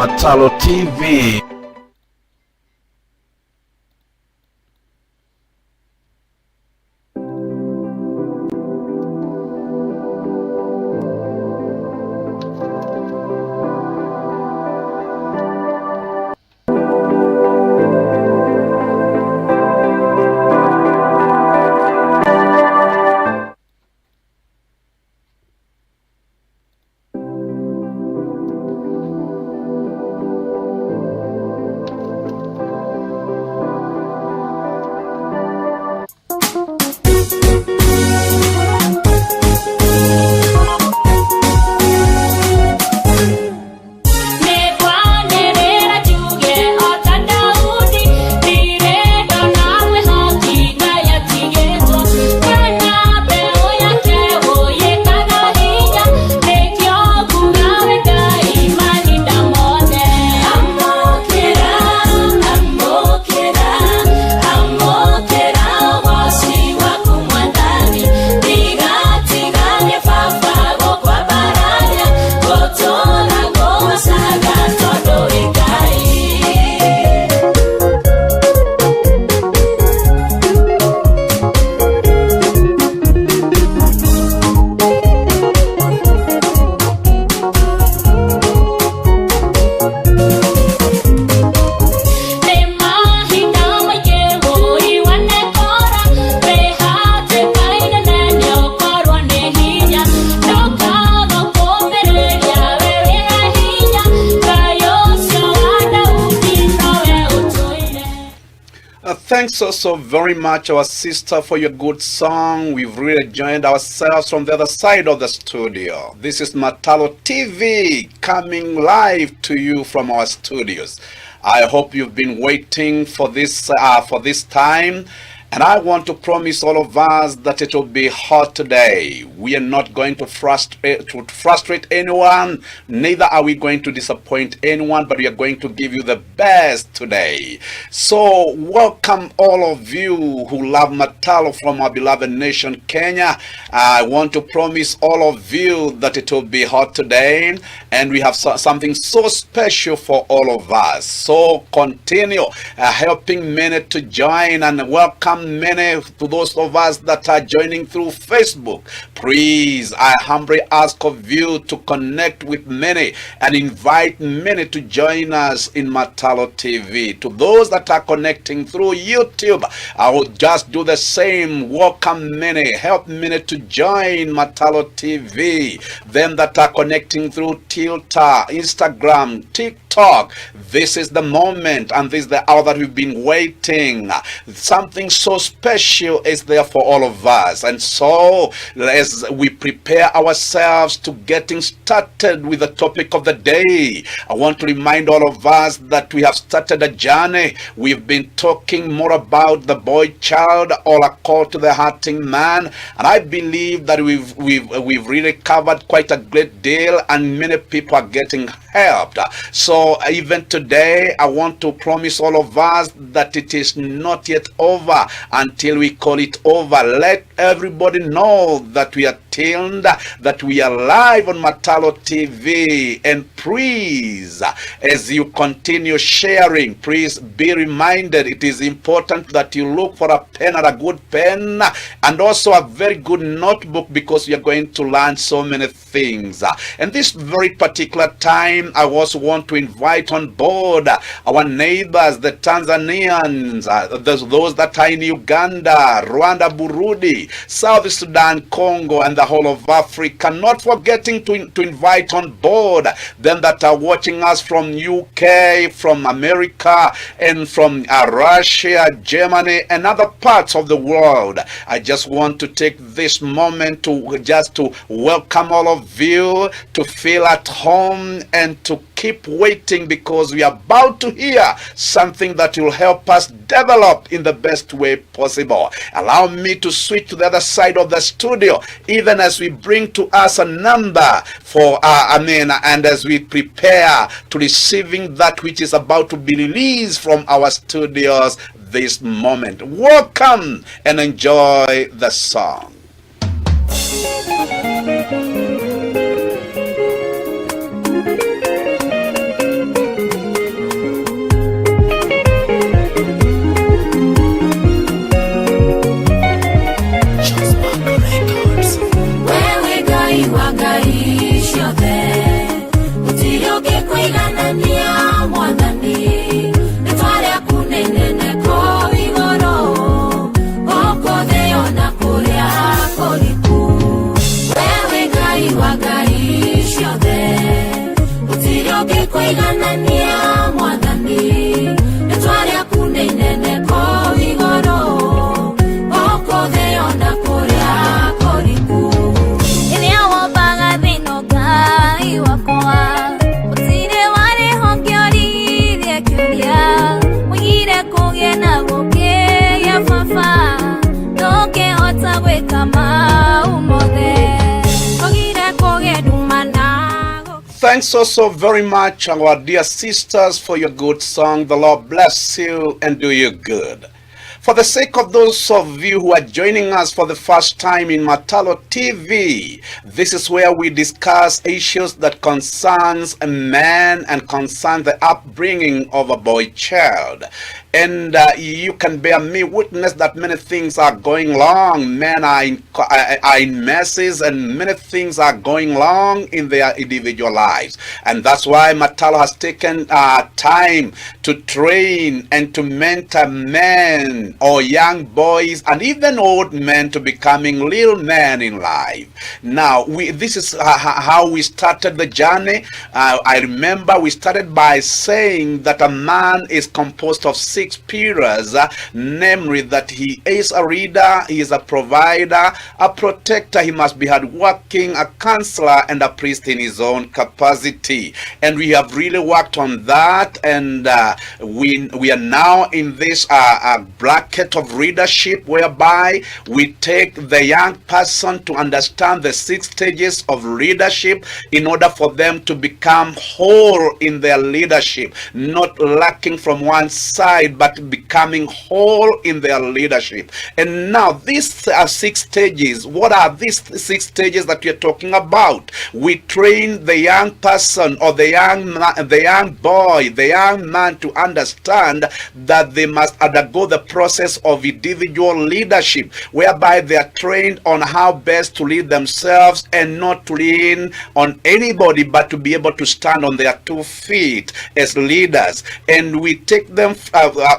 Mataro TV. Thanks also very much, our sister, for your good song. We've really joined ourselves from the other side of the studio. This is Mataro TV coming live to you from our studios. I hope you've been waiting for this time. And I want to promise all of us that it will be hot today. We are not going to frustrate anyone, neither are we going to disappoint anyone, but we are going to give you the best today. So welcome all of you who love Mataro from our beloved nation, Kenya. I want to promise all of you that it will be hot today, and we have something so special for all of us. So continue helping many to join, and welcome many to those of us that are joining through Facebook. Please, I humbly ask of you to connect with many and invite many to join us in Mataro TV. To those that are connecting through YouTube, I will just do the same. Welcome many, help many to join Mataro TV. Them that are connecting through Twitter, Instagram, TikTok, this is the moment and this is the hour that we've been waiting. Something so special is there for all of us, and so as we prepare ourselves to getting started with the topic of the day, I want to remind all of us that we have started a journey. We've been talking more about the boy child, or a call to the hurting man, and I believe that we've really covered quite a great deal, and many people are getting helped. So even today, I want to promise all of us that it is not yet over until we call it over. Let everybody know that we are tuned, that we are live on Mataro TV, and please, as you continue sharing, please be reminded it is important that you look for a pen, and a good pen, and also a very good notebook, because we are going to learn so many things. And this very particular time, I also want to invite on board our neighbors, the Tanzanians, those that are in Uganda, Rwanda, Burundi, South Sudan, Congo, and the whole of Africa. Not forgetting to invite on board them that are watching us from UK, from America, and from Russia, Germany, and other parts of the world. I just want to take this moment to welcome all of you, to feel at home, and to keep waiting, because we are about to hear something that will help us develop in the best way possible. Allow me to switch to the other side of the studio, even as we bring to us a number for and as we prepare to receiving that which is about to be released from our studios this moment. Welcome and enjoy the song. Thanks also very much, our dear sisters, for your good song. The Lord bless you and do you good. For the sake of those of you who are joining us for the first time in Mataro TV, this is where we discuss issues that concerns a man and concern the upbringing of a boy child. And you can bear me witness that many things are going wrong. Men are in messes, and many things are going wrong in their individual lives. And that's why Mataro has taken time to train and to mentor men or young boys and even old men to becoming real men in life. Now, this is how we started the journey. I remember we started by saying that a man is composed of 6 pillars, namely that he is a reader, he is a provider, a protector, he must be hardworking, a counselor, and a priest in his own capacity. And we have really worked on that, and we are now in this bracket of leadership whereby we take the young person to understand the 6 stages of leadership in order for them to become whole in their leadership, not lacking from one side but becoming whole in their leadership. And now these are 6 stages. What are these 6 stages that we are talking about? We train the young person or the young boy, the young man to understand that they must undergo the process of individual leadership, whereby they are trained on how best to lead themselves and not to lean on anybody, but to be able to stand on their 2 feet as leaders. And we take them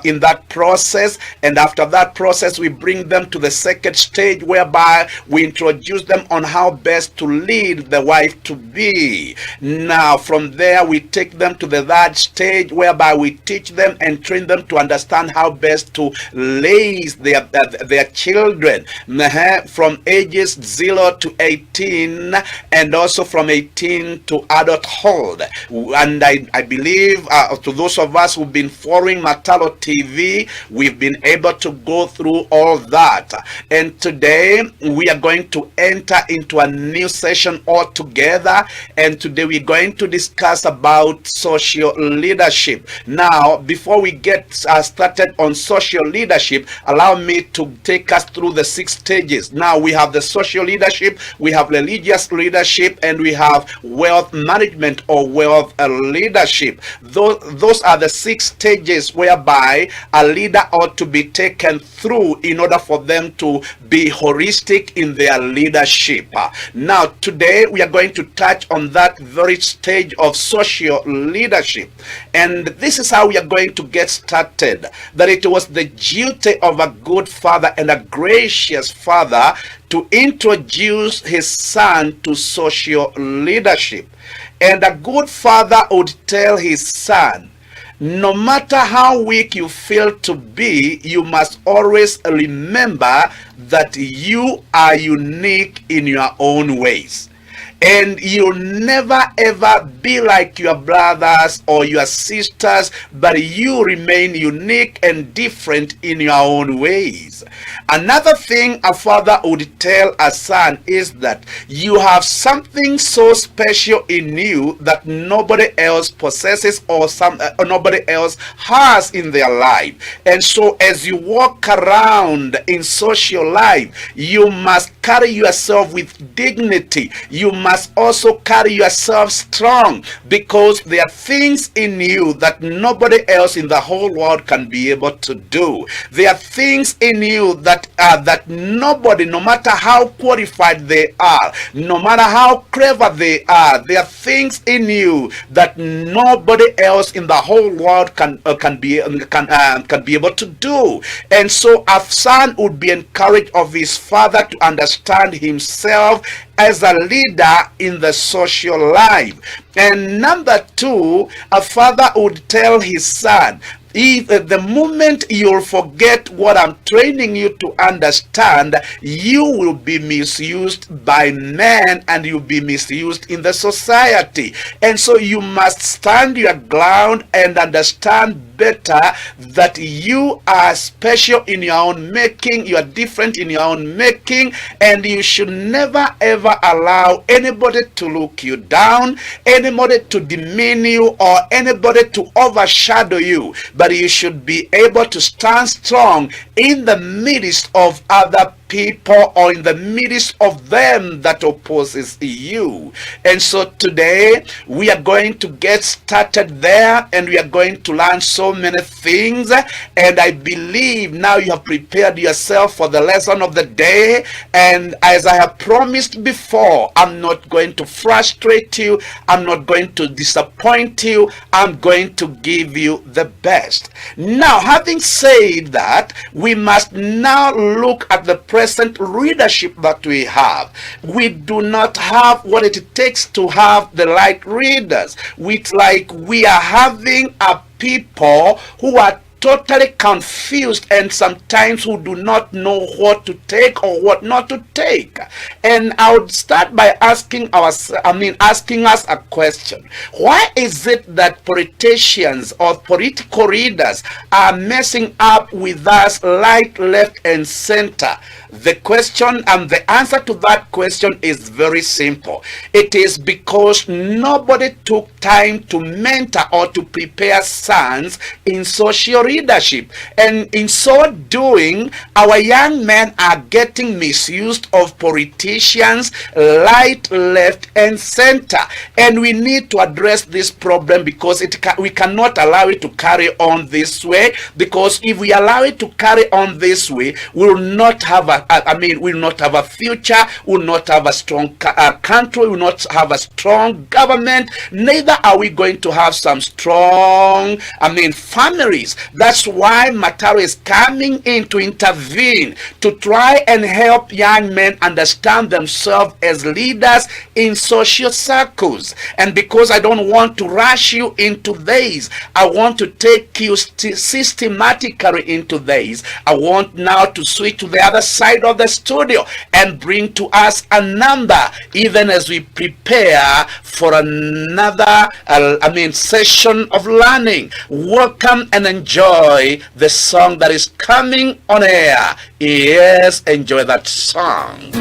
in that process, and after that process we bring them to the 2nd stage, whereby we introduce them on how best to lead the wife to be. Now from there we take them to the 3rd stage, whereby we teach them and train them to understand how best to raise their children from ages 0 to 18, and also from 18 to adulthood. And I believe to those of us who've been following Mataro TV, we've been able to go through all that. And today we are going to enter into a new session altogether, and today we're going to discuss about social leadership. Now, before we get started on social leadership, allow me to take us through the 6 stages. Now, we have the social leadership, we have religious leadership, and we have wealth management or wealth leadership. Those are the 6 stages whereby a leader ought to be taken through in order for them to be holistic in their leadership. Now, today we are going to touch on that very stage of social leadership, and this is how we are going to get started. That it was the duty of a good father and a gracious father to introduce his son to social leadership. And a good father would tell his son, no matter how weak you feel to be, you must always remember that you are unique in your own ways. And you'll never ever be like your brothers or your sisters, but you remain unique and different in your own ways. Another thing a father would tell a son is that you have something so special in you that nobody else possesses or nobody else has in their life. And so as you walk around in social life, you must carry yourself with dignity. You must also carry yourself strong, because there are things in you that nobody else in the whole world can be able to do. There are things in you that nobody, no matter how qualified they are, no matter how clever they are, there are things in you that nobody else in the whole world can be able to do. And so a son would be encouraged of his father to understand himself as a leader in the social life. And number 2, a father would tell his son, if the moment you'll forget what I'm training you to understand, you will be misused by men and you'll be misused in the society. And so you must stand your ground and understand better that you are special in your own making, you are different in your own making, and you should never ever allow anybody to look you down, anybody to demean you, or anybody to overshadow you, but you should be able to stand strong in the midst of other people, or in the midst of them that opposes you. And so today we are going to get started there, and we are going to learn so many things, and I believe now you have prepared yourself for the lesson of the day. And as I have promised before, I'm not going to frustrate you, I'm not going to disappoint you, I'm going to give you the best. Now, having said that, we must now look at the present readership that we have. We do not have what it takes to have the right readers. We are having a people who are totally confused, and sometimes who do not know what to take or what not to take. And I would start by asking us a question. Why is it that politicians or political readers are messing up with us right, left, and center? The question and the answer to that question is very simple. It is because nobody took time to mentor or to prepare sons in social leadership. And in so doing, our young men are getting misused of politicians right, left, and center. And we need to address this problem, because we cannot allow it to carry on this way. Because if we allow it to carry on this way, we will not have we will not have a future, we will not have a strong country, we will not have a strong government, neither are we going to have some strong families. That's why Mataro is coming in to intervene, to try and help young men understand themselves as leaders in social circles. And because I don't want to rush you into this, I want to take you systematically into this. I want now to switch to the other side of the studio and bring to us a number, even as we prepare for another session of learning. Welcome and enjoy the song that is coming on air. Yes, enjoy that song.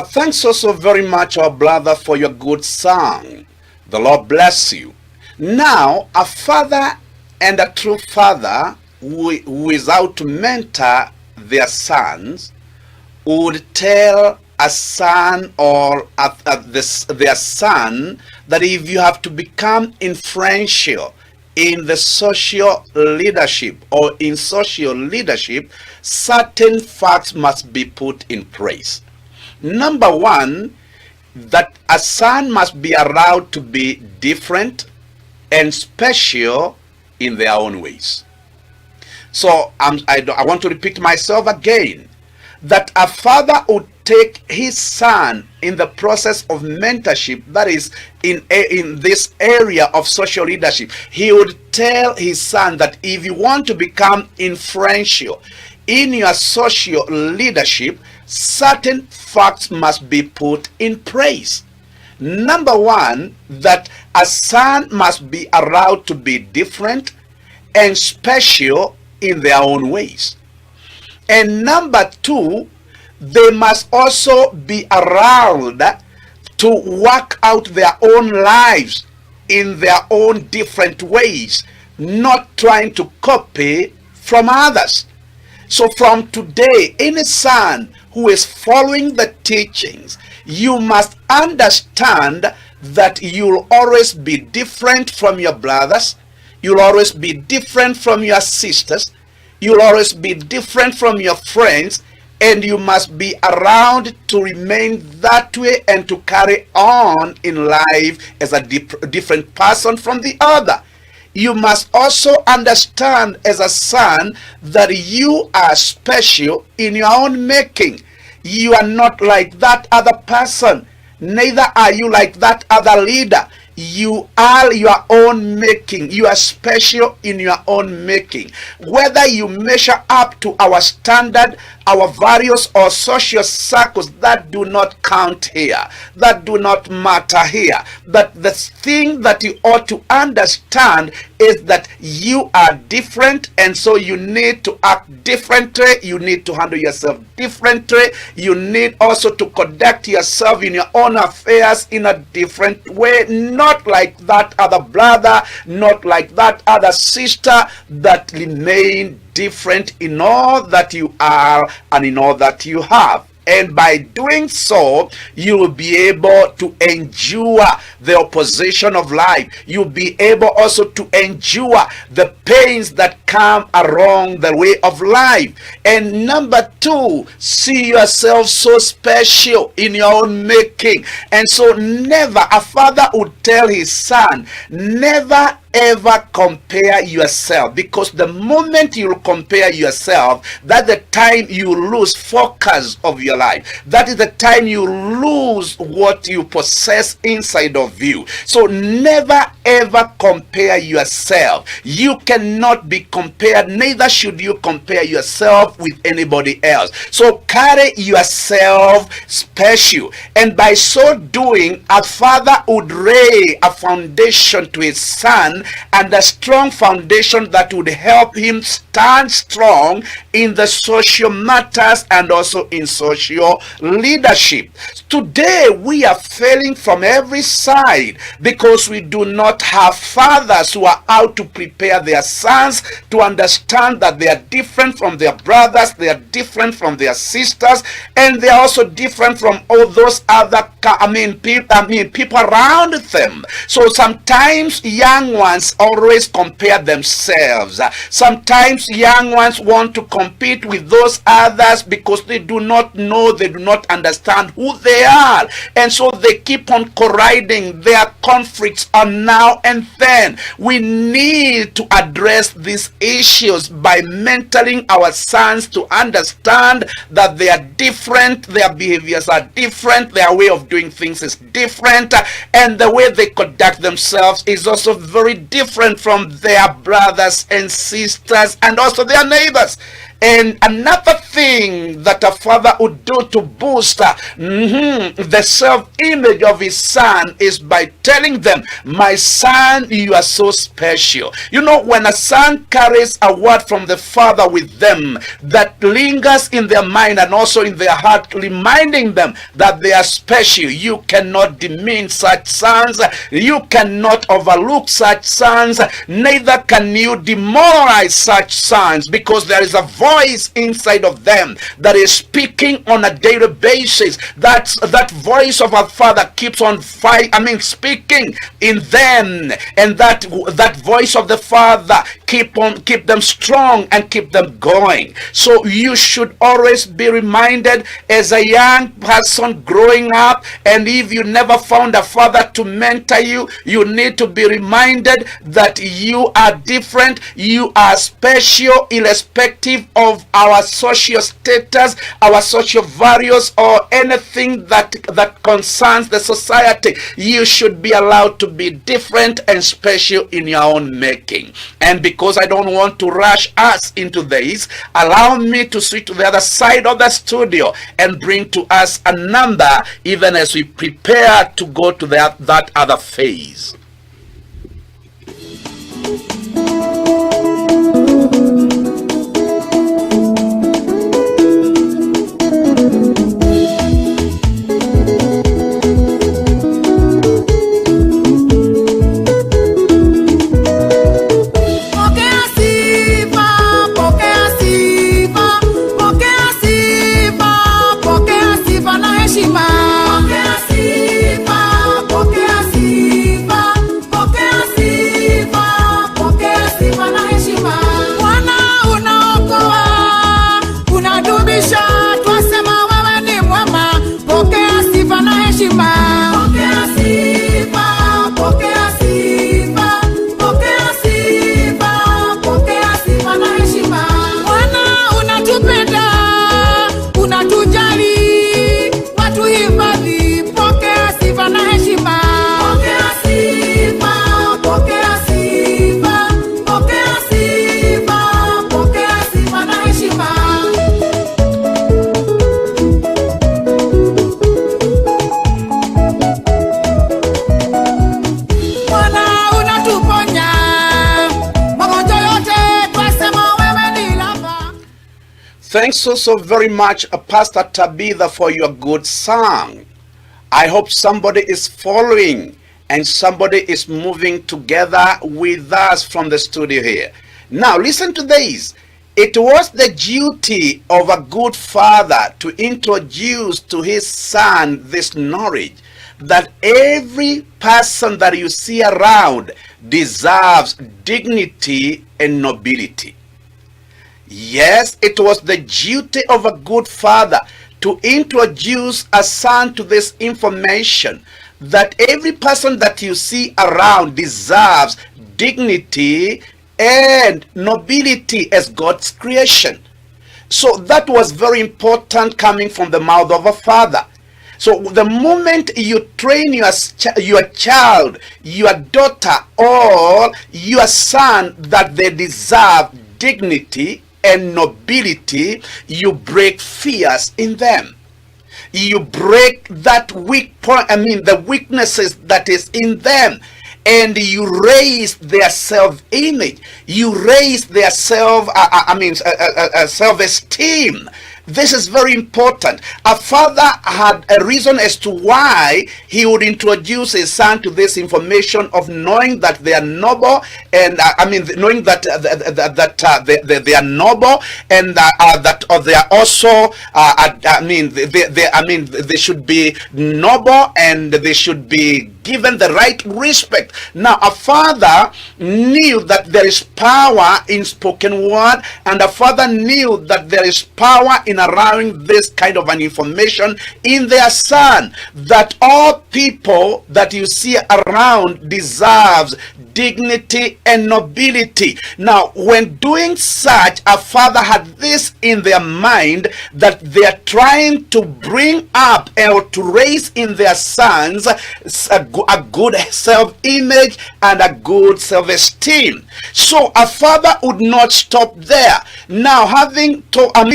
Thanks also very much, our brother, for your good song. The Lord bless you. Now, a father and a true father who is out to mentor their sons would tell a son or their son that if you have to become influential in the social leadership or in social leadership, certain facts must be put in place. Number one, that a son must be allowed to be different and special in their own ways. So I want to repeat myself again, that a father would take his son in the process of mentorship, that is in this area of social leadership, he would tell his son that if you want to become influential in your social leadership, certain facts must be put in place. Number one, that a son must be allowed to be different and special in their own ways. And number two, they must also be allowed to work out their own lives in their own different ways, not trying to copy from others. So from today, any son who is following the teachings, you must understand that you'll always be different from your brothers, you'll always be different from your sisters, you'll always be different from your friends, and you must be around to remain that way and to carry on in life as a different person from the other. You must also understand as a son that you are special in your own making. You are not like that other person. Neither are you like that other leader. You are your own making. You are special in your own making. Whether you measure up to our standard, our values, or social circles, that do not count here. That do not matter here. But the thing that you ought to understand is that you are different, and so you need to act differently. You need to handle yourself differently. You need also to conduct yourself in your own affairs in a different way. Not like that other brother, not like that other sister, that remain different in all that you are and in all that you have. And by doing so, you will be able to endure the opposition of life. You'll be able also to endure the pains that come along the way of life. And number two, see yourself so special in your own making. And so never, a father would tell his son, never ever compare yourself, because the moment you compare yourself, that's the time you lose focus of your life. That is the time you lose what you possess inside of you. So never ever compare yourself. You cannot be compared, neither should you compare yourself with anybody else. So carry yourself special, and by so doing, a father would lay a foundation to his son, and a strong foundation that would help him stand strong in the social matters and also in social leadership. Today we are failing from every side because we do not have fathers who are out to prepare their sons to understand that they are different from their brothers, they are different from their sisters, and they are also different from all those other people around them. So sometimes young ones always compare themselves. Sometimes young ones want to compete with those others because they do not know, they do not understand who they are, and so they keep on colliding. Their conflicts are now and then. We need to address these issues by mentoring our sons to understand that they are different, their behaviors are different, their way of doing things is different, and the way they conduct themselves is also very different from their brothers and sisters and also their neighbors. And another thing that a father would do to boost the self-image of his son is by telling them, my son, you are so special. You know, when a son carries a word from the father with them that lingers in their mind and also in their heart, reminding them that they are special, you cannot demean such sons, you cannot overlook such sons, neither can you demoralize such sons, because there is a voice inside of them that is speaking on a daily basis. That voice of our father keeps on speaking in them, and that voice of the father keep them strong and keep them going. So you should always be reminded as a young person growing up, and if you never found a father to mentor you, you need to be reminded that you are different, you are special, irrespective of our social status, our social values, or anything that concerns the society. You should be allowed to be different and special in your own making. And because I don't want to rush us into this, allow me to switch to the other side of the studio and bring to us a number, even as we prepare to go to that other phase. Thanks so very much, Pastor Tabitha, for your good song. I hope somebody is following and somebody is moving together with us from the studio here. Now listen to this. It was the duty of a good father to introduce to his son this knowledge that every person that you see around deserves dignity and nobility. Yes, it was the duty of a good father to introduce a son to this information that every person that you see around deserves dignity and nobility as God's creation. So that was very important coming from the mouth of a father. So the moment you train your child, your daughter, or your son that they deserve dignity and nobility, you break fears in them. You break that weak point, the weaknesses that is in them, and you raise their self-image. You raise their self-esteem. This is very important. A father had a reason as to why he would introduce his son to this information of knowing that they are noble, and knowing that they are noble, and that they are also they should be noble and they should be given the right respect. Now, a father knew that there is power in spoken word, and a father knew that there is power in allowing this kind of an information in their son, that all people that you see around deserves dignity and nobility. Now, when doing such, a father had this in their mind, that they are trying to bring up or to raise in their sons a good self-image and a good self-esteem. So a father would not stop there. Now, having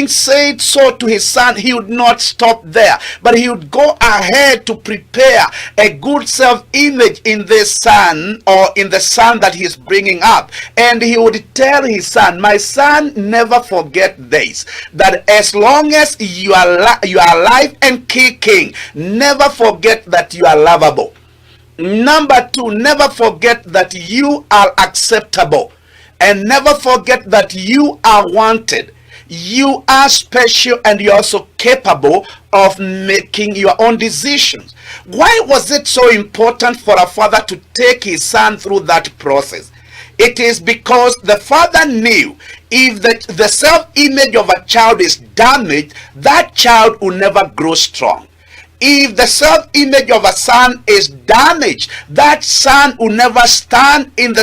said so to his son, he would not stop there, but he would go ahead to prepare a good self-image in this son, or in the son that he's bringing up. And he would tell his son, my son, never forget this, that as long as you are alive and kicking, never forget that you are lovable. Number two, never forget that you are acceptable, and never forget that you are wanted. You are special, and you're also capable of making your own decisions. Why was it so important for a father to take his son through that process? It is because the father knew if the self-image of a child is damaged, that child will never grow strong. if the self-image of a son is damaged, that son will never stand in the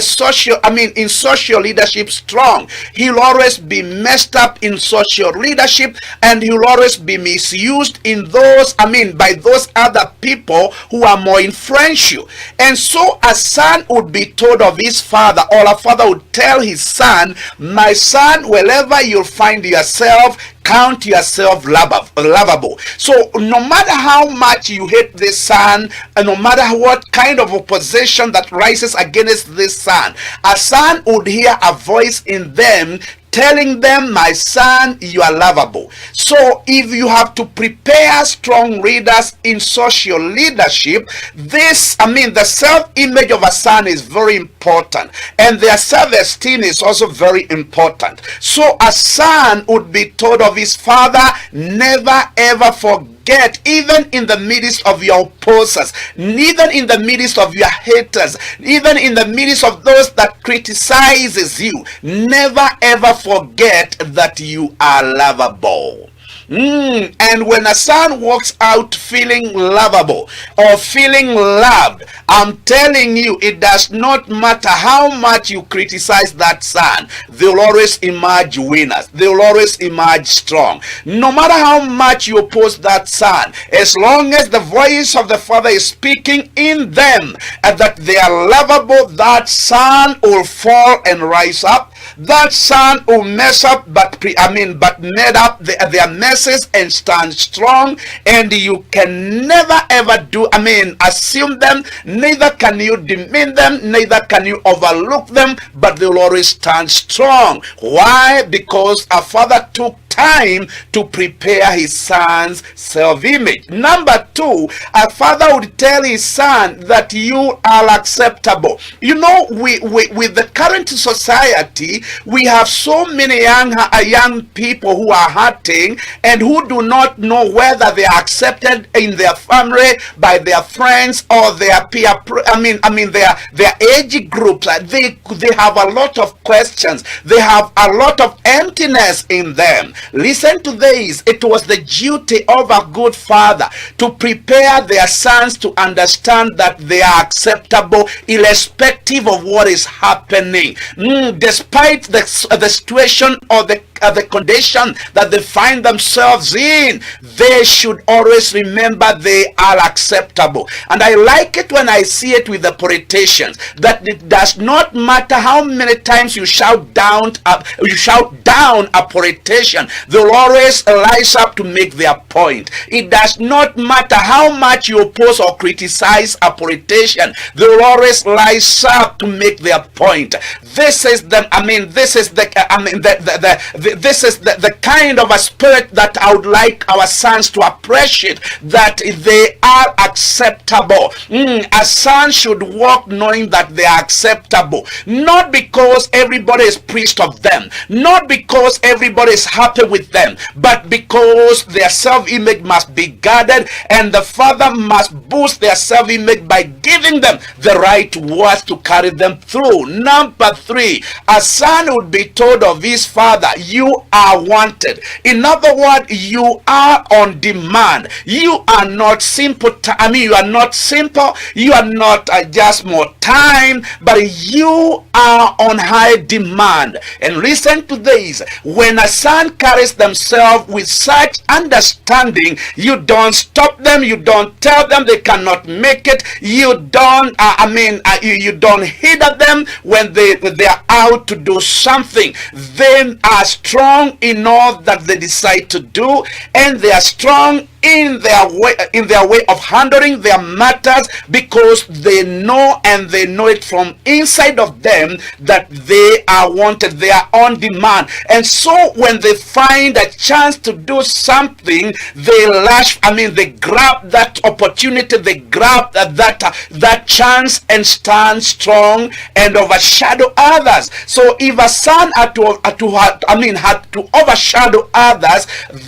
in social leadership strong. He'll always be messed up in social leadership, and he'll always be misused in by those other people who are more influential. And so a son would be told of his father, or a father would tell his son, my son, wherever you'll find yourself, count yourself lovable. So no matter how much you hate this son, and no matter what kind of opposition that rises against this son, a son would hear a voice in them telling them, my son, you are lovable. So if you have to prepare strong leaders in social leadership, the self-image of a son is very important, and their self-esteem is also very important. So a son would be told of his father, never ever forget, even in the midst of your opposers, even in the midst of your haters, even in the midst of those that criticizes you, never ever forget that you are lovable. And when a son walks out feeling lovable or feeling loved, I'm telling you, it does not matter how much you criticize that son, they'll always emerge winners. They'll always emerge strong. No matter how much you oppose that son, as long as the voice of the father is speaking in them and that they are lovable, that son will fall and rise up. That son will mess up, but made up their messes and stand strong, and you can never ever assume them, neither can you demean them, neither can you overlook them, but they will always stand strong. Why? Because a father took time to prepare his son's self-image. Number two, a father would tell his son that you are acceptable. You know, with the current society, we have so many young people who are hurting and who do not know whether they are accepted in their family, by their friends, or their peer, their age groups. They have a lot of questions. They have a lot of emptiness in them. Listen to this. It was the duty of a good father to prepare their sons to understand that they are acceptable irrespective of what is happening. Despite the situation or the condition that they find themselves in, they should always remember they are acceptable. And I like it when I see it with the politicians, that it does not matter how many times you shout down a politician, they'll always rise up to make their point. It does not matter how much you oppose or criticize a politician, they'll always rise up to make their point. This is the kind of a spirit that I would like our sons to appreciate, that they are acceptable. A son should walk knowing that they are acceptable, not because everybody is pleased of them, not because everybody is happy with them, but because their self-image must be guarded, and the father must boost their self-image by giving them the right words to carry them through. Number three, a son would be told of his father, you are wanted. In other words, you are on demand. You are not simple. You are not simple. You are not just more time, but you are on high demand. And listen to this. When a son carries themselves with such understanding, you don't stop them. You don't tell them they cannot make it. You don't, you don't hinder them when they are out to do something. They are strong in all that they decide to do, and they are strong in their way of handling their matters, because they know, and they know it from inside of them, that they are wanted, they are on demand. And so when they find a chance to do something, they grab that opportunity, they grab that chance and stand strong and overshadow others. So if a son had to overshadow others,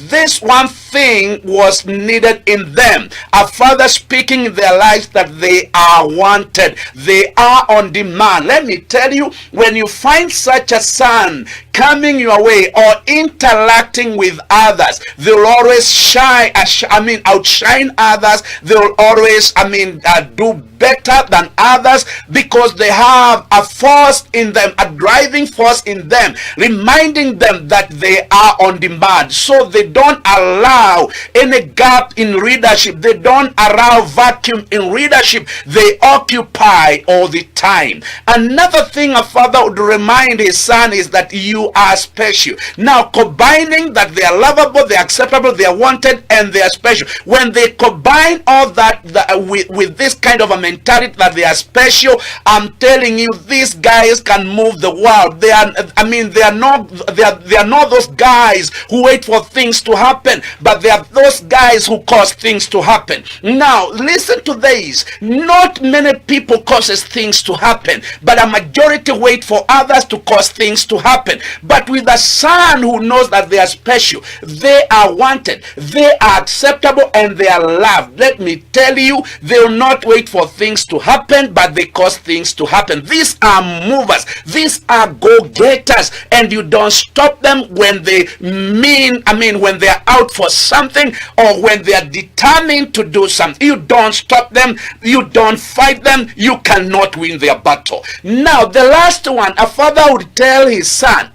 this one thing was needed in them. A father speaking in their lives that they are wanted, they are on demand. Let me tell you, when you find such a son coming your way or interacting with others, they'll always outshine others. They'll always, do better than others, because they have a force in them, a driving force in them, reminding them that they are on demand. So they don't allow any gap in leadership. They don't allow vacuum in leadership. They occupy all the time. Another thing a father would remind his son is that you are special. Now, combining that they are lovable, they are acceptable, they are wanted, and they are special. When they combine all that with this kind of a mentality that they are special, I'm telling you, these guys can move the world. They are not those guys who wait for things to happen, but they are those guys who cause things to happen. Now, listen to this. Not many people causes things to happen, but a majority wait for others to cause things to happen. But with a son who knows that they are special, they are wanted, they are acceptable, and they are loved, let me tell you, they will not wait for things to happen, but they cause things to happen. These are movers, these are go-getters, and you don't stop them when when they are out for something, or when they are determined to do something. You don't stop them, you don't fight them, you cannot win their battle. Now, the last one, a father would tell his son,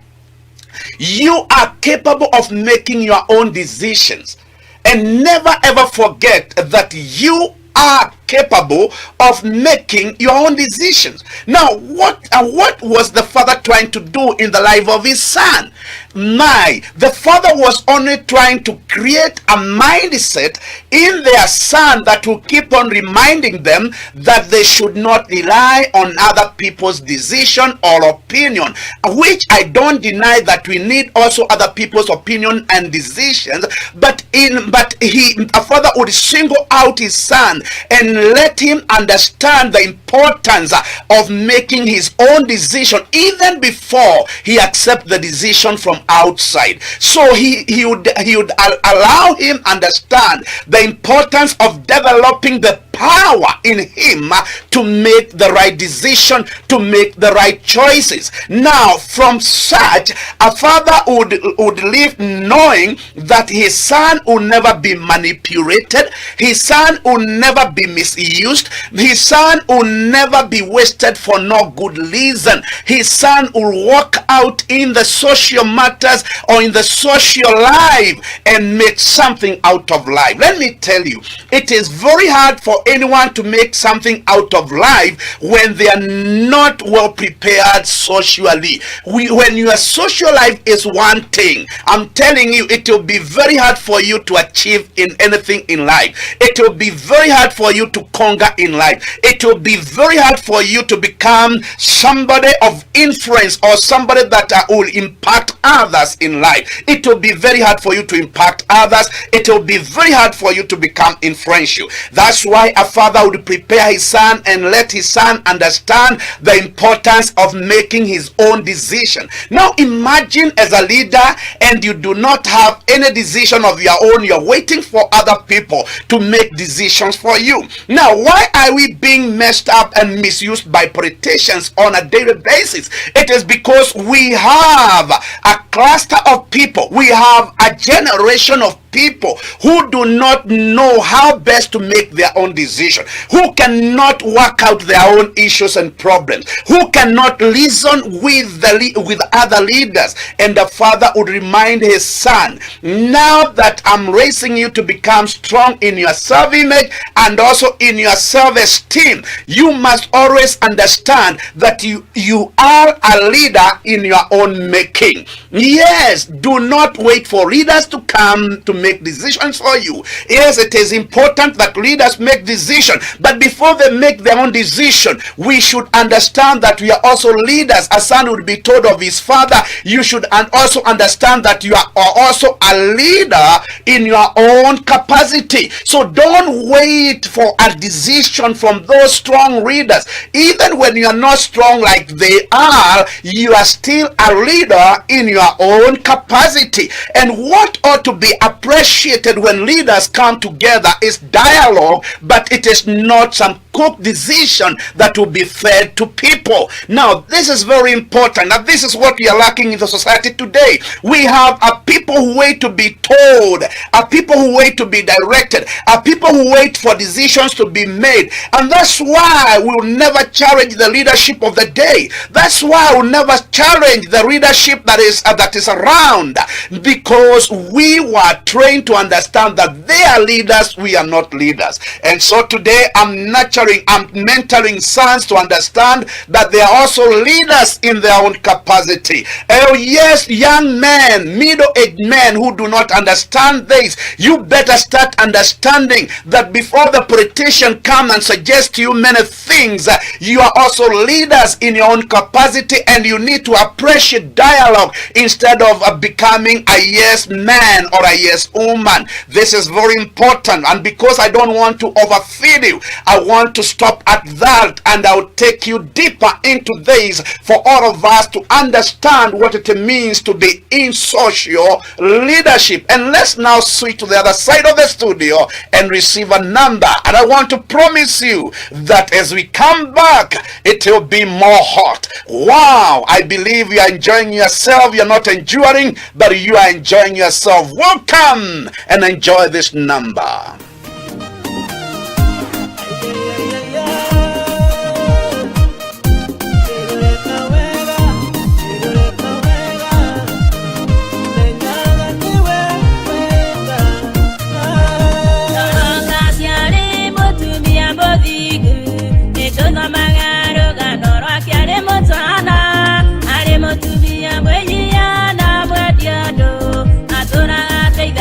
you are capable of making your own decisions, and never ever forget that you are capable of making your own decisions. Now, what was the father trying to do in the life of his son? The father was only trying to create a mindset in their son that will keep on reminding them that they should not rely on other people's decision or opinion, which I don't deny that we need also other people's opinion and decisions, but a father would single out his son and let him understand the importance of making his own decision even before he accepts the decision from outside. So he would allow him understand the importance of developing the power in him to make the right decision, to make the right choices. Now, from such, a father would live knowing that his son will never be manipulated, his son will never be misused, his son will never be wasted for no good reason. His son will walk out in the social matters or in the social life and make something out of life. Let me tell you, it is very hard for anyone to make something out of life when they are not well prepared socially. When your social life is one thing, I'm telling you, it will be very hard for you to achieve in anything in life. It will be very hard for you to conquer in life. It will be very hard for you to become somebody of influence or somebody that will impact others in life. It will be very hard for you to impact others. It will be very hard for you to become influential. That's why a father would prepare his son and let his son understand the importance of making his own decision. Now, imagine as a leader and you do not have any decision of your own. You're waiting for other people to make decisions for you. Now, why are we being messed up and misused by politicians on a daily basis? It is because we have a cluster of people, we have a generation of people who do not know how best to make their own decision, who cannot work out their own issues and problems, who cannot reason with other leaders. And the father would remind his son, now that I'm raising you to become strong in your self-image and also in your self-esteem, you must always understand that you are a leader in your own making. Yes, do not wait for leaders to come to make decisions for you. Yes, it is important that leaders make decisions, but before they make their own decision, we should understand that we are also leaders. A son would be told of his father, you should also understand that you are also a leader in your own capacity. So don't wait for a decision from those strong leaders. Even when you are not strong like they are, you are still a leader in your own capacity. And what ought to be appreciated when leaders come together is dialogue, but it is not some cook decision that will be fed to people. Now, this is very important, and this is what we are lacking in the society today. We have a people who wait to be told, a people who wait to be directed, a people who wait for decisions to be made, and that's why we will never challenge the leadership of the day. That's why we'll never challenge the leadership that is around, because we were trained to understand that they are leaders, we are not leaders. And so today I'm mentoring sons to understand that they are also leaders in their own capacity. Oh yes, young men, middle-aged men who do not understand this, you better start understanding that before the politician come and suggest to you many things, you are also leaders in your own capacity, and you need to appreciate dialogue instead of becoming a yes man or a yes woman. This is very important, and because I don't want to overfeed you, I want to stop at that, and I'll take you deeper into this for all of us to understand what it means to be in social leadership. And let's now switch to the other side of the studio and receive a number, and I want to promise you that as we come back, it will be more hot. Wow, I believe you are enjoying yourself. You're not enduring, but you are enjoying yourself. Welcome and enjoy this number.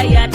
Ya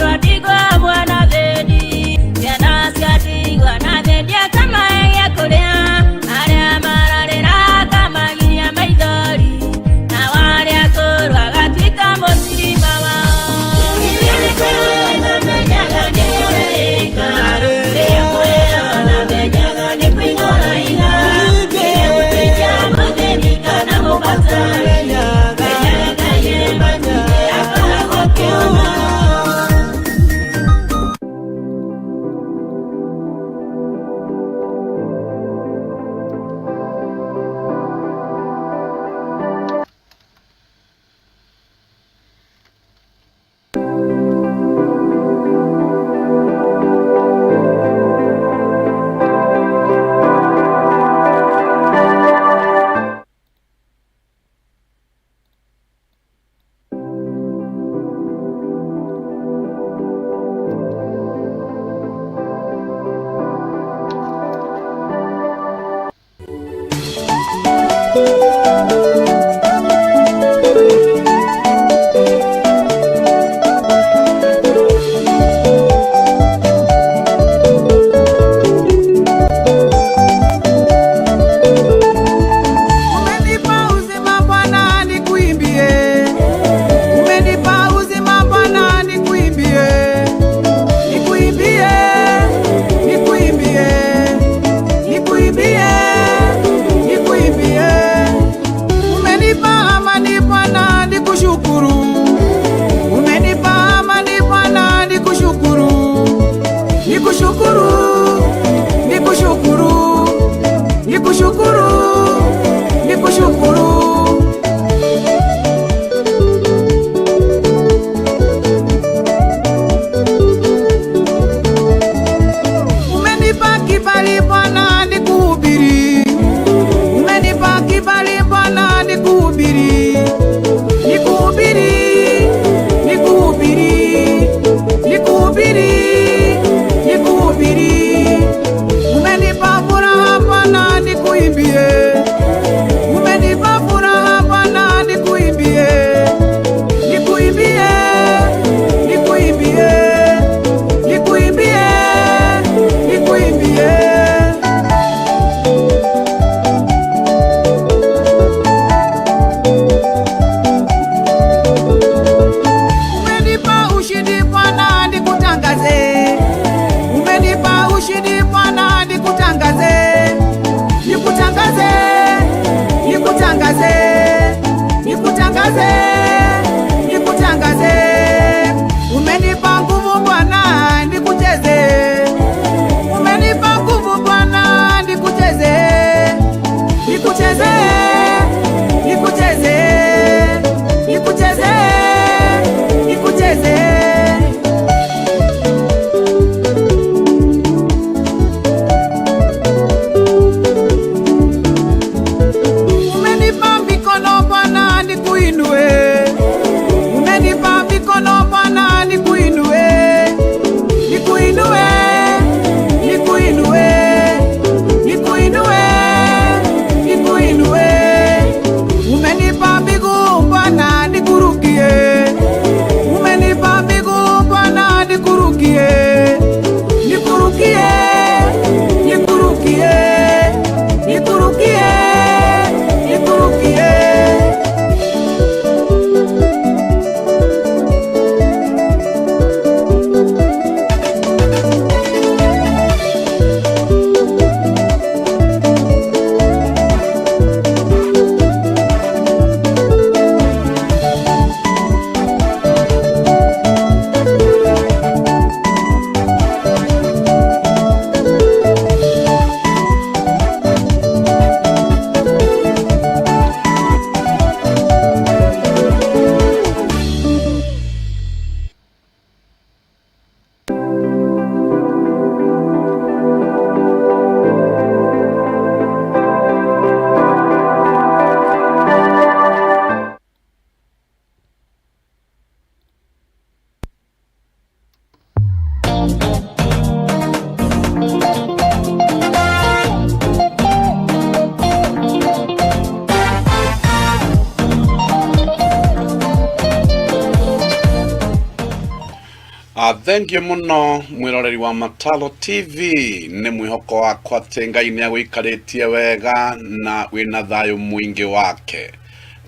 Thank you muno mwiroreri wa Mataro TV ni mwihoko wakwa Ngai ni agwikaritie wega na wina thayo mwingi wake.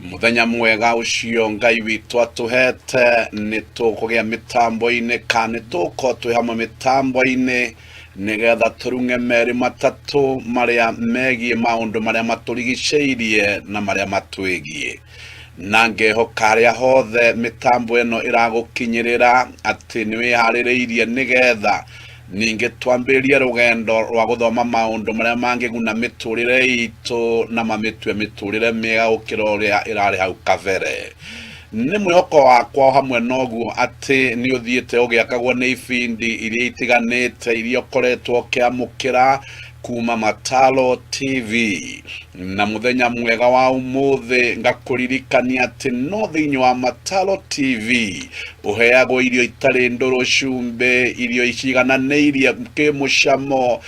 Muthenya mwega ucio Ngai witu atuhete ni tukugia mitambo-ini kana tuko twi hamwe mitambo-ini nigetha turunge meri matatu maria megie maundu maria maturigiceirie na maria matwigie. Nange hokaria hothe mitambo eno iragukinyirira ati ni wiharireirie nigetha ninge twambirie rugendo rwa guthoma maundu maria mangiguna miturire itu na mamitwe miturire miega gukira uria irari hau kabere. Ni mwihoko wakwa hamwe noguo ati ni uthiite ugiakagwo ni ibindi iria itiganite iria ukoretwo ukiamukira kuma Mataro TV na muthenya mwega wa umuthi ngakuririkania ati no thiini wa Mataro TV uheagwo irio itari ndoro cumbe irio icigananeirie kimucamo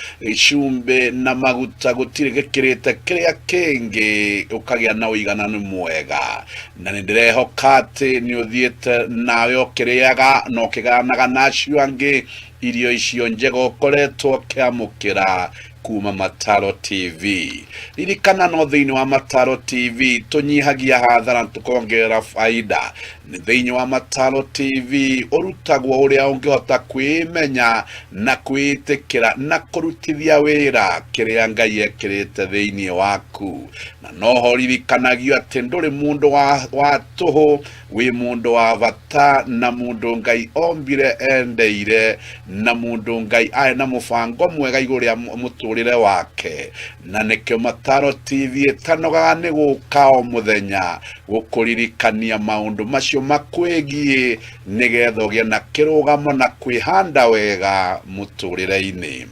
cumbe na maguta gutire gikirite kiria kingi ukagia na uigananu mwega na nindirehoka ati ni uthiite nawe ukiriaga no kiganaga nacio angi irio icio njega ukoretwo kiamukira kuma Mataro TV. Ririkana no thiini wa Mataro TV tunyihagia hathara tukongerera faida. Ni thiini wa Mataro TV urutagwo uria ungihota kwimenya na kwitikira na kurutithia wira kiria Ngai ekirite thiini waku. Na noho ririkanagio ati nduri mundu wa tuhu wi mundu wa bata na mundu Ngai ombire endeire na mundu Ngai ae na mubango mwega iguru ya muturire wake. Na nikio Mataro TV etanogaga ni guka o muthenya gukuririkania maundu macio makwegie nigetha ugie na kirugamo na kwihanda wega muturire-ini.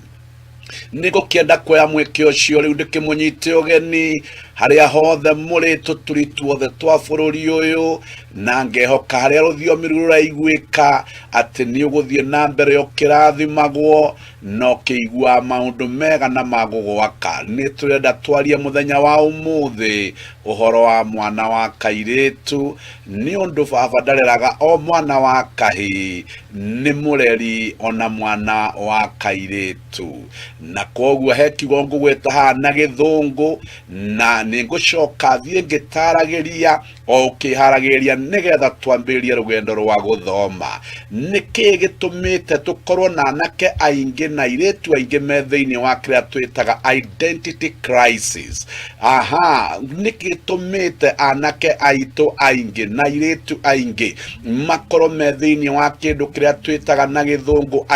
Niko kienda kuya mweke ucio riu ndikimunyite ugeni haria hothe muri tuturi tuothe twa bururi uyu na ngehoka haria ruthiomi ruraiguika ati ni uguthie na mbere ukirathimagwo no kiigua maundu mega na magugwaka. Ni turenda twarie muthenya wa umuthi uhoro wa mwana wa kairitu ni undu baba ndareraga o mwana wa kahi ni mureri ona mwana wa kairitu na koguo he kigongo gweta hana githungu na ningucoka thie ngitaragiria o kiharagiria nigetha twambirie rugendo rwa guthoma. Niki gitumite tukorwo na anake aingi na iretu aingi me thiini wa kiria twitaga identity crisis. Niki gitumite anake aitu aingi na iretu aingi makorwo me thiini wa kindu kiria twitaga na githungu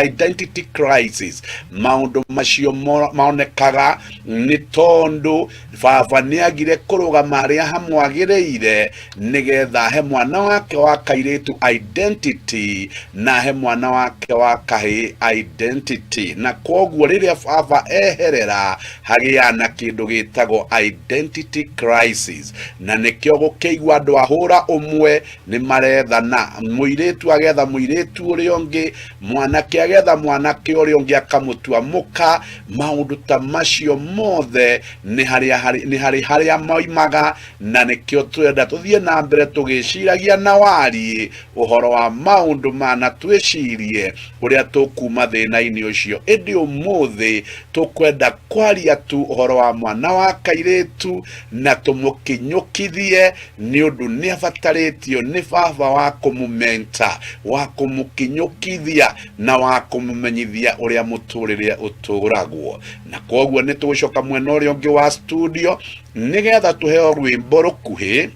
identity crisis. Maundu macio maonekaga ni tondu baba niagire kurugama haria hamwagireire nigetha he mwana wake wa kairitu identity na he mwana wake wa kahi identity. Na koguo riria baba eherera hagia na kindu gitagwo identity crisis na nikio gukeigua andu ahura umwe ni marethana muiritu agetha muiritu uria ungi mwanake agetha mwanake uria ungi akamutua muka. Maundu ta macio mothe ni haria moimaga na nikio twenda tuthie na mbere tugiciragia na wari uhoro wa maundu mana twicirie uria tukuma thina-ini ucio. Indi umuthi tukwenda kwaria tu uhoro wa mwana wa kairitu na tumukinyukithie ni undu ni abataritio ni baba wa kumumenta wa kumukinyukithia na wa kumumenyithia uria muturire uturagwo. Na koguo ni tugucoka mwena uria ungi wa studio nigetha tuheo rwimbo rukuhi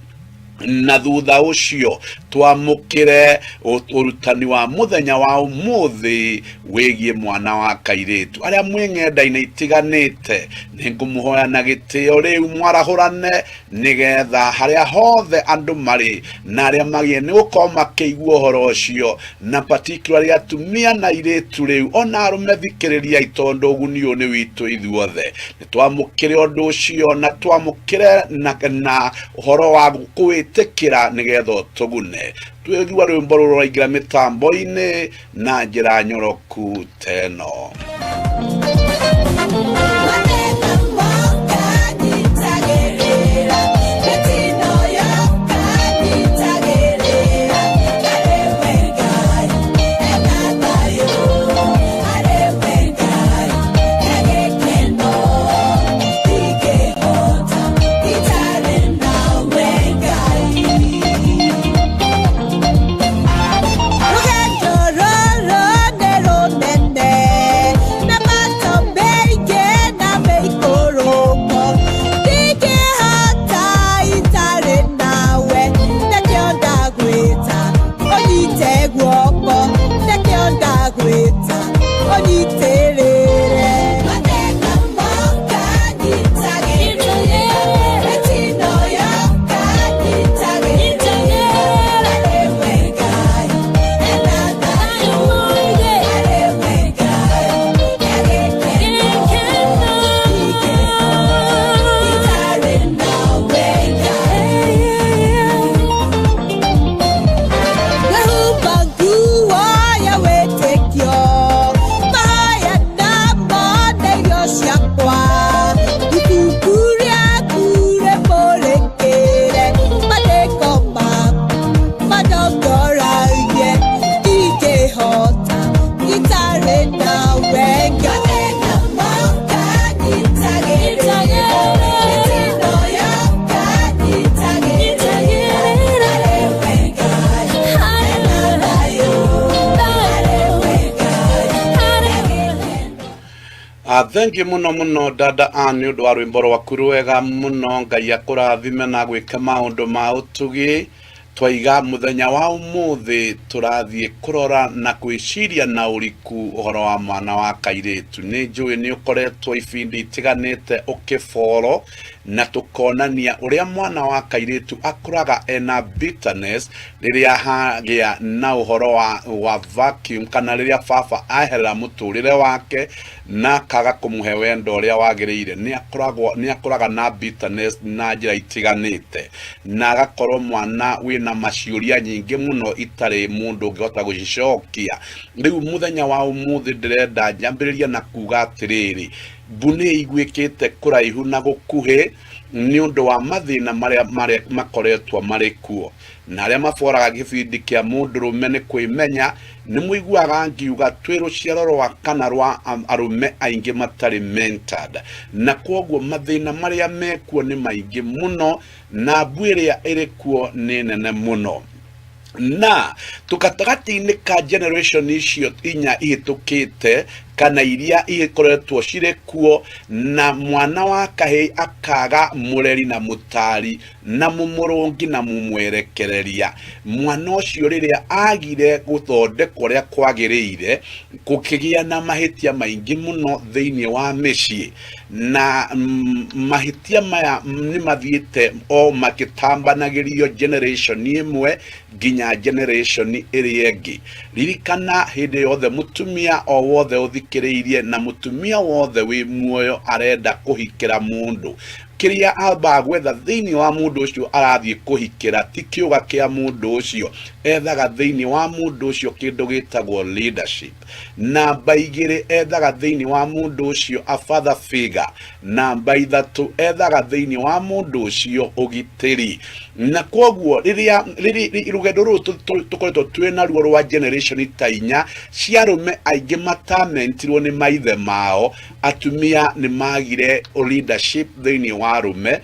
na thutha ucio twamukire urutani wa muthenya wa umuthi wigie mwana wa kairitu. Aria mwing'enda-ini itiganite ningumuhoya na gitio riu mwarahurane nigetha haria hothe andu mari na aria magie ni gukorwo makiigua uhoro ucio na particularly atumia na iritu riu ona arume thikiriria itondu uguni uyu ni witu ithuothe. Ni twamukire undu ucio na twamukire na uhoro wa kwitikira nigetha tugune. Twigua rwimbo ruraingira mitambo-ini na njira nyoroku teno. Thank you muno dada Ann nĩ ũndũ wa rwĩmbo rwaku rwega mũno. Ngai akũrathime na gwĩka maũndũ ma ũtugi. Twaiga muthenya wa umuthi turathiĩ kurora na kwĩciria na ũriku ũhoro wa mwana wa kairĩtu. Nĩ njũĩ nĩ ũkoretwo ibindi itiganĩte ũkĩboro na tukonania ũrĩa mwana wa kairĩtu akũraga ena bitterness rĩrĩa hagĩa na ũhoro wa vacuum, kana rĩrĩa baba aherera mũtũrĩre wake na kaga kũmũhe wendo ũrĩa wagĩrĩire. Nĩ akũraga na bitterness na njĩra itiganĩte, na agakorwo mwana wĩna maciũria nyingĩ mũno itarĩ mũndũ ũngĩhota gũcicokia. Rĩu mũthenya wa ũmũthĩ ndĩrenda njambĩrĩrie na kuga atĩrĩrĩ, mbune igwĩkĩte kũraihu na gũkuhĩ nĩ ũndũ wa mathĩna marĩa makoretwo marĩ kuo. Na arĩa maboraga gĩbindi kĩa mũndũrũme nĩ kwĩmenya nĩ mũiguaga ngiuga twĩ rũciaro rwa kana rwa arũme aingĩ matarĩ mentored, na kwoguo mathĩna marĩa mekuo nĩ maingĩ mũno na mbu ĩrĩa ĩrĩ kuo nĩ nene mũno. Na tukatagati-inĩ ka generation icio inya ihĩtũkĩte kana iria ikoretwo cirĩ kuo, na mwana wa kahĩĩ akaga mũreri na mũtari na mũmũrũngi na mũmwerekereria. Mwana ũcio rĩrĩa agire gũthondekwo ũrĩa kwagĩrĩire, gũkĩgĩa na mahĩtia maingĩ mũno thĩinĩ wa mĩciĩ, na mahĩtia maya nĩ mathiĩte o magĩtambanagĩrio generation ĩmwe nginya generation ĩrĩa ĩngĩ. Ririkana hĩndĩ yothe mũtumia o wothe ũthikĩrĩirie na mũtumia wothe wĩ muoyo arenda kũhikĩra mũndũ, kĩrĩa amba gwetha thĩinĩ wa mũndũ ũcio arathiĩ kũhikĩra ti kĩũga kĩa mũndũ ũcio, ethaga thĩinĩ wa mũndũ ũcio kĩndũ gĩtagwo leadership. Namba igĩrĩ, ethaga thĩinĩ wa mũndũ ũcio a father figure. Namba ithatũ, ethaga thĩinĩ wa mũndũ ũcio ũgitĩri. Na kwoguo rĩrĩa rũgendo rũrũ tũkoretwo twĩ naruo rwa generation ta inya, cia arũme aingĩ matamentirwo nĩ maithe mao, atumia nĩ magire leadership thĩinĩ wa arũme,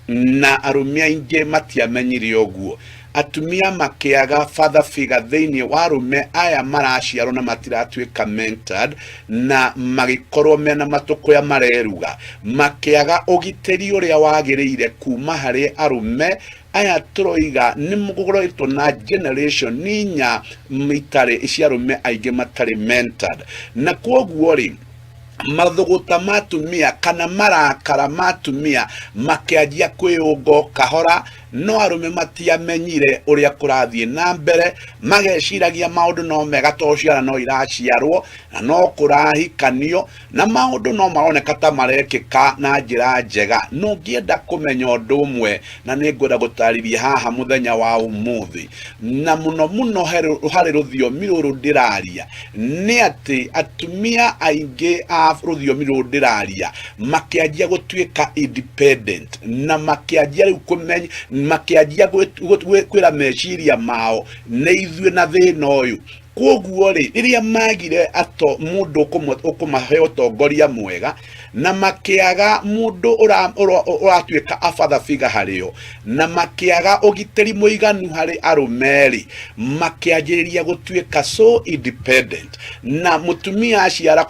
na arũme aingĩ matiamenyire ũguo. Atumia makĩaga father figure thĩinĩ wa arũme aya maraciarwo na matiratuĩka mentored, na magĩkorwo mena matũkũya mareruga, makĩaga ũgitĩri ũrĩa wagĩrĩire kuma harĩ arũme aya tũroiga nĩ mũgũkoretwo na generation inya itarĩ cia arũme aingĩ matarĩ mentored. Na kwoguo rĩ, mathũgũta matumia kana marakara matumia makĩanjia kwĩũngo kahora, no arũme matiamenyire ũrĩa kũrathiĩ na mbere, mageciragia maũndũ no mega to ciana no iraciarwo na no kũrahikanio na maũndũ no maroneka ta marekĩka na njĩra njega. No ngĩenda kũmenya ũndũ ũmwe na nĩ ngwenda gũtarĩria haha mũthenya wa ũmũthĩ, na mũno harĩ rũthiomi rũrũ ndĩraria, nĩ atĩ atumia aingĩ a rũthiomi rũrũ ndĩraria makĩanjia gũtuĩka independent, na makĩanjia rĩu kũmenya, makĩanjia kwĩra meciria mao nĩ ithuĩ na thĩna ũyũ. Kwoguo rĩ, rĩrĩa magire mũndũ ũkũmahe ũtongoria mwega, na makĩaga mũndũ ũratuĩka a father figure harĩo, na makĩaga ũgitĩri mũiganu harĩ arũme, makĩanjĩrĩria gũtuĩka so independent. Na mũtumia aciara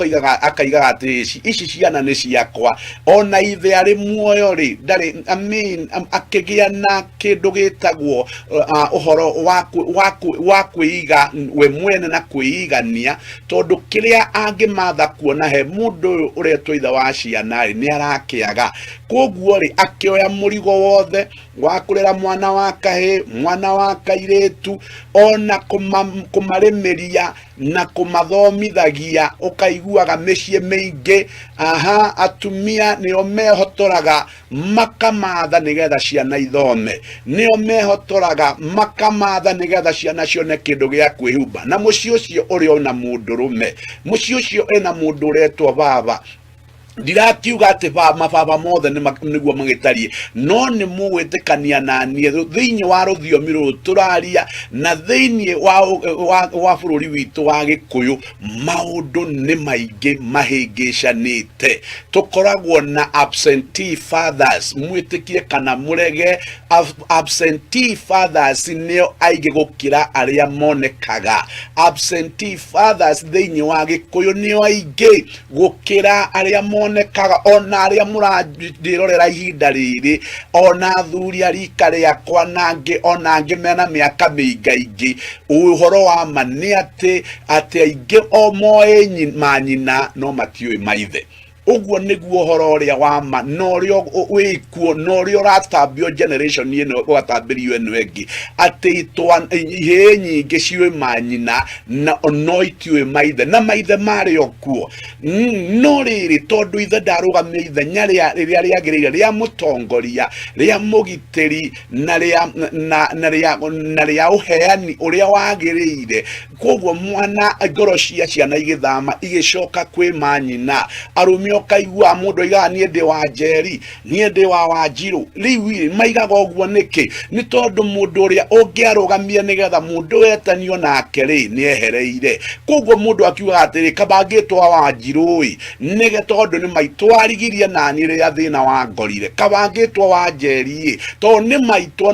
akaigaga atĩ ici ciana nĩ ciakwa, ona ithe arĩ muoyo rĩ, ndarĩ akĩgĩa na kĩndũ gĩtagwo ũhoro wa kwĩiga we mwene na kwĩigania, tondũ kĩrĩa angĩmatha kuona he mũndũ ũyũ ũretwo ithe wa ciana nĩ arakĩaga. Kwoguo rĩ, akĩoya mũrigo wothe wa kũrera mwana wa kahĩĩ, mwana wa kairĩtu, ona kũmarĩmĩria na kũmathomithagia. Ũkaiguaga mĩciĩ mĩingĩ atumia nĩo mehotoraga makamatha nĩgetha ciana ithome, nĩo mehotoraga makamatha nĩgetha ciana cione kĩndũ gĩa kwĩhumba. Na mũciĩ ũcio ũrĩ ona mũndũrũme, mũciĩ ũcio ena mũndũ ũretwo baba, ndirakiuga ati mababa mothe niguo magitarie no ni mugwitikania na nie thiini wa ruthiomi ruru turaria na thiini wa bururi witu wa Gikuyu maundu ni maingi mahingicanite tukoragwo na absentee fathers mwitikie kana murege absentee fathers nio aige gukira aria monekaga absentee fathers thiini wa Gikuyu nio aige gukira aria monekaga ona aria muradirorera ihinda riri ona athuri arika riakwa nangi ona angi mena miaka miingaingi uhoro wa mani ati aingi o moe manyina no matiui maithe uguo niguo horo ria wa ma no rio wikuo no rio ratambio generation ino gwatambirio eno engi ati itwa ihe nyingi ciwe manyina na no itiwe maithe na maithe mari okuo no riri tondu ithe ndarugamia ithenya ria riagirire ria mutongoria ria mugiteri na ria uheani uria wagirire koguo mwana ngoro cia ciana igithama igicoka kwi manyina arumi okaigua mundu iga nie ndi wa Njeri nie ndi wa Wanjiru riu maigaga oguo niki ni tondu mundu uria ungiarugamia nigetha mundu wetanio nake ri ni ehereire koguo mundu akiuga atiri kabangitwa Wanjiru nige tondu ni maitu arigirie nani ria thina wa ngorire kabangitwa wa Njeri to ni maitu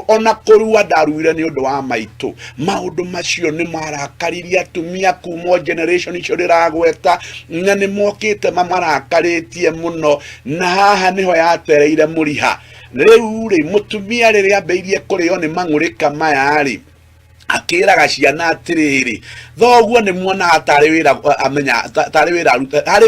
ona kurua ndaruire ni undu wa maitu maundu macio ni marakariria atumia kuma generation icio riragweta na ni mokite marakaritie muno na haha niho yatereire muriha riu ri mutumia riria ambeirie kurio ni mang'urika maya ri akiraga ciana atiriri thoguo ni muona atari wira amenya atari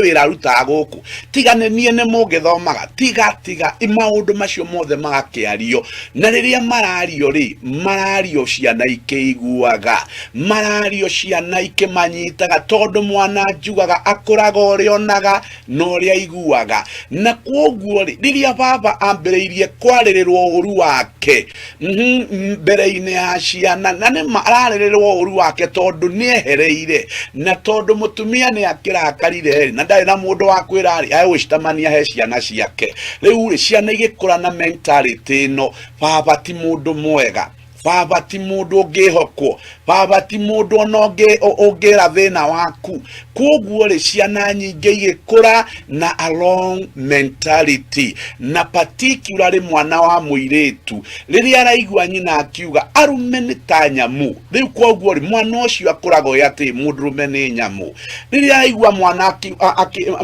wira aruta guku tigane nie ne mugithomaga tiga maundu macio mothe magakiario na riria marario ri marario ciana ikeiguaga marario ciana ikimanyitaga tondu mwana njugaga akuraga urionaga no ria iguaga na koguo ri riria baba ambiriirie kwaririrwo uru wake mbere-ini ya ciana na mararererwo uru wake tondu ni ehereire na tondu mutumia ni akirakarire na ndari na mundu wa kwira ari ayucitamania he ciana ciake riu ri ciana igikura na mentality no baba ti mundu mwega baba ti mundu ngihokwo baba ti mundu ononge ongira thina waku koguo ri ciana nyingi igikura na a wrong mentality na particularly mwana wa muiretu riria araigua nyina akiuga arume ni ta nyamu riu koguo ri mwana ucio akurago yati mundurume ni nyamu riria araigua mwana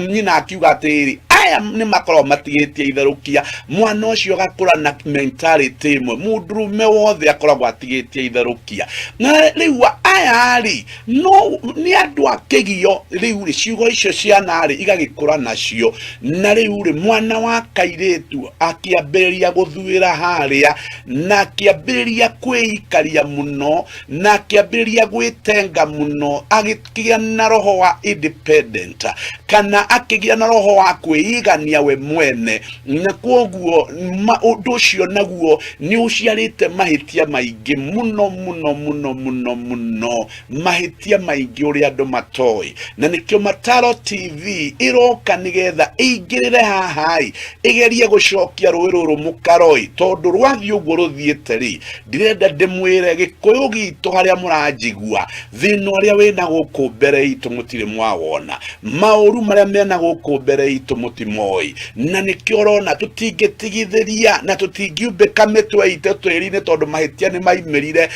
nyina akiuga atiri aya ni makoro matigetie itherukia mwana ucio gakura na mentality imwe mundurume wothe akoragwo atigetie itherukia na riu aya ari no ni andu akigio riu ri ciugo icio ciana ri igagikura nacio na riu ri mwana wa kairetu akiamberia guthuira haria na akiamberia kwikaria muno na akiamberia gwitenga muno agikia na roho wa independent kana akigia na roho wa kwigania we mwene na koguo undu ucio naguo ni uciarite mahitia maingi muno mahitia maingi uri andu matoi na nikio Mataro TV iroka nigetha igirire hahai igerie gucokia rũĩ rũrũ mukaroi tondu rwathi uguo ruthiite ri ndirenda ndimwire Gikuyu gitu haria muranjigua thina uria wina guku mbere itu mutire mwawona mauru maria mena guku mbere itu mutimoi na nikio rona tutingitigithiria na tutingiumbika mitwe ite twiri-ini tondu mahitia ni maimirire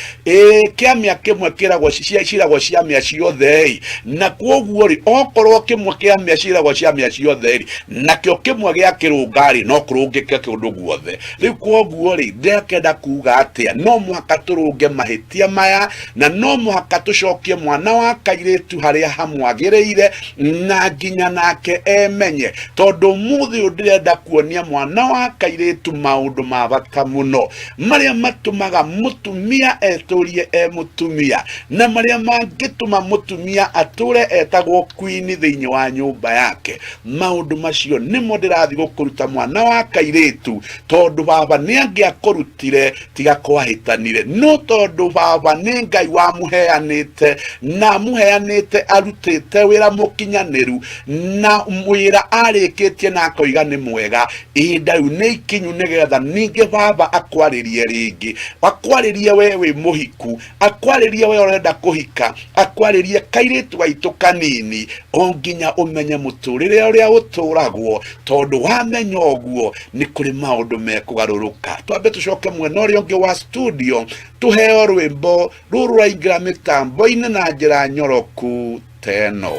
kiamia kimwe kiragwo ciragwo ciamia ciothe na koguo ri okorwo kimwe kiamia ciragwo ciamia ciothe ri nakio kimwe gia kirungari no kurungike kiundu guothe riu koguo ri ndekenda kuga atia no muhaka turunge mahitia maya na no muhaka tucokie mwana wa kairetu haria hamwagiriire na nginya nake emenye tondu muthi undirenda kuonia mwana wa kairetu maundu ma bata muno maria matumaga mutumia eturie mutumia na maria mangituma mutumia ature etagwo queen thiini wa nyumba yake maundu macio nimo ndirathi gukuruta mwana wa kairetu tondu baba ni angiakurutire tiga kwahitanire no tondu baba ni Ngai wa muheanite na muheanite arutite wira mukinyaniru na wira arikite mũthikĩtie na akoiga nĩ mwega, ihinda rĩu nĩ ikinyu nĩgetha ningĩ baba akwarĩrie rĩngĩ, akwarĩrie we wĩ mũhiku, akwarĩrie we ũrenda kũhika, akwarĩrie kairĩtu gaitũ kanini, o nginya ũmenye mũtũrĩre ũrĩa ũtũragwo, tondũ wamenya ũguo nĩ kũrĩ maũndũ mekũgarũrũka. Twambe tũcoke mwena ũrĩa ũngĩ wa studio, tuheo rwĩmbo rũrũ rũraingĩra mĩtambo-inĩ na njĩra nyoroku teno.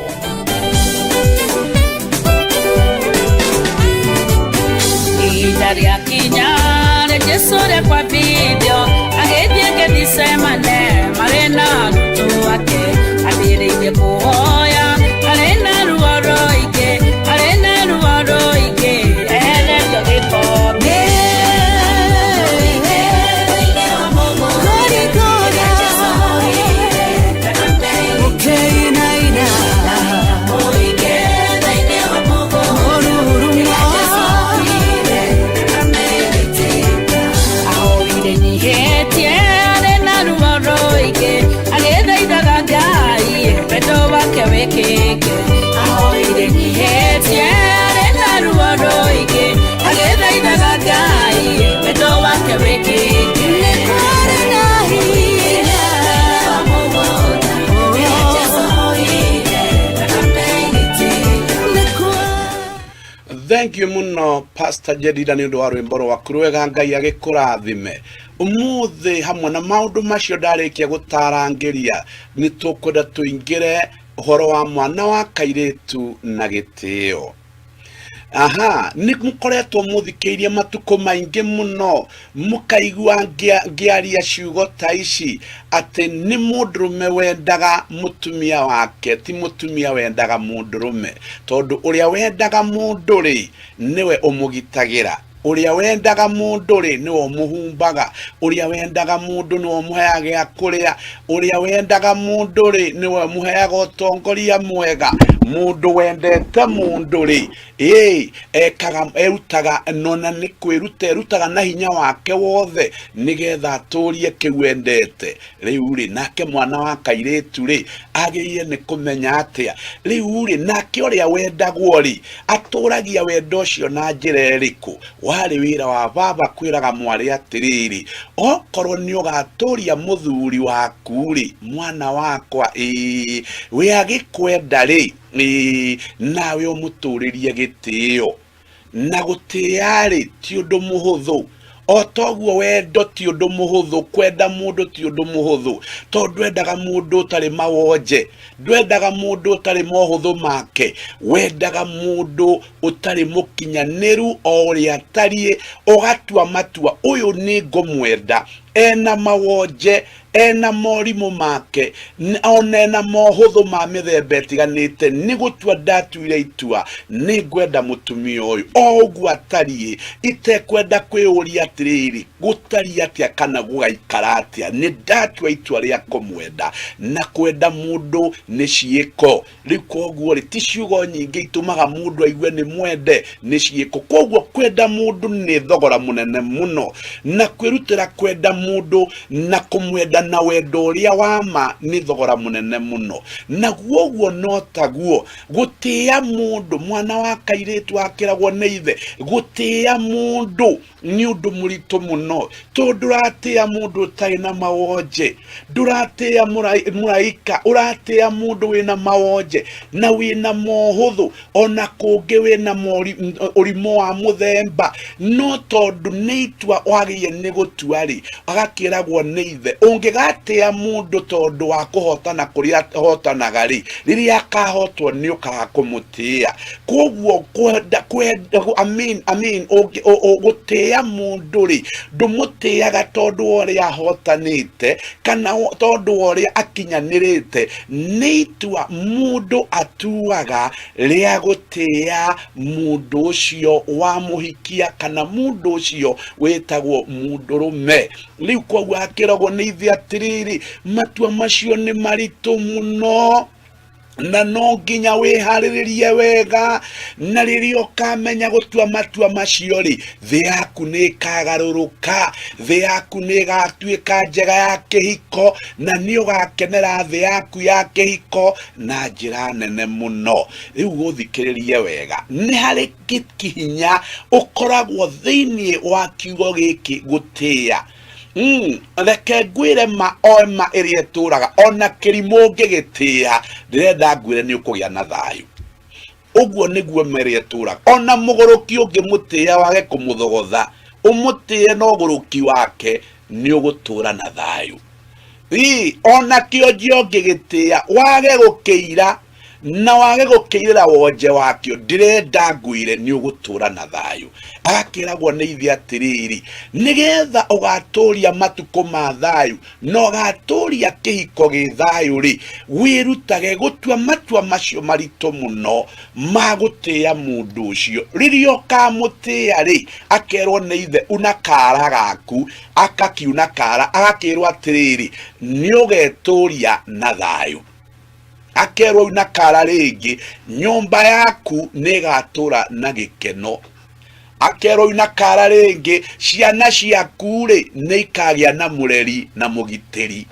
Idaria kinyare jesore kwa video agethie gedisemane marena rutu ake adirige kuhoya arena ruoroike ene gogikobe Thank you muno Pastor Jedida ni undu wa rwimbo rwaku rwega, Ngai agikurathime. Umuthi hamwe na maundu macio ndarikia gutarangiria ni tukwenda tuingire uhoro wa mwana wa kairitu na gitio. Ni mukoretwo muthikeirie matuko maingi muno, mukaigua ngiaria ciugo ta ici ati ni mundurume wendaga mutumia wake, ti mutumia wendaga mundurume, tondu uria wendaga munduri niwe umugitagira, uria wendaga munduri niwe umuhumbaga, uria wendaga mundu niwe umuheaga gĩa kũrĩa, uria wendaga munduri niwe umuheaga ũtongoria mwega. Mundu wendete munduri erutaga nona ni kwiruta, erutaga na hinya wake wothe nigetha aturie kiwendete. Riu ri nake mwana wa kairitu ri agiye ni kumenya atia riu ri nake uria wendagwo ri aturagia wendo ucio na njira iriku. Wari wira wa baba kwiraga mwari atiriri, okorwo ni ugaturia muthuri waku ri mwana wakwa we agikwenda ri nawe umuturirie gitio na gutiari ti undu muhuthu. Otoguo wendo ti undu muhuthu, kwenda mundu ti undu muhuthu, tondu endaga mundu utari mawonje, ndwendaga mundu utari mohuthu make, wendaga mundu utari mukinyaniru uria tarie, ugatua matua uyu ni ngumwenda, ena mawonje, ena morimu make, ena mohuthu ma mithemba itiganite, ni gutua ndatuire itua ni ngwenda mutumia uyu oguo atarie, itekwenda kwiuria atiriri gutari atia kana gugaikara atia, ni ndatua itua ria kumwenda. Na kwenda mundu ni ciiko, riu koguo ri ti ciugo nyingi itumaga mundu aigue ni mwende, ni ciiko. Koguo kwenda mundu ni thogora munene muno, na kwirutira kwenda mundu na kumwenda na wendo uria wama ni thogora munene muno. Na guoguo no taguo gutia mundu, mwana wa kairitu akiragwo ni ithe, gutia mundu ni undu muritu muno, tondu uratia mundu utari na mawonje, nduratia muraika, uratia mundu wina mawonje na wina mohuthu, ona kungi wina urimu wa muthemba, no tondu ni itua wagiye ni gutua ri agakiragwo ni ithe. Ungigatia mundu tondu wa kuhotana kuria hotanaga ri, riria akahotwo ni ukaga kumutia. Koguo kwenda gutia mundu ri ndumutiaga tondu uria hotanite kana tondu uria akinyanirite, ni itua mundu atuaga ria gutia mundu ucio wa muhikia kana mundu ucio wetagwo mundurume. Riu koguo akiragwo ni ithe atiriri, matua macio ni maritu muno, na no nginya wiharirie wega na riria ukamenya gutua matua macio ri thi yaku ni kagaruruka thi yaku ni gatuika njega ya kihiko na ni ugakenera thi yaku ya kihiko na njira nene muno. Riu guthikiririe wega ni hari kihinya ukoragwo thiini wa kiugo giki gutia reke ngwire ma oema iria turaga ona kirimo ngigitia ndirenda ngwire ni ukugia na thayu. Uguo niguo meria turaga ona muguruki ungimutia wage kumuthogotha umutie no guruki wake ni ugutura na thayu. Ona kionjio ngigitia wage gukiira na wage gukiirira wonje wakio ndirenda ngwire ni ugutura na thayu. Agakiragwo ni ithi atiriri nigetha ugaturia matuko ma thayu no gaturia kihiko gi thayu ri wirutage gutua matua macio marito muno magutia mundu ucio riria ukamutia ri akerwo ni ithe una kara gaku akakiuna kara agakirwo atiriri ni ugeturia na thayu. Akerwo una kara ringi nyumba yaku nigatura na gikeno. Akerwo una kara ringi ciana ciaku ri nikagia na mureri na mugitiri.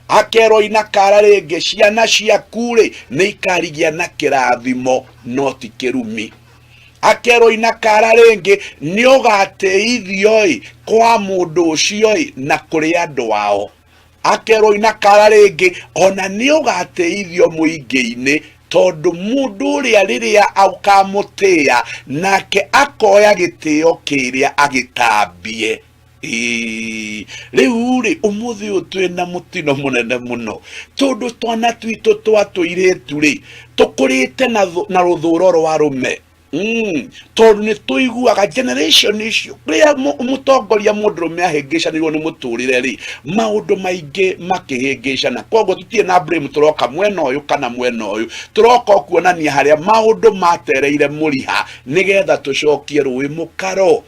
Akerwo ina kara ringi ciana ciaku ri nikarigia na kirathimo no ti kirumi. Akerwo ina kara ringi ni ugateithio kwa mundu ucio na kuri andu ao. Akerwo ina kara ringi ona ni ugateithio muingi-ini tondu mundu uria riria aukamutia nake akoya gitio kiria agitambie. Riu ri umuthi utwina mutino munene muno tondu twana twitu twatuiretu ri tukurite na ruthuro rwa rume. Tondu ni tuiguaga generation icio ria mutongoria mundurume ahingicanirwo ni muturire ri maundu maingi makihingicana koguo tutie na blame turoka mwena uyu kana mwena uyu turoka kuonania haria maundu matereire muriha nigetha tucokie rui mukaro.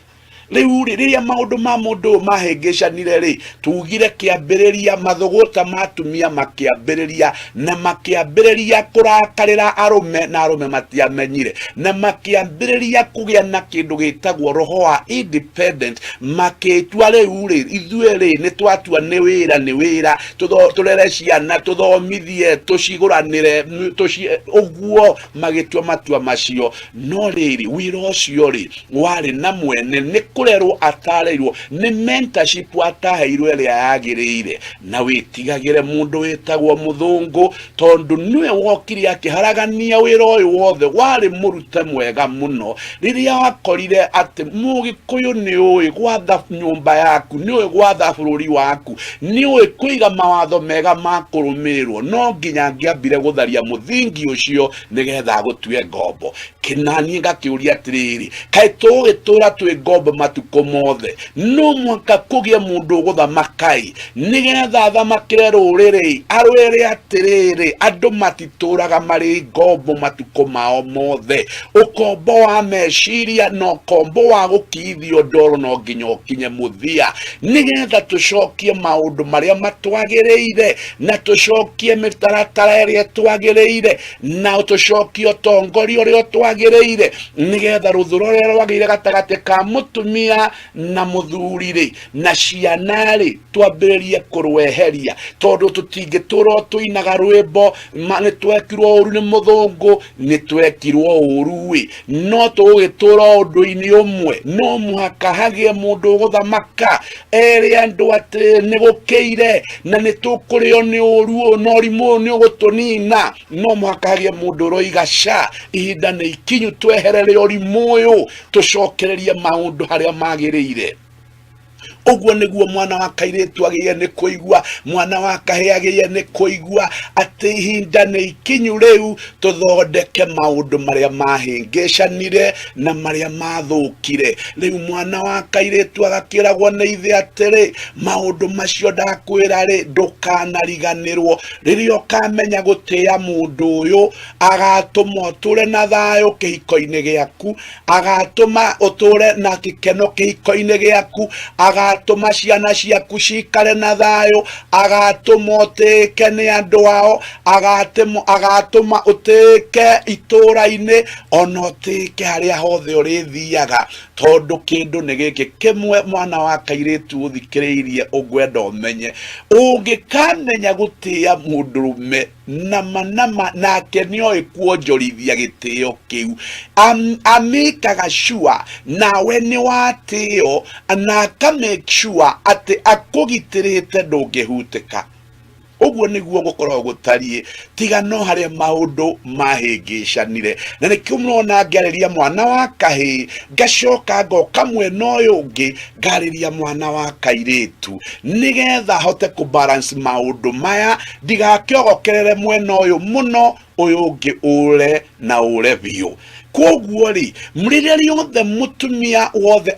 Riu riria maundu ma mundu mahingicanire ri tugire kiambiriria mathuguta matumia makiambiriria na makiambiriria kurakarira arume na arume matiamenyire na makiambiriria kugia na kindu gitagwo roho wa independent makitua riu ri ithue ri ni twatua ni wira turere ciana tuthomithie tuciguranire uguo magitua matua macio no riri wira ucio ri wari na mwene ni kurerwo atareirwo ni mentorship ataheirwo ria yagirire na witigagire mundu witagwo muthungu tondu niwe wokiri akiharagania wira uyu wothe wari murute mwega muno riria wakorire ati mugikuyu ni uyi gwatha nyumba yaku ni uyi gwatha bururi waku ni uyi kuiga mawatho mega makurumirwo no nginya ngiambire gutharia muthingi ucio nigetha gutue ngombo. Kinani ngakiuria atiriri kai tugitura twi ngombo matuko mothe no mwaka kugia mundu guthamakai nigetha thamakire ruriri arwere atiriri andu matituraga mari ngombo matuko mao mothe. Ukombo wa meciria no kombo wa gukithio ndoro no nginya ukinye muthia nigetha tucokie maundu maria matwagireire na tucokie mitaratara iria twagireire na tucokie utongoria uria twagireire nigetha ruthuro ruria rwagire gatagati ka mutumia na muthuri na ciana ri twambiririe kurweheria tondu tutingitura tuinaga rwimbo ni twekirwo uru ni muthungu ni twekirwo uru no tugitura undu-ini umwe no muhaka hagie mundu guthamaka eri andu ati ni gukiire na ni tukurio ni uru no rimu ni ugutunina no muhaka hagie mundu roigaca ihinda ni ikinyu tweherere urimu uyu tucokererie maundu haria magirire. Uguo niguo mwana wa kairetu agiye ni kuigua mwana wa kahia agiye ni kuigua ati ihinda ni ikinyu riu tuthondeke maundu maria mahingicanire na maria mathukire. Riu mwana wa kairetu agakiragwo ni ithe atiri maundu macio ndakwira ri ndukanariganirwo riria ukamenya gutia mundu uyu agatuma uture na thayo kihiko-ini giaku agatuma uture na gikeno kihiko-ini giaku agatuma ciana ciaku cikare na thayo, agatuma utike ni andu ao, agatuma utike itura-ini, ona utike haria hothe urithiaga, tondu kindu ni giki kimwe mwana wa kairitu uthikiriirie ugwenda umenye. Ungikamenya gutia mundurume nama nake nioi kuonjorithia gitio kiu, amikaga sure nawe ni watio, na akamake sure ati akugitirite ndungihutika. Uguo niguo gukorwo gutarie, tiga no haria maundu mahingicanire. Na nikio murona ngariria mwana wa kahi, ngacoka ngoka mwena uyu ungi ngariria mwana wa kairitu, nigetha hote ku balance maundu maya, ndigakiogokerere mwena uyu muno, uyu ungi ure na ure biu. Koguo ri murire riothe mutumia wothe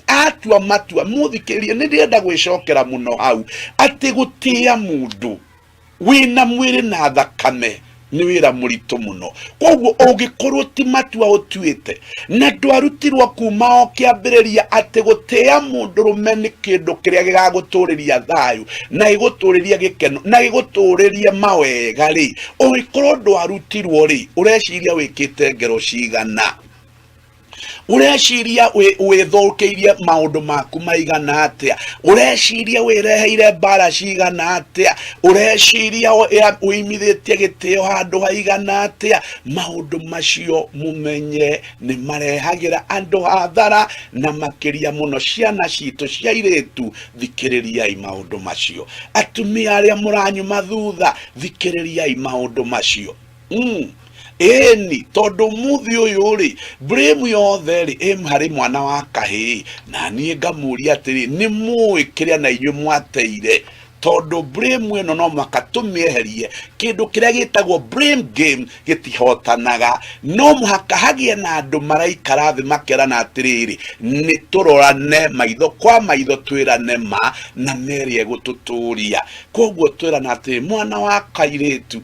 atua matua muthikirie, ni ndirenda gwicokera muno hau ati gutia mundu wina mwiri na thakame ni wira muritu muno. Koguo ungikorwo ti matua utuite na ndwarutirwo kuma o kiambiriria ati gutia mundurume ni kindu kiria gigaguturiria thayu na iguturiria gikeno na iguturiria mawega ri, ungikorwo ndwarutirwo ri, ureciria wikite ngero cigana, ureciria withukeirie maundu maku maigana atia, ureciria wireheire mbara cigana atia, ureciria uimithitie gitio handu haigana atia. Maundu macio mumenye ni marehagira andu hathara, na makiria muno ciana citu cia iritu. Thikiririai maundu macio. Atumia aria muranyuma thutha, thikiririai maundu macio. Eni tondu muthi uyu ri blame yothe ri hari mwana wa kahi, na nie ngamuria atiri ni mui kiria na inyu mwateire, tondu blame ino no makatumieherie. Kindu kiria gitagwo blame game gitihotanaga, no muhaka hagie na andu maraikara thi makerana atiriri ni turorane maitho kwa maitho, twirane ma na merie gututuria. Koguo twirana ati mwana wa kairitu,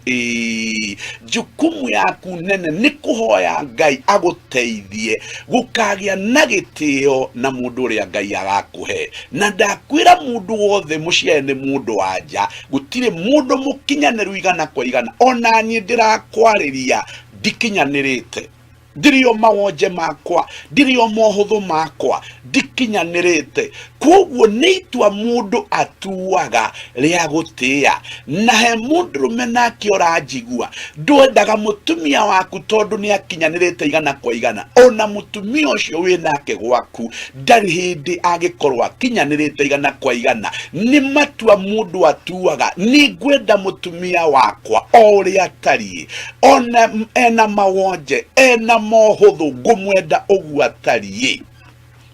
jukumu yaku nene ni kuhoya Ngai aguteithie gukagia na gitio na mundu uria Ngai agakuhe. Na ndakwira mundu wothe muciene mundu wanja, gutire mundu mukinyaniru igana kwa igana. Ona ni ndirakwariria ndikinyanirite, ndirio mawonje makwa, ndirio mohuthu makwa, ndikinyanirite. Koguo ni itua mundu atuaga ria gutia, na he mundurume nake uranjigua ndwendaga mutumia waku tondu ni akinyanirite igana kwa igana. Ona mutumia ucio wi nake gwaku ndari hindi agikorwa akinyanirite igana kwa igana. Ni matua mundu atuaga, ni ngwenda mutumia wakwa o ria tari, ona ena mawonje ena mohuthu, ngumwenda uguo atari.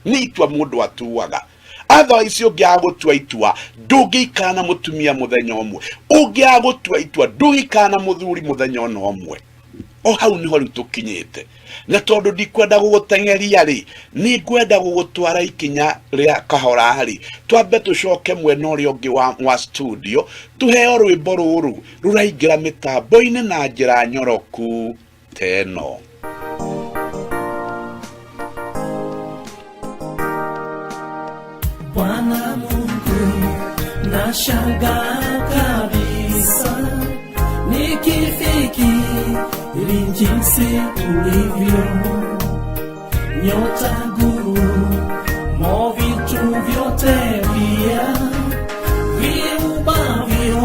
Ni itua mundu atuaga. Otherwise ungiagutua itua ndungikana na mutumia muthenya umwe, ungiagutua itua ndungikana na muthuri muthenya umwe. O hau niho riu tukinyite, na tondu ndikwenda gugutengeria ri, ni ngwenda gugutwara ikinya ria kahora ri. Twambe tucoke mwena uria ungi wa studio, tuheo rwimbo ruru ruraingira mitambo-ini na njira nyoroku teno. Bwana Mungu, nashangaa kabisa nikifikiri jinsi ulivyo, nyota, ngurumo, vitu vyote pia viubavyo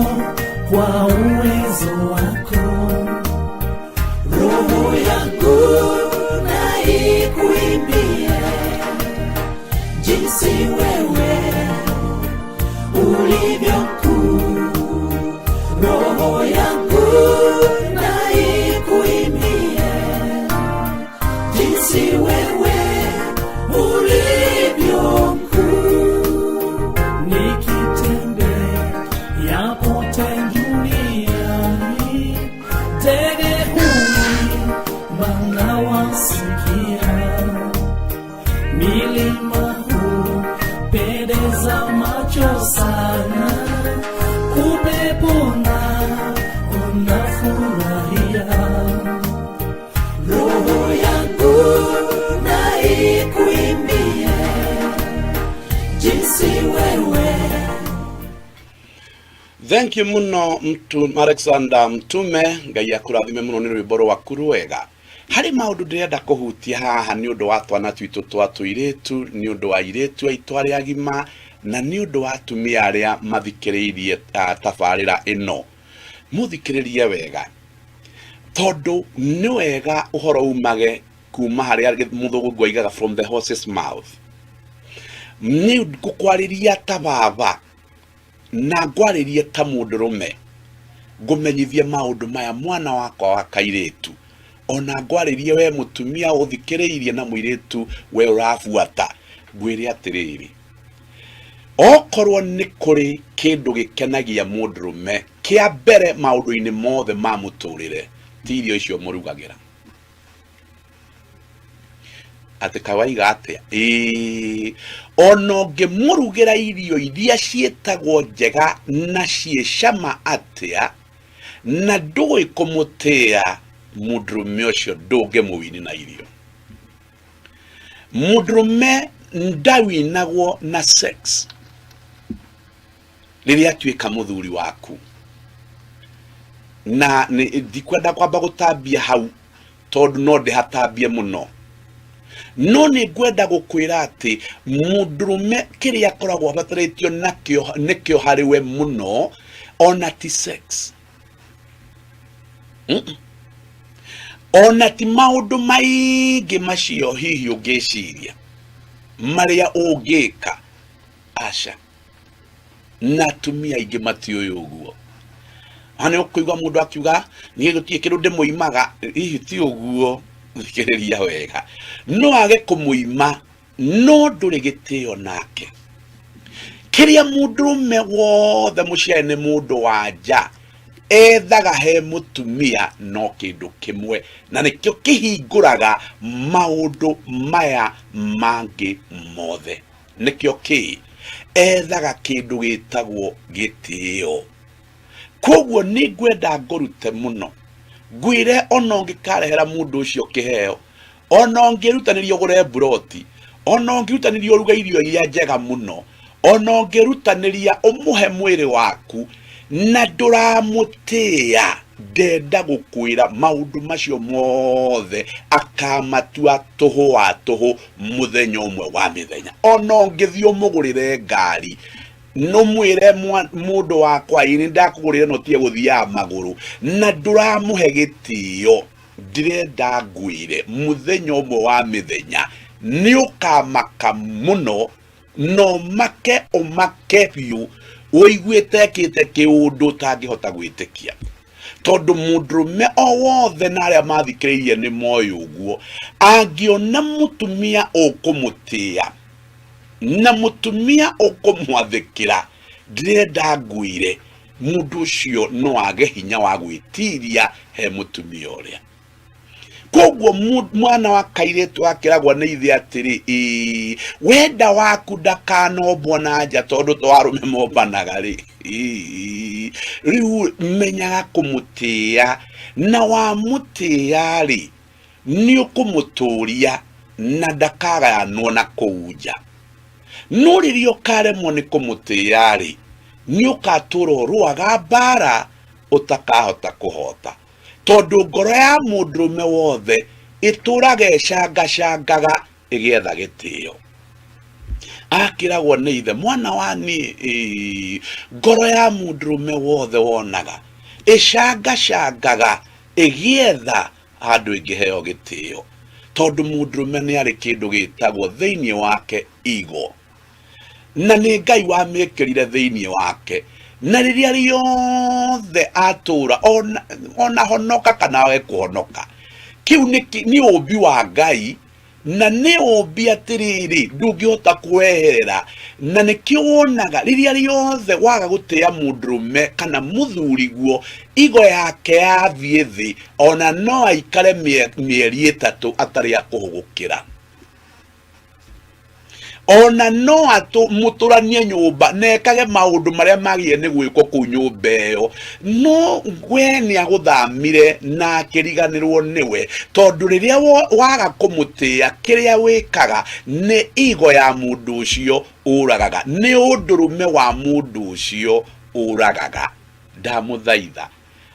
kwa uwezo wako. Roho yangu na ikuimbie jinsi wewe ulivyo mkuu. Roho yangu na ikuimbie jinsi wewe ulivyo mkuu. Nikitembea pote duniani, ndege huimba wasikia, milima hupendeza macho sana. Thank you muno Alexander Mtume, Ngai akurathime muno ni rwimbo rwaku rwega. Hari maundu ndirenda kuhutia haha ni undu wa twana twitu twa tuiretu, ni undu wa iretu aitu aria agima, na ni undu wa atumia aria mathikiriirie tabarira ino. Muthikiririe wega, tondu ni wega uhoro umage kuma haria muthugungu aigaga from the horse's mouth. Ni ngukwariria ta baba na ngwaririe ta mundurume, ngumenyithie maundu maya mwana wakwa wa kairetu, ona ngwaririe we mutumia uthikiriirie na muiretu we urafuata. Ngwire atiriri, okorwo ni kuri kindu gikenagia mundurume kia mbere maundu-ini mothe ma muturire, ti irio icio murugagira. Ati kawaiga atia ono ngimurugira irio iria cietagwo njega na ciecama atia na ndui kumutia mundurume ucio ndungimuwini na irio. Mundurume ndawinagwo na sex riria atuika muthuri waku, na ndikwenda kwamba gutambia hau tondu no ndihatambie muno, no ni ngwenda gukwira ati mundurume kiria akoragwo abataritio nikio hariwe muno ona ti sex, ona ti maundu maingi macio hihi ungiciria maria ungika. Aca, na atumia aingi matiui uguo. Hani ukuigwa mundu akiuga ni gutie kindu ndimuimaga, hihi ti uguo. Thikiriria wega, no age kumuima no nduri gitio nake. Kiria mundurume wothe muciari ni mundu wanja ethaga he mutumia no kindu kimwe, na nikio kihinguraga maundu maya mangi mothe. Nikio ki ethaga kindu gitagwo gitio. Koguo ni ngwenda ngorute muno, ngwire ona ungikarehera mundu ucio kiheo, ona ungirutaniria ugure buroti, ona ungirutaniria uruga irio iria njega muno, ona ungirutaniria umuhe mwiri waku na nduramutia, ndenda gukwira maundu macio mothe akamatua tuhu wa tuhu muthenya umwe wa mithenya. Ona ungithio umugurire ngari no mwire mundu wakwa ini ndakugurire no tie guthia maguru na nduramuhe gitio, ndirenda ngwire muthenya umwe wa mithenya ni ukamaka muno, no make umake biu uiguite kite kiundu tangihota gwitikia. Tondu mundurume o wothe na aria mathikiririe ni moyo uguo, angiona mutumia ukumutia na mutumia ukumwathikira, ndirenda ngwire mundu ucio no age hinya wa gwitiria he mutumia uria. Koguo mwana wa kairetu akiragwo ni ithe atiri, wenda waku ndakanombwo na nja tondu twarume mombanaga ri, riu menyaga kumutia, na wamutia ri ni ukumuturia na ndakagayanwo na kuuja. No riria ukaremwo ni kumutia ri ni ukatura urwaga mbara utakahota kuhota, tondu ngoro ya mundurume wothe ituraga icangacagaga igietha gitio. Akiragwo ni ithe, mwana wani, ngoro ya mundurume wothe wonaga icangacagaga igietha handu ingiheo gitio, tondu mundurume ni ari kindu gitagwo thiini wake ego, na ni Ngai wamikirire thiini wake, na riria riothe atura ona honoka kana we kuhonoka, kiu ni umbi wa Ngai, na ni umbi atiriri ndungihota kweherera. Na nikio wonaga riria riothe waga gutia mundurume kana muthuri guo, igo yake yathie thi, ona no aikare mieri 3 atari akuhugukira, ona no muturanie nyumba nekage maundu maria magie ni gwiko ku nyumba iyo, no we ni aguthamire na akiriganirwo niwe, tondu riria waga kumutia kiria wikaga ni igo ya mundu ucio uragaga, ni undurume wa mundu ucio uragaga. ndamuthaitha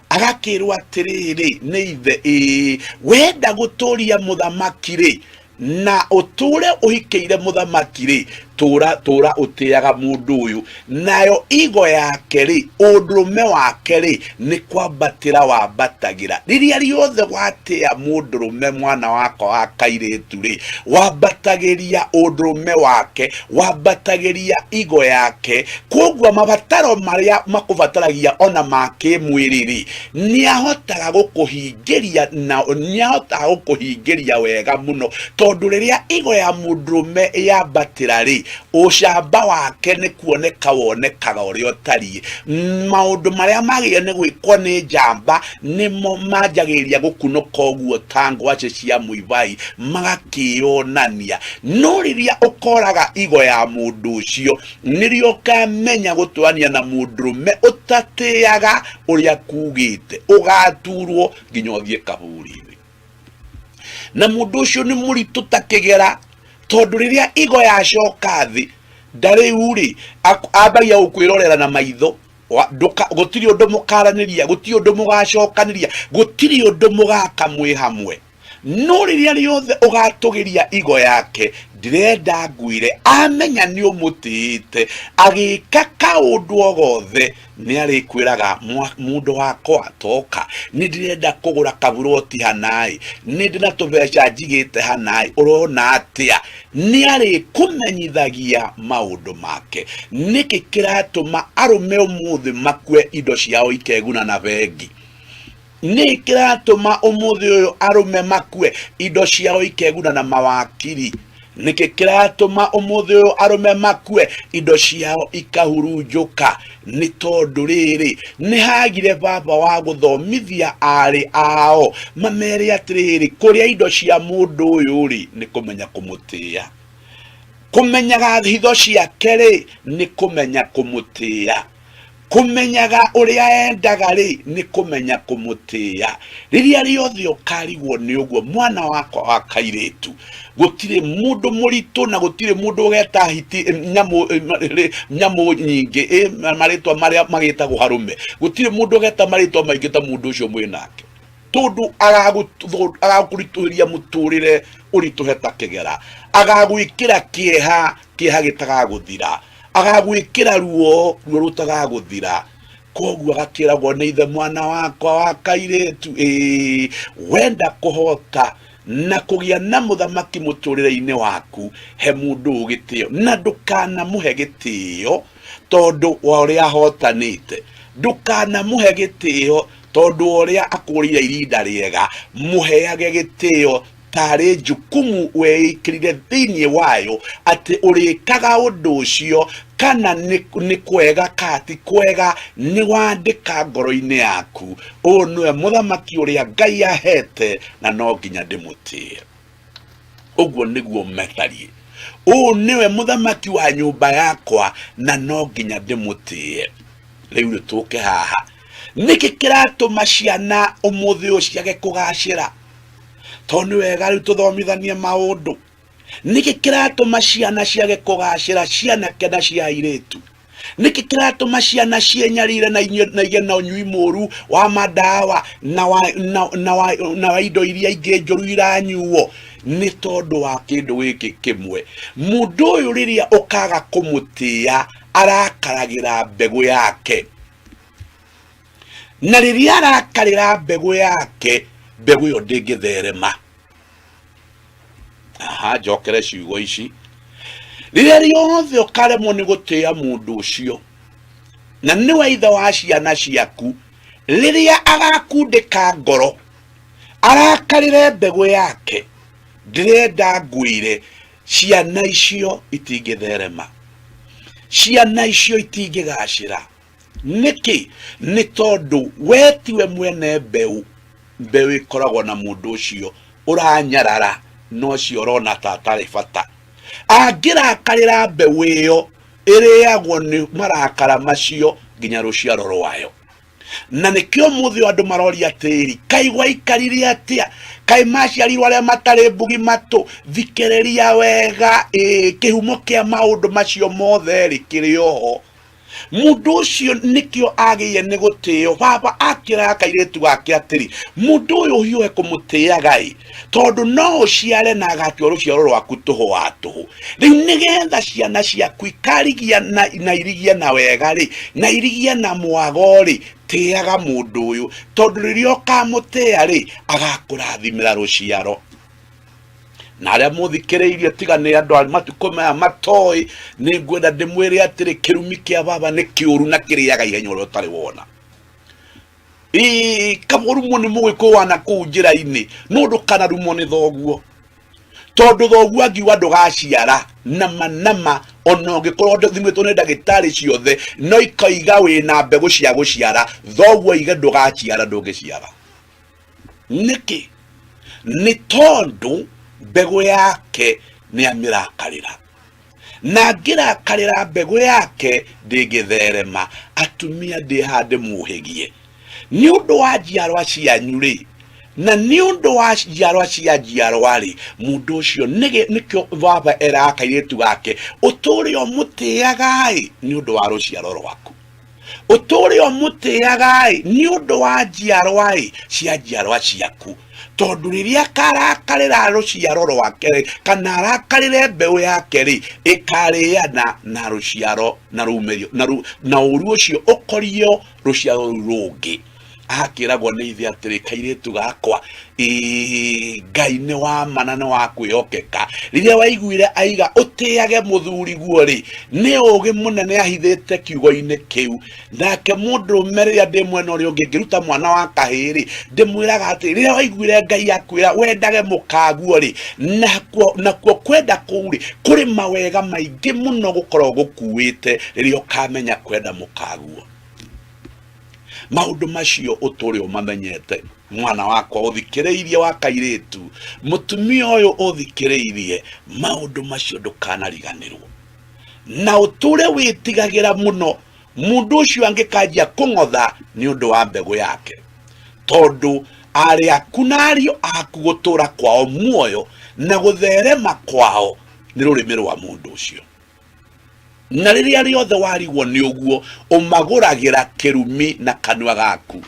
agakirwo atiriri ni ithe wenda guturia muthamaki ri na uture uhikiire muthamaki ri tura utiaga mundu uyu nayo igo yake ri undurume wake ri ni kwambatira wambatagira riria riothe watia mundurume mwana wako wa kairitu ri wambatagiria undurume wake wambatagiria igo yake kogwa mabataro maria makubataragia ona make mwiriri ni ahotaga gukuhingiria na ni ahotaga gukuhingiria wega muno tondu riria igo ya mundurume yambatira ri ushamba wake ni kuoneka wonekaga uria utari maundu maria magie ni gwikwo ni njamba nimo manjagiria gukunuka uguo tango ace cia muivai magakionania no riria ukoraga igo ya mundu ucio nirio kamenya gutwania na mundurume utatiaga uria kugite ugaturwo nginya uthie kaburi na mundu ucio ni muritu takigera tondu riria igo yacoka thi ndari uri abagia ukwirorera na maitho gutiri undu mukaraniria gutiri undu mugacokaniria gutiri undu mugaka mwi hamwe no riria riothe ugatugiria igo yake ndirenda ngwire amenya ni umutite agika kaundu ogothe ni arikwiraga mundu wakwa toka ni ndirenda kugura kaburoti hanai ni ndina tubeca njigite hanai urona atia ni arikumenyithagia maundu make niki kiratuma arume umuthi makwe indo ciao ikeguna na bengi ni kiratuma umuthi uyu arume makwe indo ciao ikeguna na mawakiri niki kiratuma umuthi uyu arume makwe indo ciao ikahurunjuka ni tondu riri ni hagire baba wa guthomithia ari ao mamere atiriri kuria indo cia mundu uyu ri ni kumenya kumutia kumenyaga hitho ciake ri ni kumenya kumutia kumenyaga uria endaga ri ni kumenya kumutia riria riothe ukarigwo ni uguo mwana wakwa wa kairitu gutire mundu muritu na gutire mundu ugeta hiti nyamu nyingi maritwa maria magitagwo harume gutire mundu ugeta maritwa maingi ta mundu ucio mwinake tondu agagurituria muturire urituheta kigera agagwikira kieha gitagaguthira agagwikira ruo rutagaguthira koguo agakiragwo ni ithe mwana wakwa wa kairitu wenda kuhota na kugia na muthamaki muturire-ini waku he mundu ugitio na ndukana muhe gitio tondu wa uria hotanite ndukana muhe gitio tondu uria akurire irinda riega muheage gitio tari jukumu weikirire thiini wayo ati urikaga undu ucio kana ni kwega kati kwega ni wandika ngoro-ini yaku niwe muthamaki uria Ngai ahete na no nginya ndimutie uguo niguo methari niwe muthamaki wa nyumba yakwa na no nginya ndimutie riu tuke haha niki kiratuma ciana umuthi uciage kugacira tondu wega riu tuthomithanie maundu niki kiratuma ciana ciage kugacira ciana kena cia iritu niki kiratuma ciana cienyarire na igie na unyui muru wa madawa na indo iria ingi njuru iranyuo ni tondu wa kindu giki kimwe mundu uyu riria ukaga kumutia arakaragira mbegu yake na riria arakarira mbegu yake mbegu yo ndingitherema njokere ciugo ici riria riothe ukaremwo ni gutia mundu ucio na niwe ithe wa ciana ciaku riria agakundika ngoro arakarire mbegu yake ndirenda ngwire ciana icio itingitherema ciana icio itingigacira niki ni tondu wetiwe mwene mbeu ikoragwo na mundu ucio uranyarara no ciorona tatari bata angirakarira mbeu iyo iriagwo ni marakara macio nginya ruciaro rwayo na nikio muthi andu maroria tiri kai gwaikarire atia kai maciarirwo aria matari mbugi matu thikiriria wega kihumo kia maundu macio mothe ri kirioho mundu ucio nikio agiye ni gutio baba akira kairetu gake atiri mundu uyu hiwe kumutiaga tondu no uciare na agatio ruciaro rwaku tuhu wa tuhu riu nigetha ciana ciaku ikarigia na irigia na wega na irigia na mwago tiaga mundu uyu tondu riria ukamutia agakurathimira ruciaro na aria muthikireirie tiga ni andu matuko maya matoi ni ngwenda ndimwire atiri kirumi kia baba ni kiuru na kiriaga ihenya uria utari wona kamurumo ni mugiko wana kuu njira-ini nundu kana rumo ni thoguo tondu thoguo angiuga ndugaciara nama ona ungikorwo thimwitwo ni ndagitari ciothe no ikaiga wina mbegu cia guciara thoguo iga ndugaciara ndungiciara niki ni tondu mbegu yake ni amirakarira na ngirakarira mbegu yake ndingitherema atumia ndihande muhigie ni undu wa njiarwa cianyu na ni undu wa njiarwa cia njiarwa mundu ucio nikio baba erakairitu gake uturio mutiaga ni undu wa ruciaro rwaku uturio mutiaga ni undu wa njiarwa cia njiarwa ciaku tondu riria karakarira ruciaro rwake kana arakarire mbeu yake ikariana na ruciaro na rumerio na uru ucio ukorio ruciaro rungi akiragwo ni ithe atiri kairetu gakwa ngai ni wa manane wa kwihokeka riria waiguire aiga utiage muthuri guo ni ugi munene ahithite kiugo-ini kiu nake mundu meria ndi mwena uria ungi ngiruta mwana wa kahiri ndimwiraga ati riria waiguire ngai akwira wendage mukaguo nakuo kwenda kuri kuri mawega maingi muno gukorwo gukuite riria ukamenya kwenda mukaguo maundu macio uturi umamenyete mwana wakwa uthikireirie wa kairetu mutumia uyu uthikireirie maundu macio ndukanariganirwo na uture witigagira muno mundu ucio angikajia kungotha ni undu wa mbegu yake tondu ari akunario akugutura kwao muoyo na gutherema kwao ni rurimi rwa mundu ucio na riria riothe warigwo ni uguo umaguragira kirumi na kanwa gaku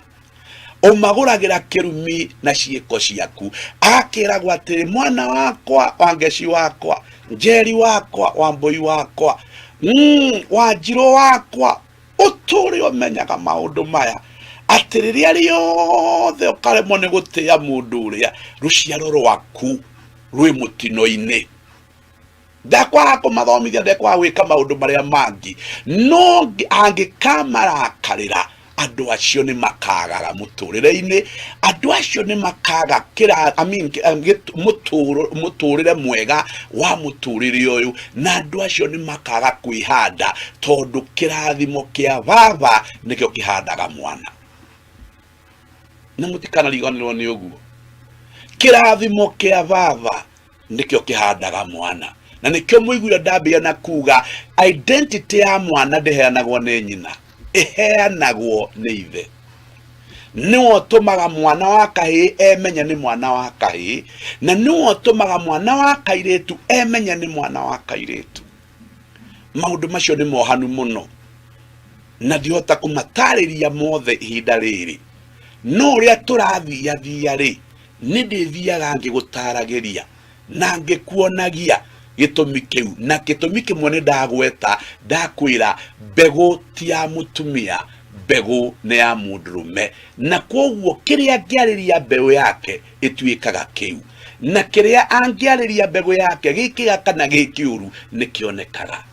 umaguragira kirumi na ciiko ciaku akiragwo atiri mwana wakwa wangeci wakwa njeri wakwa wambui wakwa wanjiro wakwa uturi umenyaga maundu maya atiri riria riothe ukaremwo ni gutia mundu uria ruciaro rwaku rwi mutino-ini ndakwa kumathomithia ndakwa gwika maundu maria mangi no angikamarakarira andu acio ni makagaga muturire-ini andu acio ni makaga muturire mwega wa muturire uyu na andu acio ni makaga kwihanda tondu kirathimo kia baba nikio kihandaga mwana na mutikana riganirwo ni uguo kirathimo kia baba nikio kihandaga mwana na nikio muiguire ndambia na kuga identity ya mwana ndeheanagwo ni nyina iheanagwo ni ithe niwo tumaga mwana wa kahii emenya ni mwana wa kahii na niwo tumaga mwana wa kairetu emenya ni mwana wa kairetu maundu macio ni mohanu muno na ndihota kumatariria mothe ihinda riri no uria turathia ni ndithiaga ngigutaragiria na ngikuonagia gitumi kiu na gitumi kimwe ni ndagweta ndakwira mbegu ti ya mutumia mbegu ni ya mundurume na koguo kiria ngiariria mbegu yake ituikaga kiu na kiria angiariria mbegu yake gikiga kana gikiuru nikionekaga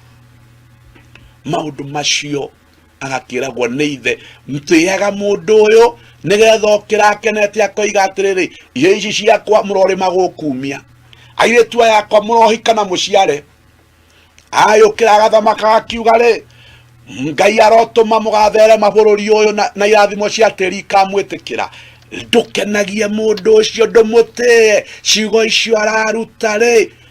maundu macio agakiragwo ni ithe mtiaga mundu uyu nigetha ukirakenete akoiga atiriri iyo ici ciakwa murori magukumia airetu yakwa murohikana muciare ayo kiragathamaka akiuga ngai arotuma mugathere mabururi uyu na irathimo cia tiri kamwitikira ndukenagie mundu ucio ndumutie ciugo icio araruta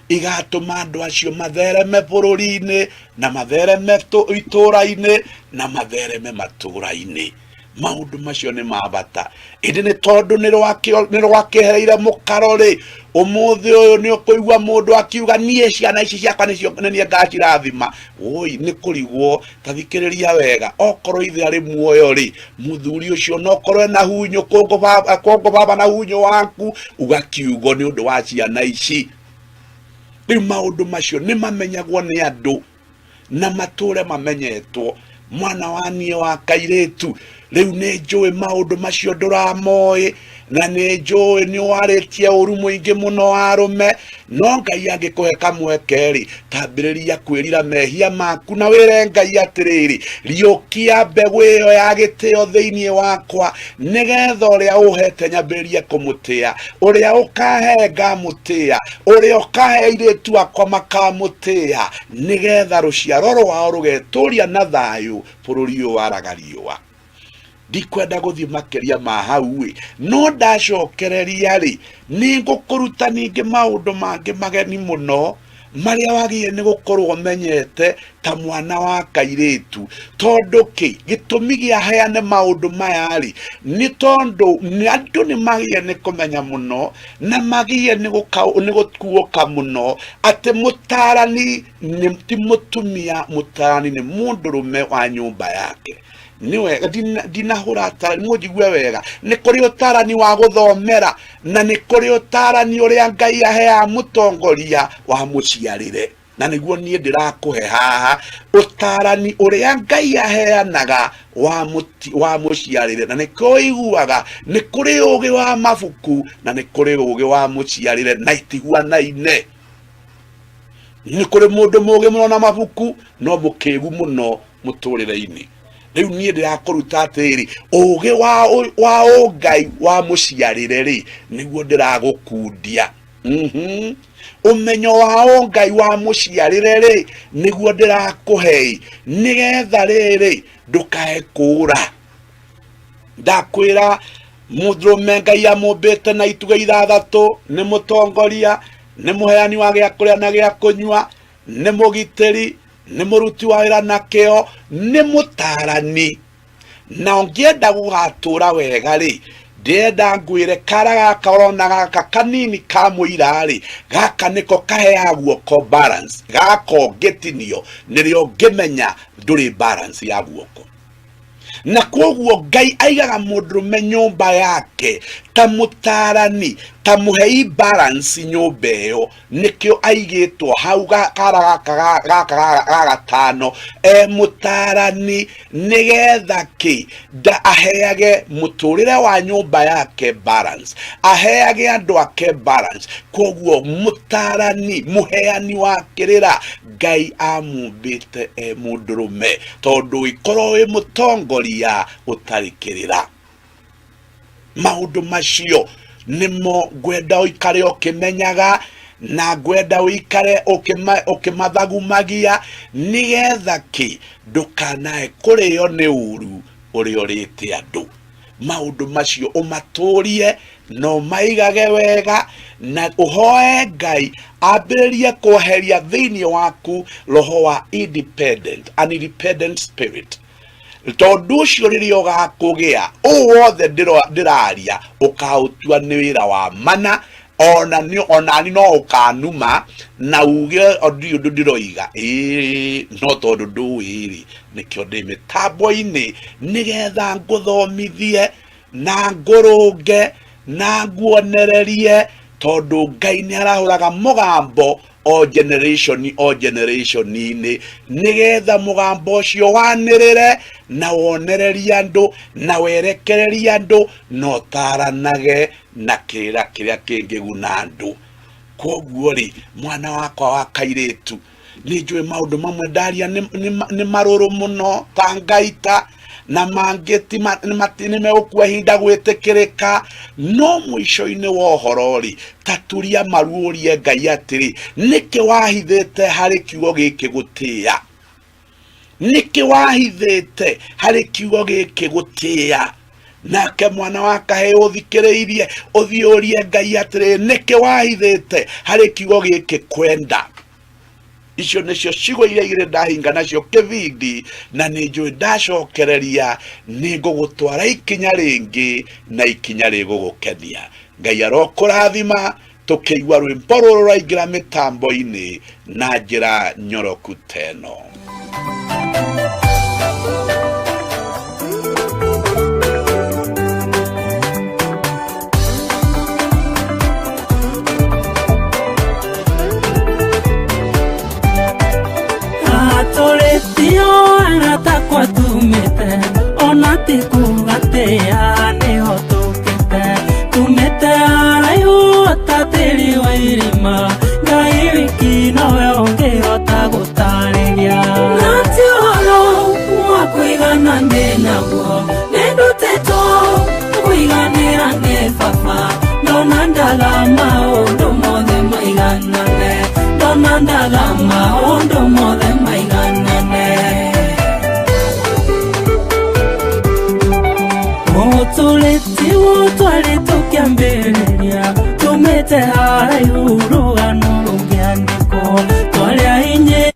igatuma andu acio mathereme bururi-ini na mathereme itura-ini na mathereme matura-ini maundu macio ni mabata indi ni tondu ni rwakehereire mukarori umuthi uyu ni ukuigwa mundu akiuga nie ciana ici ciakwa nicio nie ngacirathima oi ni kurigwo tathikiriria wega okorwo ithe ari muoyo ri muthuri ucio no korwe na hunyo kongo baba na hunyo waku ugakiugo ni undu wa ciana ici riu maundu macio ni mamenyagwo ni andu na mature mamenyetwo mwana wanie wa kairetu riu ni njui maundu macio nduramoe na ni njui ni waritie uru muingi muno arume no Ngai angikuhe kamwekeri tambiriria kwirira mehia maku na wire Ngai atiriri riukia mbegu iyo ya gitio thiini wakwa nigetha uria uhete nyambiririe kumutia uria ukahe ngamutia uria ukahe iritu akwa makamutia nigetha ruciaro rwao rugeturia na thayu bururi uyu waragariwa ndikwenda guthii makeria ma hau no ndacokereria ri ni ngukuruta ningi maundu mangi mageni muno maria wagie ni gukorwo menyete ta mwana wa kairetu tondu ki gitumi gia heane maundu maya ri ni tondu ni andu ni magie ni kumenya muno na magie ni gukuoka muno ati mutarani ni ti mutumia mutarani ni mundurume wa nyumba yake niwe dinahura tarani mujigwe wega ni kuri utarani wa guthomera na ni kuri utarani uria Ngai ahea mutongoria wa muciarire na niguo nie ndirakuhe haha utarani uria Ngai aheanaga wa muciarire na ni koiguaga ni kuri ugi wa mabuku na ni kuri ugi wa muciarire na itiguanaine ni kuri mundu mugi muno na mabuku no mukigu muno muturire-ini riu nie ndirakuruta atiri ugi wa Ngai wa muciarire ri niguo ndiragukundia umenyo wa Ngai wa muciarire ri niguo ndirakuhe nigetha riri ndukae kura ndakwira mudrume Ngai amumbite na ituga ithathatu ni mutongoria ni muheani wa gia kuria na gia kunywa ni mugitiri ni muruti wa wira na kio ni mutarani na ongienda gugatura wega ri ndenda ngwire kara gaka urona gaka kanini ka muira ri gaka niko kaheagwo ko balance gako getinio nirio ngimenya nduri balance ya guoko na koguo Ngai aigaga mundurume nyumba yake ta mutarani ta muhei balance nyumba iyo nikio aigitwo hau kara gaka gatano mutarani nigetha ki da aheage muturire wa nyumba yake balance aheage andu ake balance koguo mutarani muheani wa kirira Ngai amumbite mundurume tondu ikoro mutongoria utarikirira maundu macio nimo gwenda uikare ukimenyaga na gwenda uikare ukimathagumagia nigetha ki ndukanae kurio ni uru uri urite andu maundu macio umaturie no maigage wega na uhoe Ngai ambiririe kuheria thiini waku roho wa an independent spirit tondu ucio riria ugakugia wothe ndiraria ukautua ni wira wa mana onani no ukanuma na uge odio ndiroiga no tondu nduiri nikio ndi mitambo-ini nigetha nguthomithie na ngurunge na nguonererie tondu Ngai ni arahuraga mugambo o generation ini nigetha mugambo ucio wanirire na wonereria andu na werekereria andu no taranage na kira kiria kingiguna andu koguo ri mwana wakwa wa kairetu ni njui maundu mamwe ndaria ni maruru muno tangaita na mangeti nimegukua hinda gwitikirika no mwisho-ini wa uhorori taturia maruurie Ngai atiri niki wahithite hari kiugo giki gutia niki wahithite hari kiugo giki gutia nake mwana wakahe uthikiriirie uthiurie Ngai atiri niki wahithite hari kiugo giki kwenda icio nicio cigo iria ire ndahinga nacio kivindi na ninjui ndacokereria ningugutwara ikinya ringi na ikinya rigugukenia. Ngai arokurathima tukiigua rwimbo ruru rwaingira mitambo-ini na njira nyoroku teno. Atoretio anatakwa tumete onati kugatea niho tukete tumete arayo tateri wa irima Ngai wiki nowe ungihota gutariria nati horo wa kuigana ninaguo ninduteto kuiganira ni baba ndona ndaga maundu mothe maiganane ndona ndaga maundu mothe Otuleti wotwale tukiambeleria tumete harayu rugano rugiandiko twale ainye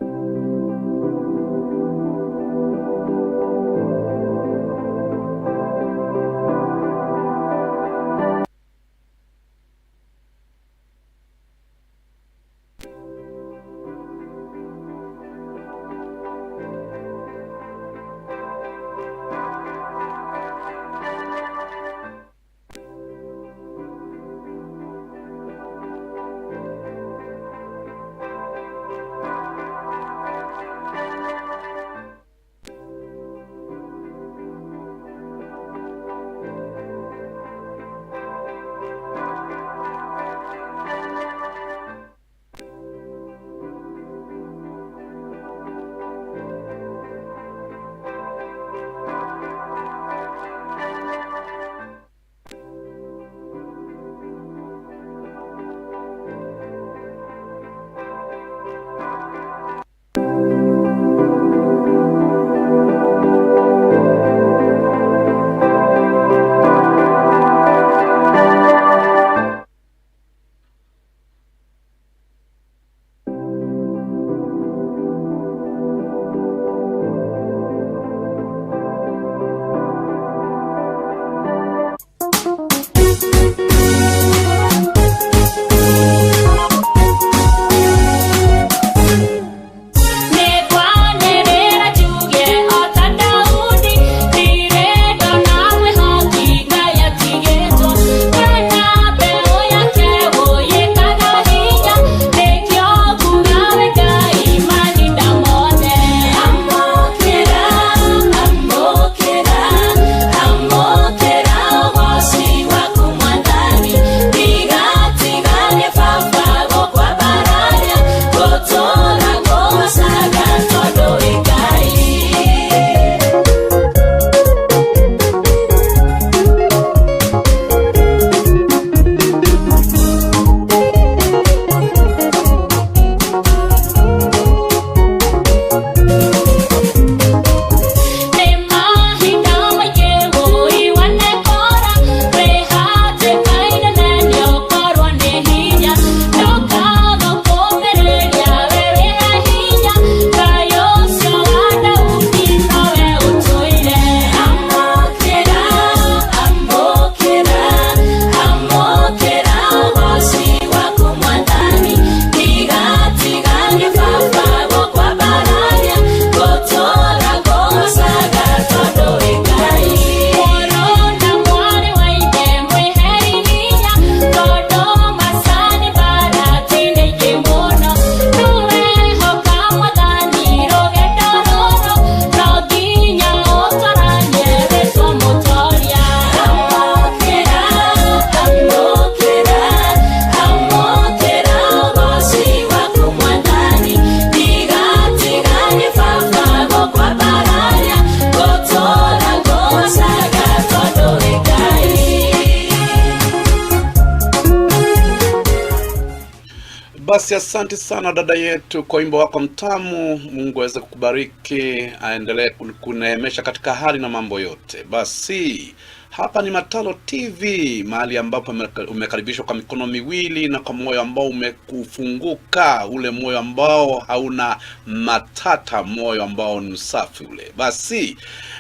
Basi asante sana dada yetu kwa wimbo wako mtamu. Mungu aweze kukubariki, aendelee kuneemesha katika hali na mambo yote. Basi Hapa ni Mataro TV, mahali ambapo umekaribishwa kwa mikono miwili na kwa moyo ambao umekufunguka, ule moyo ambao hauna matata, moyo ambao ni safi ule. Basi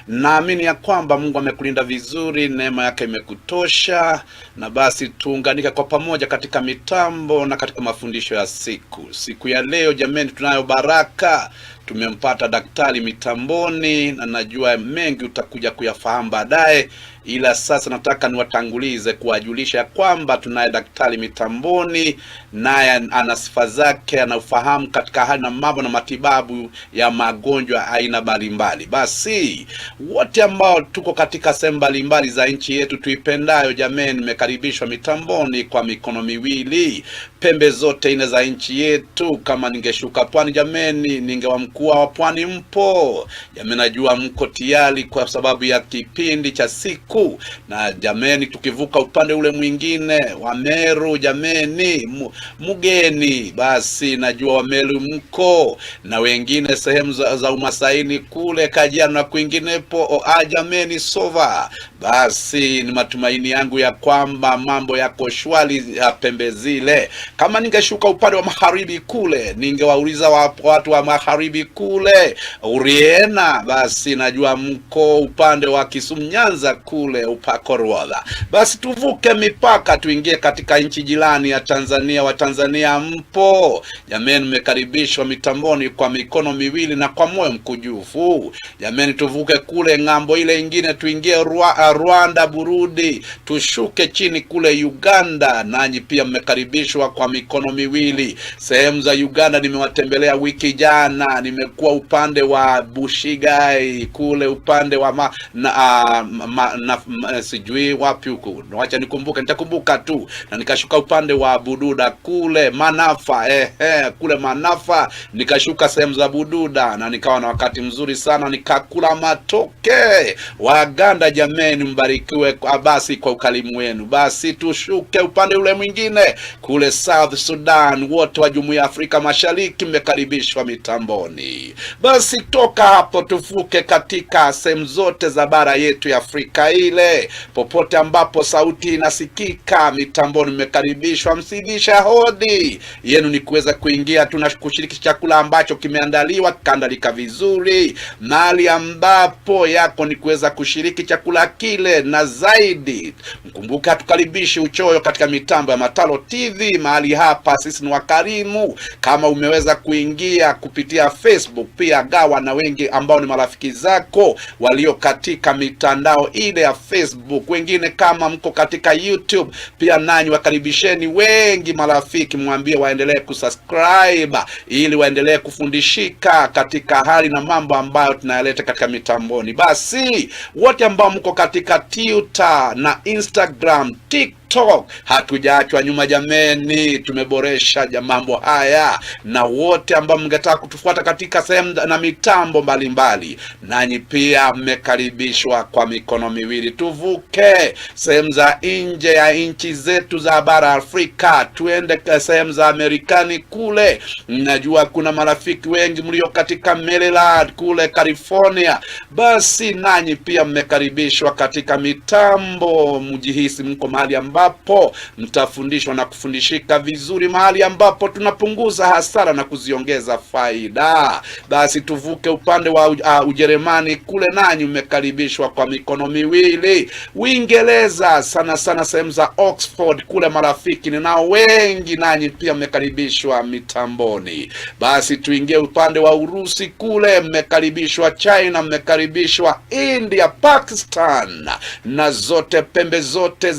naamini ya kwamba Mungu amekulinda vizuri, neema yake imekutosha, na basi tuunganike kwa pamoja katika mitambo na katika mafundisho ya siku ya leo. Jamani, tunayo baraka. Tumempata daktari mitamboni na najua mengi utakuja kuyafahamu baadaye, ila sasa nataka niwatangulize kuwajulisha kwamba tunaye daktari mitamboni, naye ana sifa zake, anafahamu katika hali na mambo na matibabu ya magonjwa aina mbalimbali. Basi wote ambao tuko katika sehemu mbalimbali za nchi yetu tuipendayo, jamani, nimekaribishwa mitamboni kwa mikono miwili, pembe zote ine za nchi yetu. Kama ningeshuka pwani, jamani, mkuu wa pwani mpo, jamani, najua mko tayari kwa sababu ya kipindi cha siku. Na jamani, tukivuka upande ule mwingine wa Meru, jamani, mugeni, basi najua wa Meru mko, na wengine sehemu za Umasaini kule Kajiado na kwinginepo, jamani, sova. Basi ni matumaini yangu ya kwamba mambo yako shwari ya pembe zile. Kama ningeshuka upande wa magharibi kule, ningewauliza watu wa magharibi kule Uriena, basi najua mko upande wa Kisumu, Nyanza kule upako Rwanda. Basi tuvuke mipaka tuingie katika nchi jirani ya Tanzania. Wa Tanzania mpo, jamani, mmekaribishwa mitamboni kwa mikono miwili na kwa moyo mkujufu. Jamani, tuvuke kule ngambo ile ingine tuingie Rwanda, Burundi, tushuke chini kule Uganda, nanyi pia mmekaribishwa kwa mikono miwili. Sehemu za Uganda nimewatembelea wiki jana, nimekuwa upande wa Bushigai kule upande wa sijui wapi huko, acha nikumbuke, nitakumbuka tu, na nikashuka upande wa Bududa kule Manafa, kule Manafa nikashuka sehemu za Bududa, na nikawa na wakati mzuri sana, nikakula matoke. Waganda, jameni, mbarikiwe basi kwa ukalimu wenu. Basi tushuke upande ule mwingine kule South Sudan, wote wa Jumuiya ya Afrika Mashariki mmekaribishwa mitamboni. Basi toka hapo tuvuke katika sehemu zote za bara yetu ya Afrika ile, popote ambapo sauti inasikika mitamboni mmekaribishwa. Msidisha hodi yenu ni kuweza kuingia, tunakushiriki chakula ambacho kimeandaliwa, kikaandalika vizuri, mahali ambapo yako ni kuweza kushiriki chakula kile na zaidi. Mkumbuka tukaribishi uchoyo katika mitambo ya Mataro TV. Mahali hapa sisi ni wakarimu. Kama umeweza kuingia kupitia Facebook, pia gawa na wengi ambao ni marafiki zako walio katika mitandao ile ya Facebook. Wengine kama mko katika YouTube, pia nanyi wakaribisheni wengi marafiki, mwambie waendelee kusubscribe ili waendelee kufundishika katika hali na mambo ambayo tunayaleta katika mitamboni. Basi wote ambao mko katika Twitter na Instagram, TikTok, hatujaachwa nyuma jameni, tumeboresha mambo haya. Na wote ambao mngetaka kutufuata katika sehemu na mitambo mbalimbali, nanyi pia mmekaribishwa kwa mikono miwili. Tuvuke sehemu za nje ya nchi zetu za bara Afrika, tuende sehemu za Amerikani kule. Najua kuna marafiki wengi mlio katika Maryland kule California, basi nanyi pia mmekaribishwa katika mitambo. Mjihisi mko mahali ambapo mtafundishwa na kufundishika vizuri, mahali ambapo tunapunguza hasara na kuziongeza faida. Basi tuvuke upande wa Ujerumani kule, nanyi mmekaribishwa kwa mikono miwili. Uingereza, sana sana sehemu za Oxford kule, marafiki ninao wengi, nanyi pia mmekaribishwa mitamboni. Basi tuingie upande wa Urusi kule, mmekaribishwa China, mmekaribishwa India, Pakistan na zote pembe zote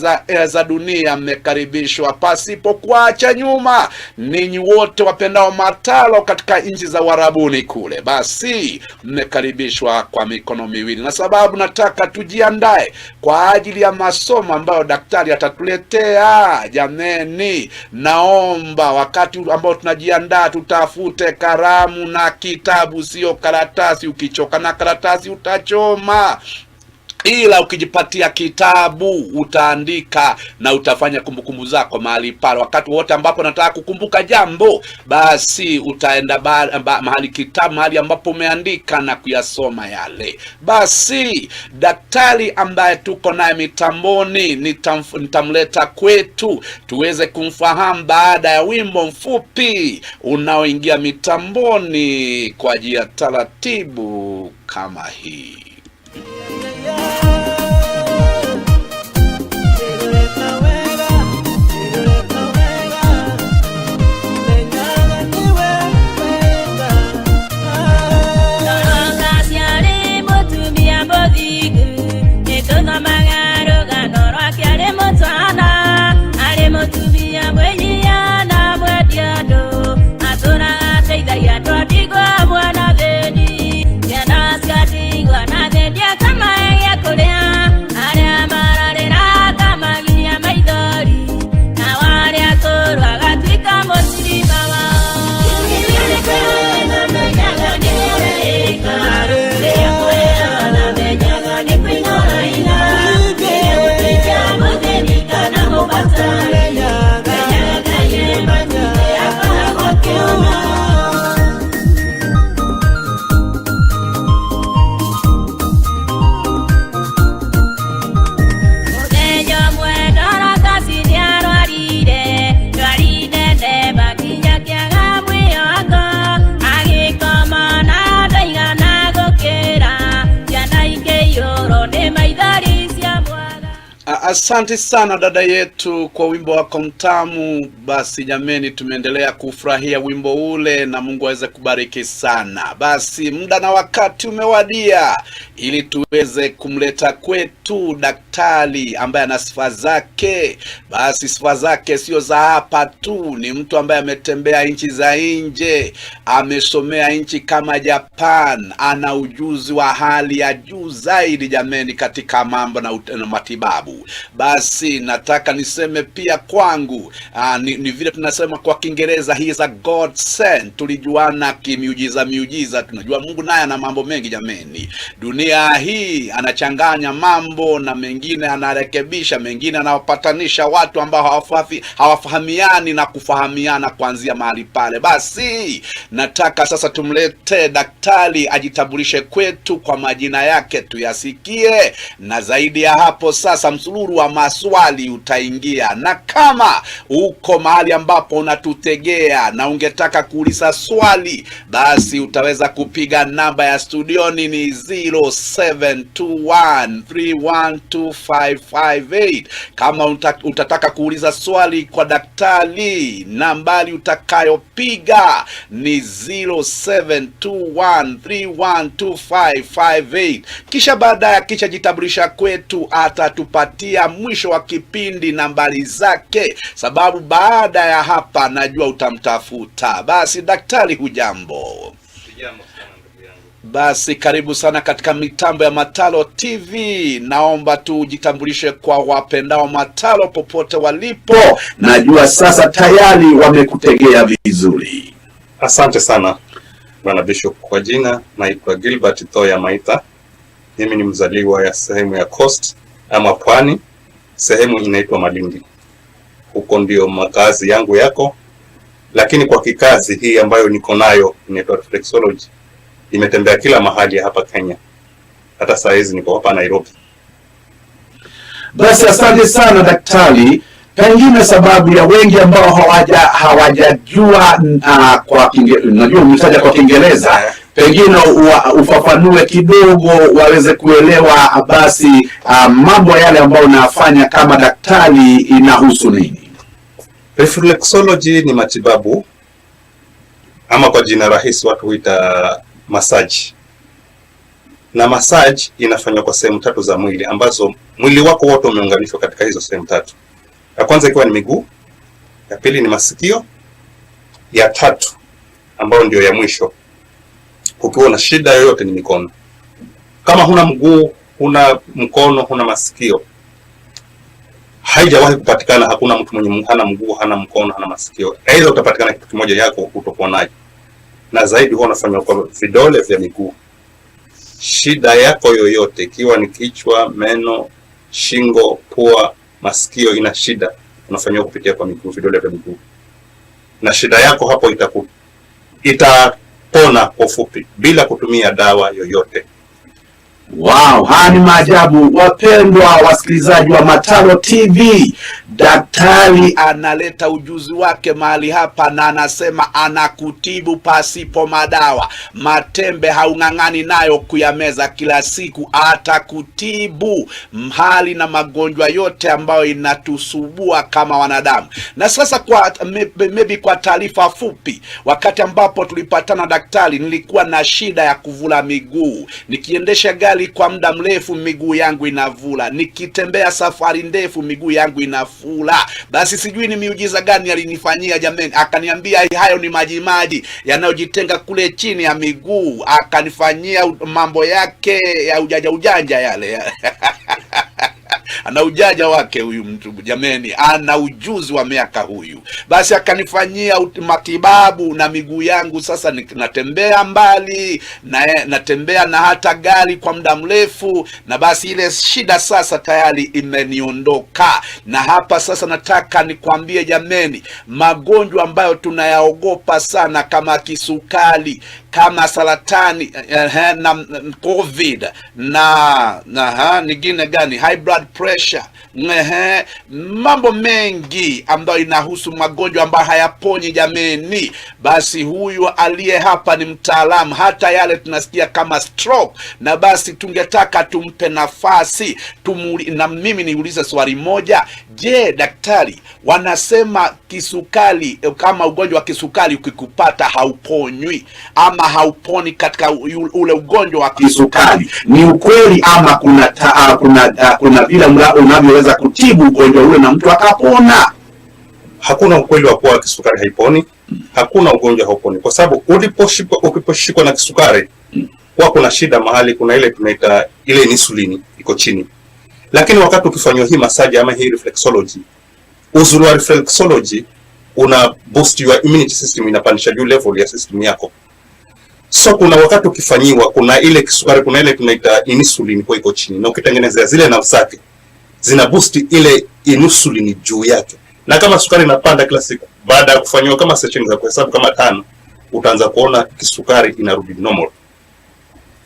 za dunia mmekaribishwa pasipo kuacha nyuma. Ninyi wote wapendao Mataro katika nchi za Uarabuni kule, basi mmekaribishwa kwa mikono miwili. Na sababu nataka tujiandae kwa ajili ya masomo ambayo daktari atatuletea, jameni, naomba wakati ambao tunajiandaa tutafute karamu na kitabu, sio karatasi. Ukichoka na karatasi utachoma. ila ukijipatia kitabu utaandika na utafanya kumbukumbu zako mahali pale. Wakati wote ambapo nataka kukumbuka jambo, basi utaenda mahali kitabu, mahali ambapo umeandika na kuyasoma yale. Basi daktari ambaye tuko naye mitamboni nitamleta kwetu tuweze kumfahamu baada ya wimbo mfupi unaoingia mitamboni kwa njia taratibu kama hii. Asante sana dada yetu kwa wimbo wako mtamu. Basi jameni, tumeendelea kufurahia wimbo ule na Mungu aweze kubariki sana. Basi muda na wakati umewadia ili tuweze kumleta kwetu daktari ambaye ana sifa zake. Basi sifa zake sio za hapa tu, ni mtu ambaye ametembea nchi za nje, amesomea nchi kama Japan, ana ujuzi wa hali ya juu zaidi jameni katika mambo na matibabu. Basi nataka niseme pia kwangu ni vile tunasema kwa Kiingereza, he is a God sent. Tulijuana miujiza, tunajua Mungu naye ana mambo mengi jameni. Dunia hii anachanganya mambo na mengine anarekebisha, mengine anawapatanisha watu ambao hawafahamiani na kufahamiana kuanzia mahali pale. Basi nataka sasa tumlete daktari ajitambulishe kwetu kwa majina yake tuyasikie, na zaidi ya hapo sasa msururu wa maswali utaingia. Na kama uko mahali ambapo unatutegea na ungetaka kuuliza swali, basi utaweza kupiga namba ya studioni ni 0721312558. Kama utataka kuuliza swali kwa daktari, nambari utakayopiga ni 0721312558. Kisha baadaye jitambulisha kwetu, atatupatia mwisho wa kipindi nambari zake, sababu baada ya hapa najua utamtafuta. Basi daktari, hujambo? Sijambo sana ndugu yangu. Basi karibu sana katika mitambo ya Mataro TV. Naomba tujitambulishe kwa wapendao Mataro popote walipo. Najua sasa tayari wamekutegea vizuri. Asante sana Bwana Bishop. Kwa jina naitwa Gilbert Thoya Maita. Mimi ni mzaliwa ya sehemu ya Coast ama Pwani, sehemu inaitwa Malindi. Huko ndio makazi yangu yako, lakini kwa kikazi hii ambayo niko nayo inaitwa reflexology, imetembea kila mahali hapa Kenya. Hata saa hizi niko hapa Nairobi. Basi asante sana daktari. Pengine sababu ya wengi ambao hawajajua kwa najua umetaja kwa Kiingereza, pengine ufafanue kidogo waweze kuelewa basi mambo yale ambayo unafanya kama daktari inahusu nini? Reflexology ni matibabu, ama kwa jina rahisi watu huita massage. Na massage inafanywa kwa sehemu tatu za mwili ambazo mwili wako wote umeunganishwa katika hizo sehemu tatu. Ya kwanza ikiwa ni miguu, ya pili ni masikio, ya tatu ambayo ndio ya mwisho, ukiwa na shida yoyote, ni mikono. Kama huna mguu, huna mkono, huna masikio, haijawahi kupatikana, hakuna mtu mwenye hana mguu, hana mkono, hana masikio. Aidha utapatikana kitu kimoja yako utakuwa nayo. Na zaidi huwa unafanywa kwa vidole vya miguu. shida yako yoyote, ikiwa ni kichwa, meno, shingo, pua, masikio ina shida, unafanywa kupitia kwa miguu, vidole vya miguu, na shida yako hapo itapona kwa ufupi bila kutumia dawa yoyote. Wow, haya ni maajabu. Wapendwa wasikilizaji wa Mataro TV, daktari analeta ujuzi wake mahali hapa na anasema anakutibu pasipo madawa. Matembe haung'ang'ani nayo kuyameza kila siku, atakutibu hali na magonjwa yote ambayo inatusubua kama wanadamu. Na sasa kwa maybe kwa taarifa fupi, wakati ambapo tulipatana daktari, nilikuwa na shida ya kuvula miguu. Nikiendesha gari kwa muda mrefu miguu yangu inavula, nikitembea safari ndefu miguu yangu inafula. Basi sijui ni miujiza gani alinifanyia jameni. Akaniambia hayo ni maji yanayojitenga kule chini ya miguu. Akanifanyia mambo yake ya ujanja yale ana ujaja wake huyu mtu jameni, ana ujuzi wa miaka huyu. Basi akanifanyia matibabu na miguu yangu sasa natembea mbali, natembea na hata gari kwa muda mrefu, na basi ile shida sasa tayari imeniondoka. Na hapa sasa nataka nikwambie jameni, magonjwa ambayo tunayaogopa sana kama kisukari, kama saratani, na COVID, na nyingine gani, high blood pressure, mambo mengi ambayo inahusu magonjwa ambayo hayaponyi jameni. Basi huyu aliye hapa ni mtaalamu, hata yale tunasikia kama stroke. Na basi tungetaka tumpe nafasi na mimi niulize swali moja. Je, daktari, wanasema kisukari, kama ugonjwa wa kisukari ukikupata hauponywi ama hauponi katika ule ugonjwa wa kisukari, ni ukweli ama kuna vile unavyoweza kutibu ugonjwa ule na mtu akapona? Hakuna ukweli wa kuwa kisukari haiponi. Hakuna ugonjwa hauponi, kwa sababu ukiposhikwa na kisukari kwa kuna shida mahali, kuna ile tunaita ile insulini iko chini. Lakini wakati ukifanywa hii massage ama hii reflexology, uzuri wa reflexology una boost your immunity system, inapandisha juu level ya system yako. So kuna wakati ukifanyiwa, kuna ile kisukari, kuna ile tunaita insulin kwa iko chini, na ukitengenezea zile nerve zake zina boost ile insulin juu yake. Na kama sukari inapanda kila siku, baada ya kufanywa kama session za kuhesabu kama 5, utaanza kuona kisukari inarudi normal,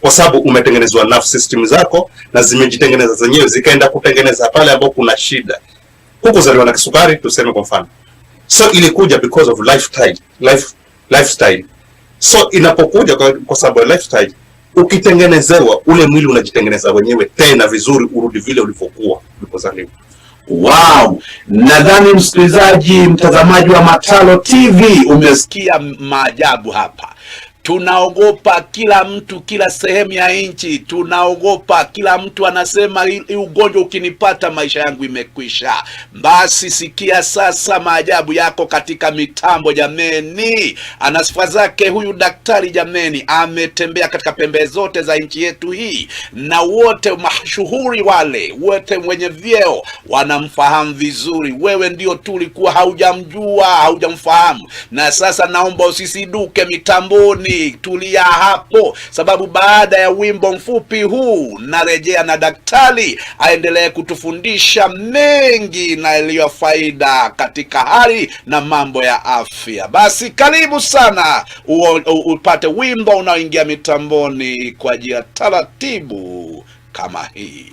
kwa sababu umetengenezwa nerve system zako na zimejitengeneza zenyewe zikaenda kutengeneza pale ambapo kuna shida. Kukuzaliwa na kisukari tuseme kwa mfano, so ilikuja because of lifestyle. So inapokuja kwa sababu ya lifestyle, ukitengenezewa ule mwili unajitengeneza wenyewe tena vizuri, urudi vile ulivyokuwa ulipozaliwa. Wow, nadhani msikilizaji, mtazamaji wa Mataro TV, umesikia maajabu hapa. Tunaogopa kila mtu, kila sehemu ya nchi tunaogopa. Kila mtu anasema ugonjwa ukinipata maisha yangu imekwisha. Basi sikia sasa maajabu yako katika mitambo jameni. Ana sifa zake huyu daktari jameni, ametembea katika pembe zote za nchi yetu hii, na wote mashuhuri, wale wote wenye vyeo wanamfahamu vizuri. Wewe ndio tu ulikuwa haujamjua, haujamfahamu, na sasa naomba usisiduke mitamboni. Tulia hapo, sababu baada ya wimbo mfupi huu narejea na daktari aendelee kutufundisha mengi na yaliyo faida katika hali na mambo ya afya. Basi karibu sana upate wimbo unaoingia mitamboni kwa njia taratibu kama hii.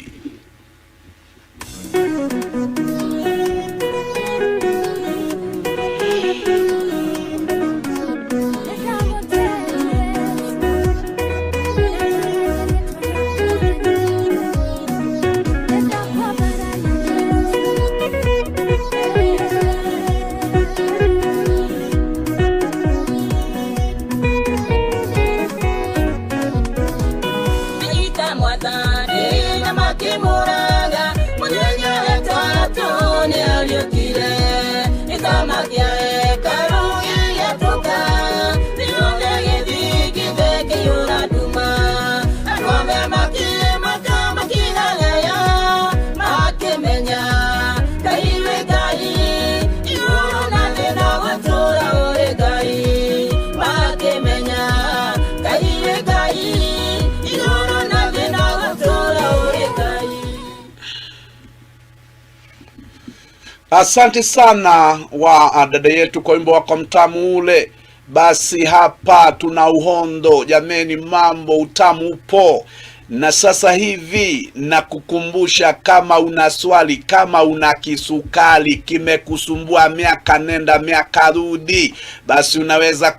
Asante sana wa dada yetu kwa wimbo wako mtamu ule. Basi hapa tuna uhondo jameni, mambo utamu upo. Na sasa hivi na kukumbusha, kama una swali, kama una kisukari kimekusumbua miaka nenda miaka rudi, basi unaweza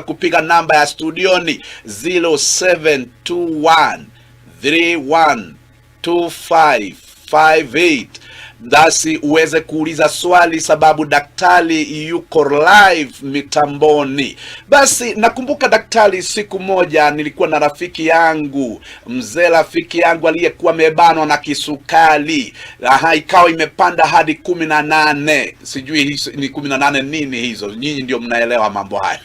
kupiga namba ya studioni 0721 312558 basi uweze kuuliza swali, sababu daktari yuko live mitamboni. Basi nakumbuka daktari, siku moja nilikuwa na rafiki yangu, mzee rafiki yangu aliyekuwa mebanwa na kisukari. Ikawa imepanda hadi 18. Sijui ni 18 nini hizo, nyinyi ndio mnaelewa mambo haya.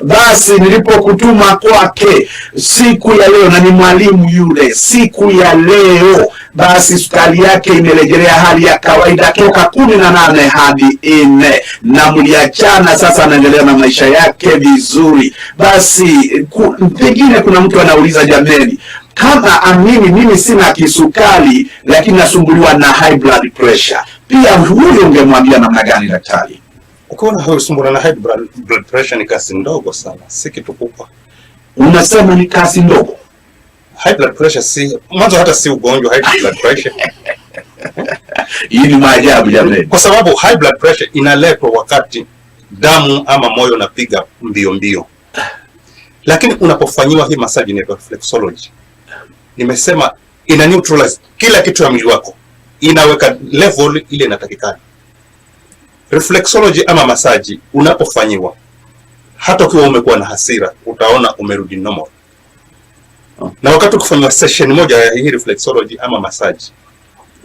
Basi nilipokutuma kwake siku ya leo, na ni mwalimu yule, siku ya leo basi sukari yake imerejelea hali ya kawaida toka 18 hadi 4, na mliachana. Sasa anaendelea na maisha yake vizuri. Basi pengine kuna mtu anauliza, jameni, kama mimi sina kisukari lakini nasumbuliwa na high blood pressure, pia huyo ungemwambia namna gani daktari? Ukiona huyo sumbula na high blood pressure, ni kasi ndogo sana, si kitu kubwa. Unasema ni kasi ndogo? High blood pressure si mwanzo, hata si ugonjwa high blood pressure. Hii ni maajabu jamani, kwa sababu high blood pressure inaletwa wakati damu ama moyo unapiga mbio mbio. Lakini unapofanyiwa hii massage ni reflexology, nimesema ina neutralize kila kitu ya mwili wako, inaweka level ile inatakikana. Reflexology ama massage unapofanyiwa, hata ukiwa umekuwa na hasira utaona umerudi normal. Na wakati ukifanywa session moja ya hii reflexology ama massage,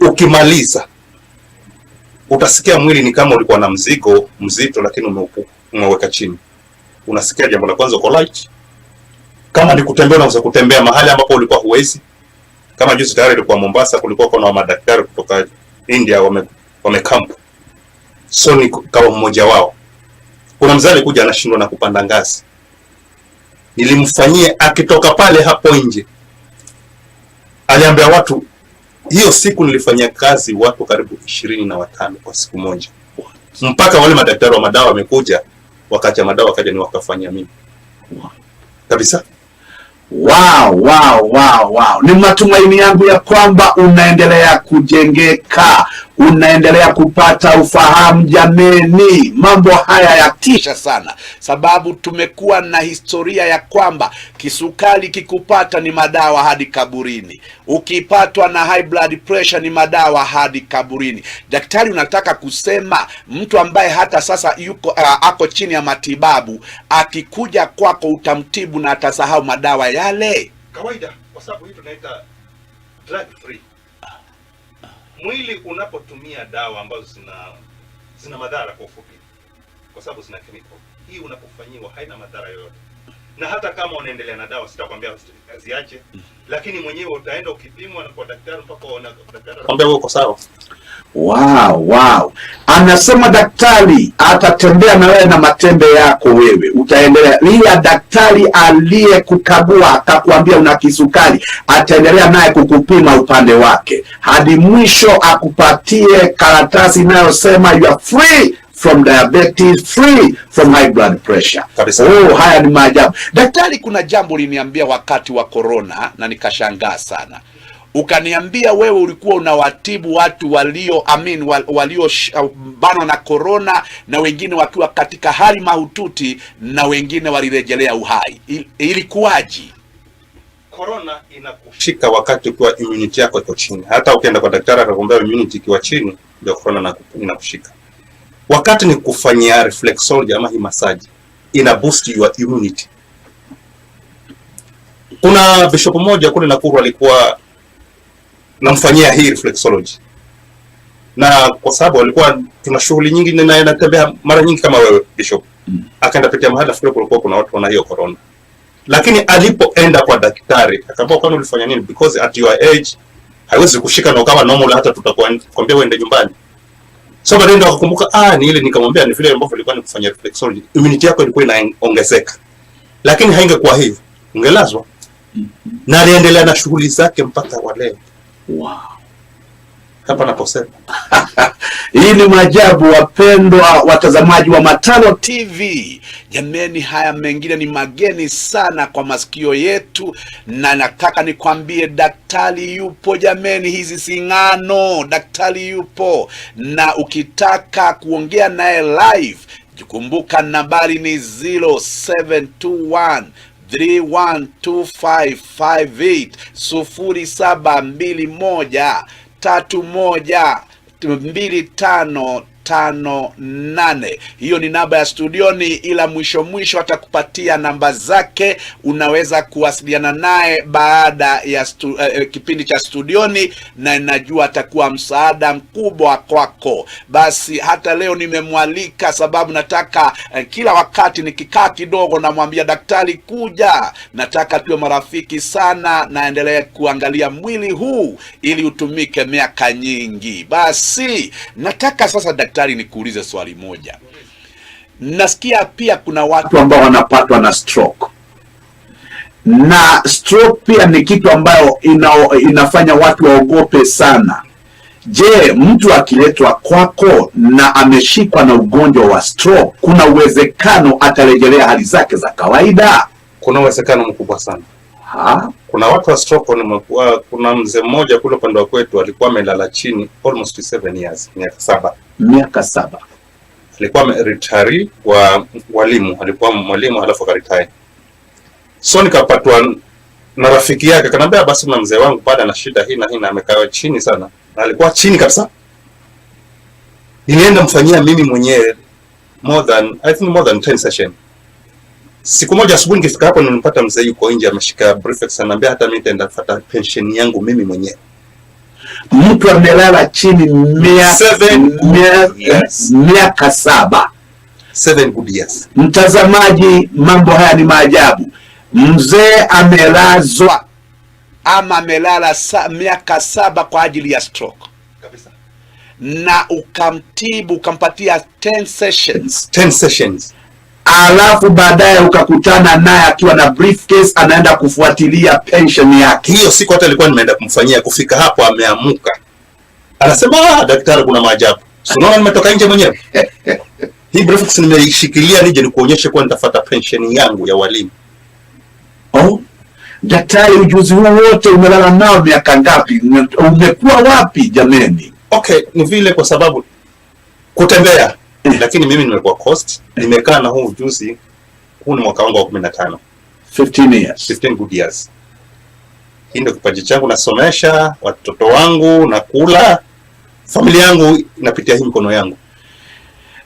ukimaliza utasikia mwili ni kama ulikuwa na mzigo mzito, lakini umeweka chini. Unasikia jambo la kwanza, uko light. Kama ni kutembea, unaweza kutembea mahali ambapo ulikuwa huwezi. Kama juzi tayari ilikuwa Mombasa, kulikuwa kuna madaktari kutoka India wamecamp. So ni kama mmoja wao. Kuna mzee alikuja anashindwa na kupanda ngazi. Nilimfanyia, akitoka pale hapo nje aliambia watu, hiyo siku nilifanyia kazi watu karibu 25 kwa siku moja. Mpaka wale madaktari wa madawa wamekuja, wakacha madawa wakaja ni wakafanya mimi. Kabisa. Wow. Ni matumaini yangu ya kwamba unaendelea kujengeka, unaendelea kupata ufahamu jameni. Mambo haya yatisha sana, sababu tumekuwa na historia ya kwamba kisukari kikupata ni madawa hadi kaburini. Ukipatwa na high blood pressure ni madawa hadi kaburini. Daktari, unataka kusema mtu ambaye hata sasa ako chini ya matibabu, akikuja kwako utamtibu na atasahau madawa yale? Kawaida, kwa sababu hii tunaita drug free. Mwili unapotumia dawa ambazo zina madhara, kwa ufupi, kwa sababu zina chemical, hii unapofanyiwa haina madhara yoyote. Na hata kama unaendelea na dawa, sitakwambia ziache, lakini mwenyewe utaenda ukipimwa na kwa daktari mpaka daktari akwambia uko sawa. Wow. Anasema daktari atatembea na wewe na matembe yako, wewe utaendelea. Ila daktari aliyekukagua akakwambia una kisukari ataendelea naye kukupima upande wake hadi mwisho, akupatie karatasi inayosema you are free from diabetes, free from high blood pressure. Haya ni maajabu. Daktari, kuna jambo liniambia wakati wa corona na nikashangaa sana. Ukaniambia wewe ulikuwa unawatibu watu walio banwa na corona, na wengine wakiwa katika hali mahututi, na wengine walirejelea uhai. Ilikuwaje? Corona inakushika wakati ukiwa immunity yako iko chini. Hata ukienda kwa daktari akakwambia immunity ikiwa chini, ndio corona inakushika. Wakati ni kufanyia reflexology ama hii massage, ina boost your immunity. Kuna bishop mmoja kule Nakuru alikuwa namfanyia hii reflexology, na kwa sababu alikuwa tuna shughuli nyingi na anatembea mara nyingi kama wewe bishop, akaenda pitia mahali afikiri kulikuwa kuna watu wana hiyo corona. Lakini alipoenda kwa daktari akaambia, kwani ulifanya nini? Because at your age haiwezi kushika na ukawa normal, hata tutakwambia uende nyumbani. So baadaye ndo akakumbuka, ni ile, nikamwambia ni vile ambavyo ilikuwa ni kufanya reflexology, immunity yako ilikuwa inaongezeka. Lakini haingekuwa hivyo, ungelazwa. Na aliendelea na shughuli zake mpaka wa leo. hapa naposema. Hii ni maajabu, wapendwa watazamaji wa Mataro TV. Jameni, haya mengine ni mageni sana kwa masikio yetu, na nataka nikwambie daktari yupo jameni, hizi singano, daktari yupo, na ukitaka kuongea naye live, kumbuka nambari ni 0721 312558 0721 312558. Hiyo ni namba ya studioni, ila mwisho atakupatia namba zake. Unaweza kuwasiliana naye baada ya kipindi cha studioni, na najua atakuwa msaada mkubwa kwako. Basi hata leo nimemwalika sababu nataka kila wakati nikikaa kidogo namwambia daktari kuja, nataka tuwe marafiki sana, naendelee kuangalia mwili huu ili utumike miaka nyingi. Basi nataka sasa daktari nikuulize swali moja. Nasikia pia kuna watu ambao wanapatwa na stroke. Na stroke pia ni kitu ambayo inafanya watu waogope sana. Je, mtu akiletwa kwako na ameshikwa na ugonjwa wa stroke, kuna uwezekano atarejelea hali zake za kawaida? Kuna uwezekano mkubwa sana. Kuna watu wa stroke kuna mzee mmoja kule upande wa kwetu alikuwa amelala chini almost 7 years, miaka 7. Alikuwa retire wa walimu, alikuwa mwalimu halafu akaretire. So nikapatwa na rafiki yake kanambia, basi na mzee wangu baada na shida hii na hii, na amekaa chini sana, na alikuwa chini kabisa. Nilienda mfanyia mimi mwenyewe more than 10 session. Siku moja asubuhi nikifika hapo nilipata mzee yuko nje ameshika briefcase, ananiambia hata mimi nitaenda kufuata pension yangu mimi mwenyewe. Mtu amelala chini miaka 7. 7 good years. Mtazamaji, mambo haya ni maajabu. Mzee amelazwa ama amelala miaka 7 kwa ajili ya stroke. Kabisa. Na ukamtibu, ukampatia 10 sessions. Alafu baadaye ukakutana naye akiwa na briefcase anaenda kufuatilia pension yake. Hiyo siku hata alikuwa nimeenda kumfanyia, kufika hapo ameamuka. Anasema, daktari kuna maajabu. Unaona nimetoka nje mwenyewe. Hii briefcase nimeishikilia nije nikuonyeshe kwa nitafuata pension yangu ya walimu. Daktari, ujuzi huu wote umelala nao miaka ngapi? Umekuwa wapi jameni? Okay, ni vile kwa sababu kutembea. Lakini mimi nimekuwa coast, nimekaa na huu ujuzi, huu ni mwaka wangu wa 15. 15 good years. Hii ndio kipaji changu, nasomesha watoto wangu, nakula, familia yangu inapitia hii mikono yangu.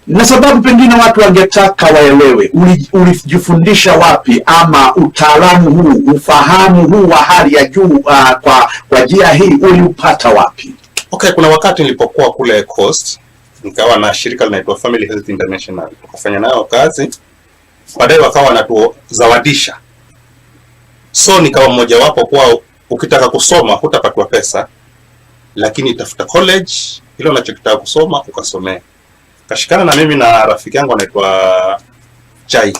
Na sababu pengine watu wangetaka waelewe, ulijifundisha wapi, ama utaalamu huu, ufahamu huu wa hali ya juu kwa njia hii uliupata wapi? Okay, kuna wakati nilipokuwa kule coast, nikawa na shirika linaloitwa Family Health International. Tukafanya nayo kazi. Baadaye wakawa wanatuzawadisha. So nikawa mmoja wapo kwa ukitaka kusoma hutapatwa pesa, lakini tafuta college ile unachotaka kusoma ukasomea. Kashikana na mimi na rafiki yangu anaitwa Chai.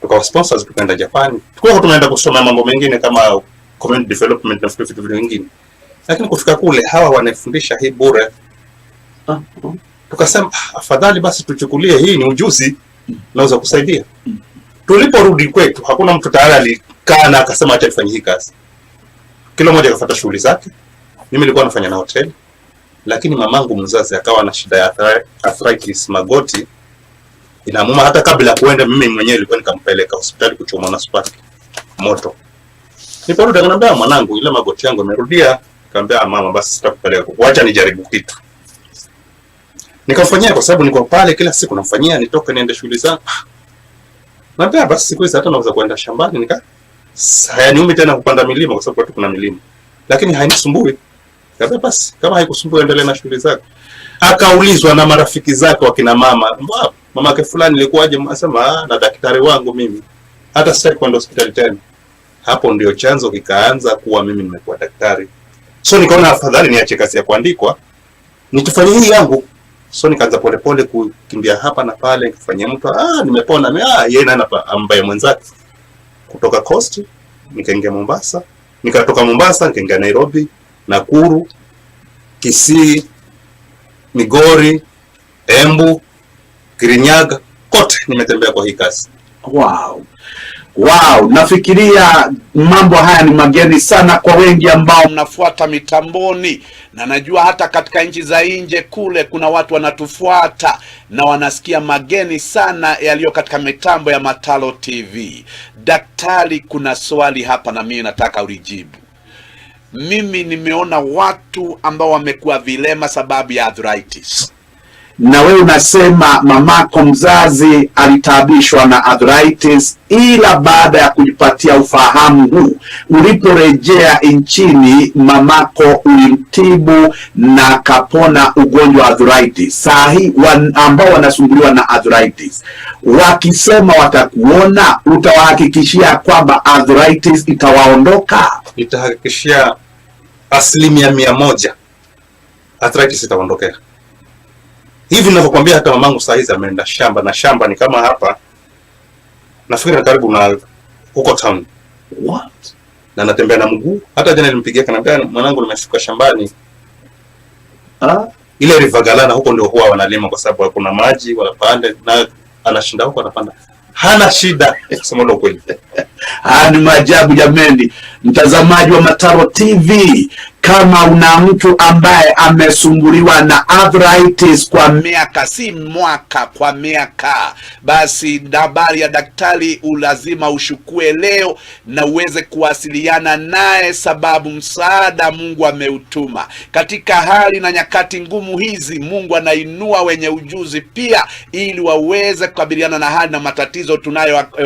Tukawa sponsors tukaenda Japan. Tulikuwa tunaenda kusoma mambo mengine kama community development na vitu vingine. Lakini kufika kule hawa wanafundisha hii bure. Tukasema afadhali basi tuchukulie hii ni ujuzi naweza kusaidia. Tuliporudi kwetu hakuna mtu tayari alikaa na akasema acha tufanye hii kazi. Kila mmoja akafuata shughuli zake. Mimi nilikuwa nafanya na hotel, lakini mamangu mzazi akawa na shida ya arthritis magoti inamuuma. Hata kabla kuenda mimi mwenyewe nilikuwa nikampeleka hospitali kuchomwa na spark moto. Niporudi akaniambia, mwanangu ile magoti yangu yamerudia. Nikamwambia mama, basi sitakupeleka, wacha nijaribu kitu. Nikamfanyia kwa sababu niko pale kila siku namfanyia, nitoke niende shughuli zangu. Naambia basi siku hizi hata naweza kwenda shambani hayaniumi tena kupanda milima kwa sababu kwetu kuna milima. Lakini hainisumbui. Kaambia basi kama haikusumbui endelee na shughuli zako. Akaulizwa na marafiki zake wakina mama, mama yake fulani ilikuwaje? Anasema na daktari wangu mimi. Hata sasa kwenda hospitali tena. Hapo ndio chanzo kikaanza kuwa mimi nimekuwa daktari. So nikaona afadhali niache kazi ya kuandikwa, nitufanye hii yangu. So nikaanza polepole kukimbia hapa na pale, nikafanyia mtu nimepona, yeye na ambaye mwenzake. Kutoka Coast nikaingia Mombasa, nikatoka Mombasa nikaingia Nairobi, Nakuru, Kisii, Migori, Embu, Kirinyaga, kote nimetembea kwa hii kazi. Wow, nafikiria mambo haya ni mageni sana kwa wengi ambao mnafuata mitamboni, na najua hata katika nchi za nje kule kuna watu wanatufuata na wanasikia mageni sana yaliyo katika mitambo ya Mataro TV. Daktari, kuna swali hapa na mimi nataka ulijibu. Mimi nimeona watu ambao wamekuwa vilema sababu ya arthritis. Na wewe unasema mamako mzazi alitaabishwa na arthritis, ila baada ya kujipatia ufahamu huu, uliporejea nchini, mamako ulimtibu na kapona ugonjwa wa arthritis. Saa hii ambao wanasumbuliwa na arthritis wakisema watakuona, utawahakikishia kwamba arthritis itawaondoka? Nitahakikishia 100% arthritis itaondokea. Hivi ninavyokuambia, hata mamangu saa hizi ameenda shamba, na shamba ni kama hapa, nafikiri na karibu na huko town. What? Na natembea na mguu. Hata jana nilimpigia kanambia, mwanangu nimefika shambani. Ile River Galana huko ndio huwa wanalima kwa sababu kuna maji, wanapanda, na anashinda huko anapanda. Hana shida. Sema ndio kweli. Ni maajabu jameni. Mtazamaji wa Mataro TV, kama una mtu ambaye amesumbuliwa na arthritis kwa miaka, si mwaka, kwa miaka, basi habari ya daktari lazima ushukue leo na uweze kuwasiliana naye, sababu msaada Mungu ameutuma. Katika hali na nyakati ngumu hizi, Mungu anainua wenye ujuzi pia ili waweze kukabiliana na hali na matatizo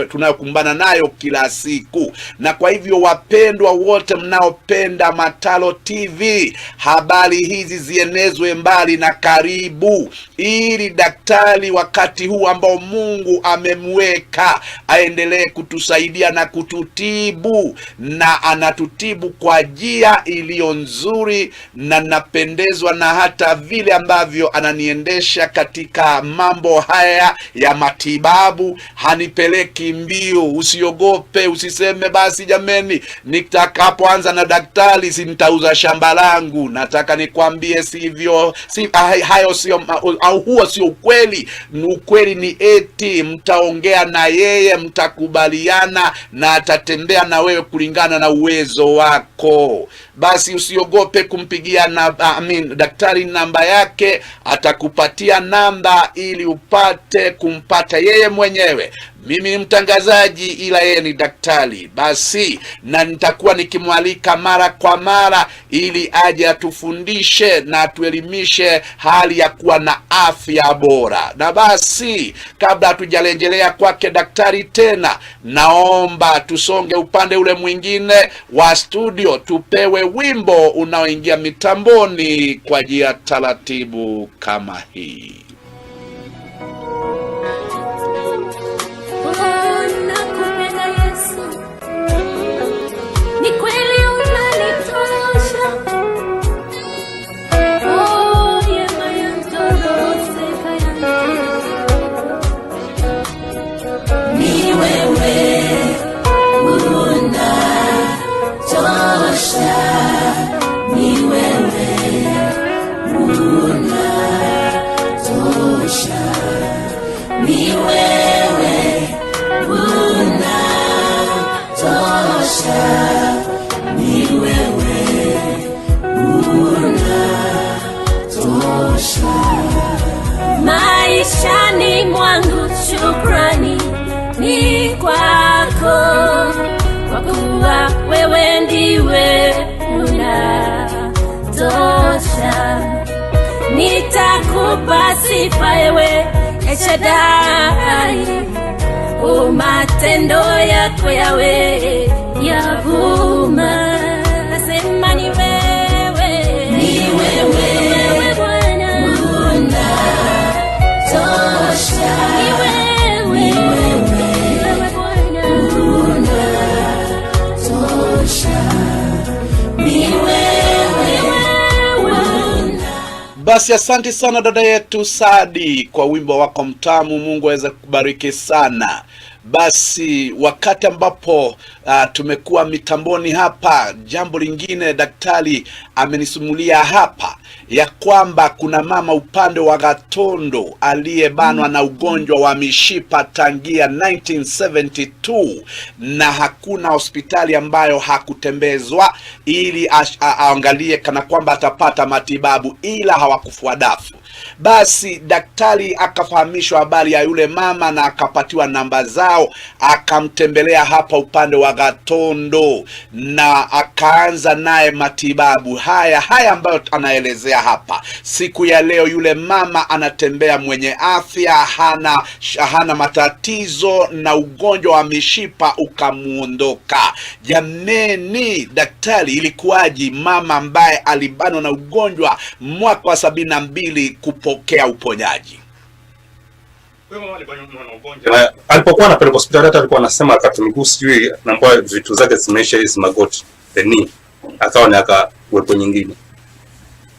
tunayokumbana nayo kila siku. Na kwa hivyo, wapendwa wote mnaopenda Mataro TV, habari hizi zienezwe mbali na karibu, ili daktari wakati huu ambao Mungu amemweka aendelee kutusaidia na kututibu, na anatutibu kwa njia iliyo nzuri, na napendezwa na hata vile ambavyo ananiendesha katika mambo haya ya matibabu. Hanipeleki mbio. Usiogope, usiseme basi jameni, nitakapoanza na daktari si nitauza shamba langu. Nataka nikwambie sivyo, hayo sio, au huo sio ukweli. Ukweli ni eti mtaongea na yeye, mtakubaliana na atatembea na wewe kulingana na uwezo wako. Basi usiogope kumpigia daktari namba yake, atakupatia namba ili upate kumpata yeye mwenyewe. Mimi ni mtangazaji ila yeye ni daktari. Basi na nitakuwa nikimwalika mara kwa mara ili aje atufundishe na atuelimishe hali ya kuwa na afya bora. Na basi kabla hatujalenjelea kwake daktari tena, naomba tusonge upande ule mwingine wa studio, tupewe wimbo unaoingia mitamboni kwa njia taratibu kama hii. Maishani mwangu shukrani ni kwako, kwa kuwa wewe ndiwe unatosha. Nitakupa sifa ewe Eshadai, matendo yako yawe yavuma. Nasema ni wewe, ni wewe Bwana unatosha. Ni wewe Bwana unatosha. Ni wewe Basi asante sana dada yetu Sadi kwa wimbo wako mtamu. Mungu aweze kubariki sana. Basi wakati ambapo tumekuwa mitamboni hapa, jambo lingine daktari amenisumulia hapa ya kwamba kuna mama upande wa Gatondo aliyebanwa na ugonjwa wa mishipa tangia 1972 na hakuna hospitali ambayo hakutembezwa ili aangalie kana kwamba atapata matibabu, ila hawakufua dafu. Basi daktari akafahamishwa habari ya yule mama na akapatiwa namba zao, akamtembelea hapa upande wa Gatondo na akaanza naye matibabu haya ambayo anaelezea hapa. Siku ya leo yule mama anatembea mwenye afya, hana matatizo na ugonjwa wa mishipa ukamuondoka. Jameni, daktari, ilikuwaje mama ambaye alibanwa na ugonjwa mwaka wa 72 kupokea uponyaji? Alipokuwa anapeleka hospitali hata alikuwa anasema akati miguu sijui namba vitu zake zimeisha hizi magoti, the knee, akawa ni akawepo nyingine.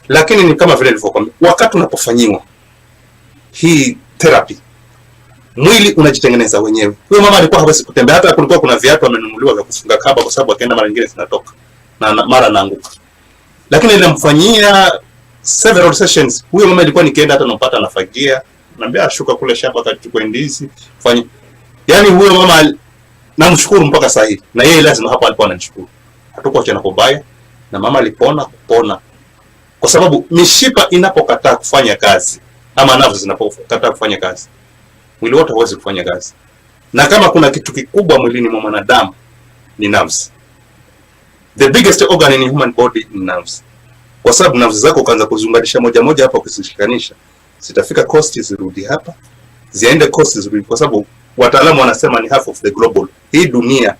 Lakini ni kama vile nilivyokuambia, wakati unapofanyiwa hii therapy mwili unajitengeneza wenyewe. Huyo mama alikuwa hawezi kutembea, hata kulikuwa kuna viatu amenunuliwa vya kufunga kaba kwa sababu akaenda mara nyingine zinatoka na mara anaanguka. Lakini nilimfanyia several sessions. Huyo mama ilikuwa nikienda hata nampata nafagia, naambia shuka kule shamba akachukua ndizi fanya. Yaani huyo mama namshukuru mpaka sasa hivi, na yeye lazima hapo alikuwa ananishukuru. Hatuko acha nakobaya, na mama alipona kupona. Kwa sababu mishipa inapokataa kufanya kazi ama nerves zinapokataa kufanya kazi, mwili wote hauwezi kufanya kazi. Na kama kuna kitu kikubwa mwilini mwa mwanadamu ni nerves. The biggest organ in human body ni nerves. Kwa sababu nerves zako ukaanza kuzunganisha moja hapa ukizishikanisha, zitafika coast zirudi hapa, ziende coast zirudi, kwa sababu wataalamu wanasema ni half of the global. Hii dunia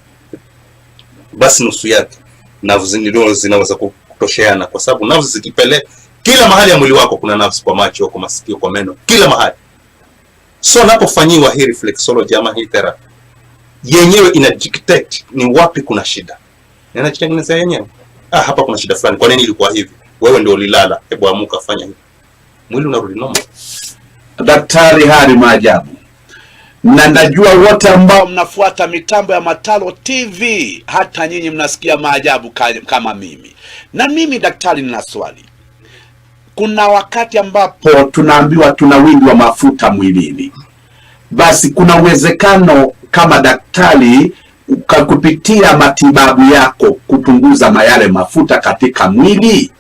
basi nusu yake nerves ndio zinaweza kutosheana, kwa sababu nerves zikipele kila mahali ya mwili wako kuna nerves, kwa macho, kwa masikio, kwa meno, kila mahali. So napofanyiwa hii reflexology ama hii therapy, yenyewe ina dictate ni wapi kuna shida, na inajitengeneza yenyewe. Hapa kuna shida fulani, kwa nini ilikuwa hivi? Wewe ndio ulilala, hebu amuka fanya hivi, mwili unarudi normal. Daktari, hadi maajabu. Na najua wote ambao mnafuata mitambo ya Mataro TV, hata nyinyi mnasikia maajabu kama mimi. Na mimi daktari, nina swali. Kuna wakati ambapo tunaambiwa tuna wingi wa mafuta mwilini. Basi kuna uwezekano kama daktari kupitia matibabu yako kupunguza yale mafuta katika mwili?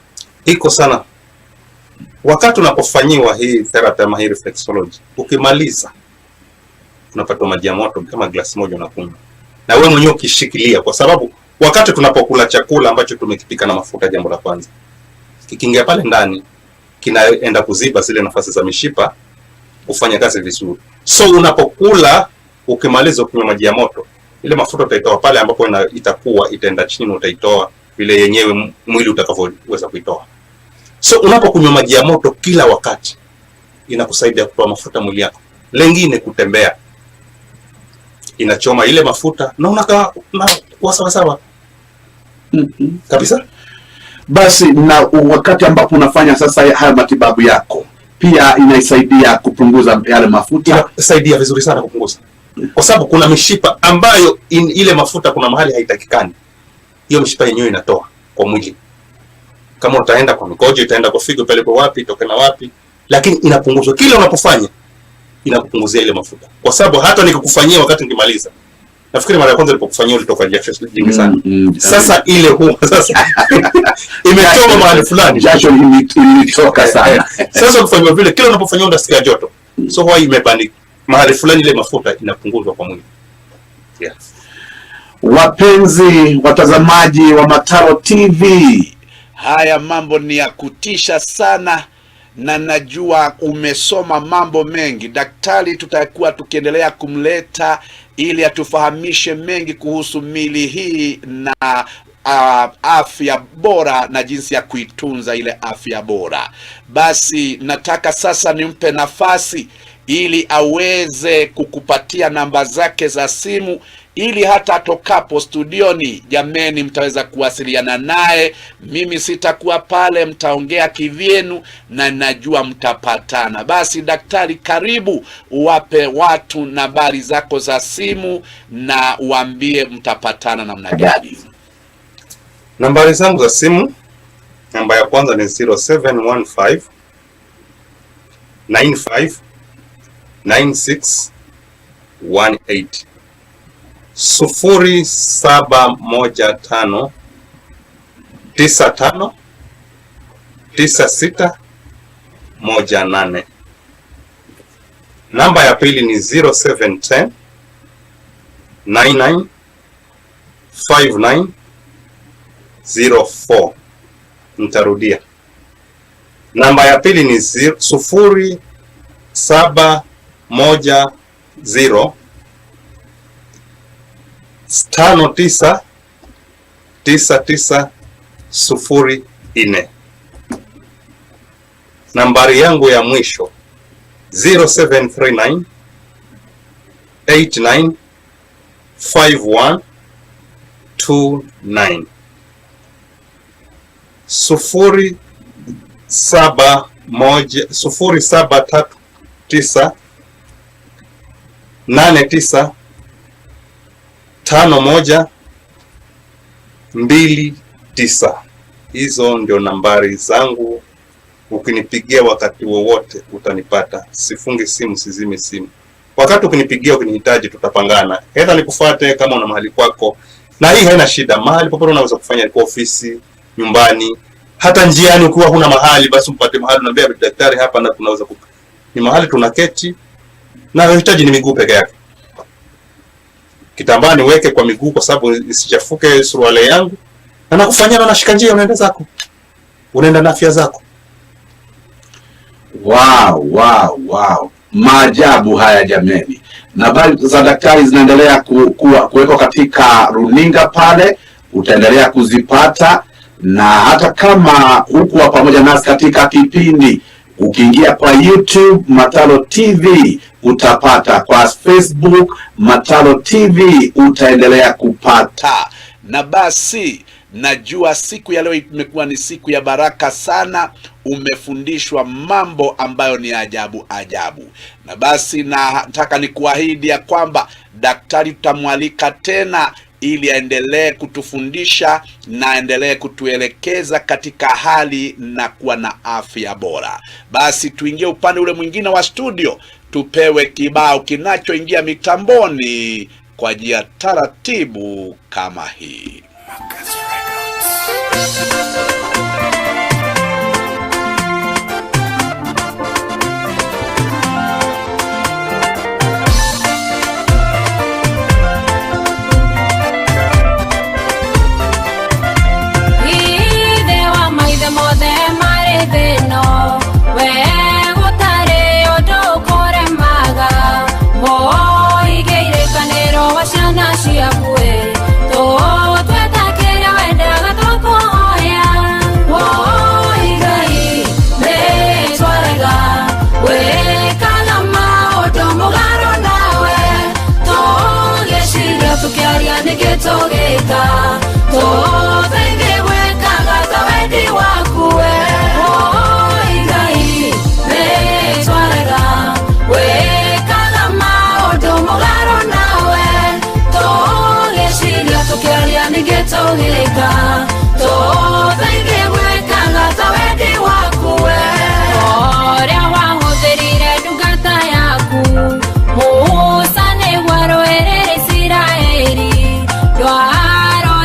Iko sana. Wakati unapofanyiwa hii therapy ama hii reflexology, ukimaliza unapata maji ya moto kama glasi moja unakunywa. Na wewe mwenyewe ukishikilia, kwa sababu wakati tunapokula chakula ambacho tumekipika na mafuta, jambo la kwanza kikiingia pale ndani kinaenda kuziba zile nafasi za mishipa kufanya kazi vizuri. So unapokula ukimaliza kunywa maji ya moto, ile mafuta utaitoa pale ambapo itaenda chini, utaitoa vile yenyewe mwili utakavyoweza kuitoa. So unapokunywa maji ya moto kila wakati inakusaidia kutoa mafuta mwili yako. Lengine kutembea inachoma ile mafuta na unakaa kwa sawa kabisa. Basi na wakati ambapo unafanya sasa haya matibabu yako, pia inaisaidia kupunguza yale mafuta. Inasaidia vizuri sana kupunguza, kwa sababu kuna mishipa ambayo ile mafuta kuna mahali haitakikani. Hiyo mishipa yenyewe inatoa kwa mwili. Kama utaenda kwa mikojo, itaenda kwa figo, pale kwa wapi, itoke na wapi, lakini inapunguzwa kile unapofanya, inakupunguzia ile mafuta. Kwa sababu hata nikikufanyia wakati nikimaliza, nafikiri mara ya kwanza nilipokufanyia ulitoka jasho jingi sana. Sasa ile huwa sasa imetoka mahali fulani, jasho ilitoka sana. Sasa kufanywa vile kile unapofanyia unasikia joto. So huwa imebani mahali fulani, ile mafuta inapunguzwa kwa mwili. Yeah. Wapenzi watazamaji wa Mataro TV, haya mambo ni ya kutisha sana, na najua umesoma mambo mengi. Daktari tutakuwa tukiendelea kumleta ili atufahamishe mengi kuhusu mili hii na afya bora na jinsi ya kuitunza ile afya bora. Basi nataka sasa nimpe nafasi ili aweze kukupatia namba zake za simu, ili hata atokapo studioni, jameni, mtaweza kuwasiliana naye. Mimi sitakuwa pale, mtaongea kivyenu na najua mtapatana. Basi daktari, karibu uwape watu nambari zako za simu na uambie mtapatana namna gani. Nambari zangu za simu Namba ya kwanza ni 0715 95 96 18, 0715 95 96 18. Namba ya pili ni 0710 99 59 04. Nitarudia. Namba ya pili ni 0710 59 99 04. Nambari yangu ya mwisho 0739 89 51 29. 0739 89 51 29. Hizo ndio nambari zangu. Ukinipigia wakati wowote utanipata. Sifungi simu, sizime simu. Wakati ukinipigia ukinihitaji tutapangana. Hata nikufuate kama una mahali kwako. Na hii haina shida. Mahali popote unaweza kufanya, kwa ofisi, nyumbani, hata njiani ukiwa huna mahali basi mpate mahali unaambia daktari hapa na tunaweza ni mahali tunaketi na unahitaji ni miguu peke yake. Kitambaa niweke kwa miguu kwa sababu isichafuke suruali yangu. Na nakufanyia na nashika njia unaenda zako. Unaenda na afya zako. Wow. Maajabu haya jameni. Na habari za daktari zinaendelea kuwekwa katika runinga pale, utaendelea kuzipata, na hata kama huko pamoja nasi katika kipindi, ukiingia kwa YouTube Mataro TV utapata, kwa Facebook Mataro TV utaendelea kupata. Na basi najua siku ya leo imekuwa ni siku ya baraka sana. Umefundishwa mambo ambayo ni ajabu. Na basi nataka nikuahidi ya kwamba daktari tutamwalika tena ili aendelee kutufundisha na aendelee kutuelekeza katika hali na kuwa na afya bora. Basi tuingie upande ule mwingine wa studio, tupewe kibao kinachoingia mitamboni kwa njia taratibu kama hii. Musa ne waro erere Israeli, dwaro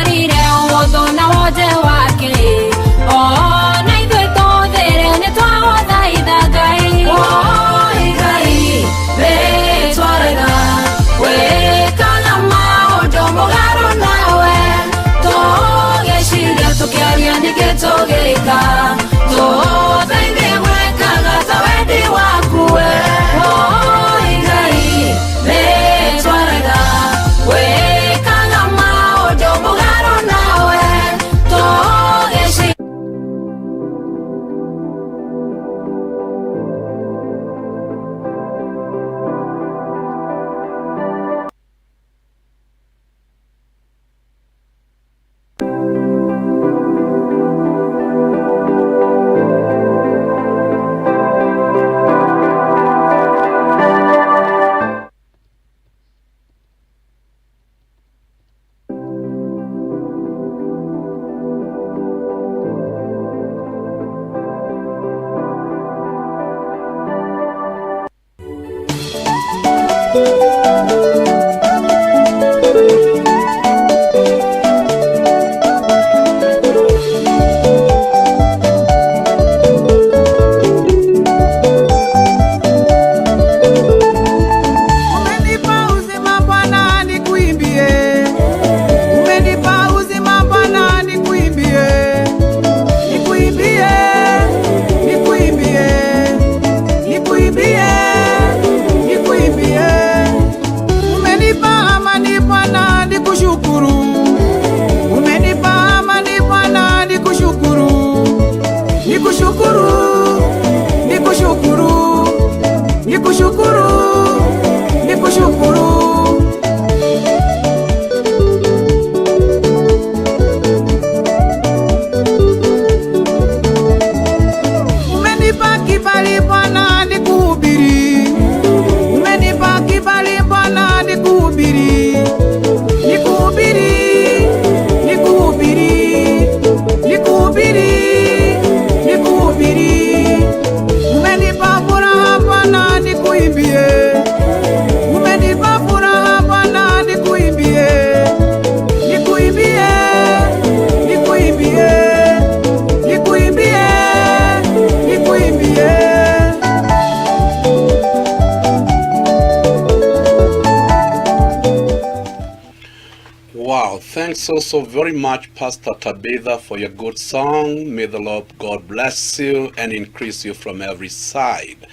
Wow, thanks so very much, Pastor Tabitha, for your good song. May the Lord God bless you and increase you from every side.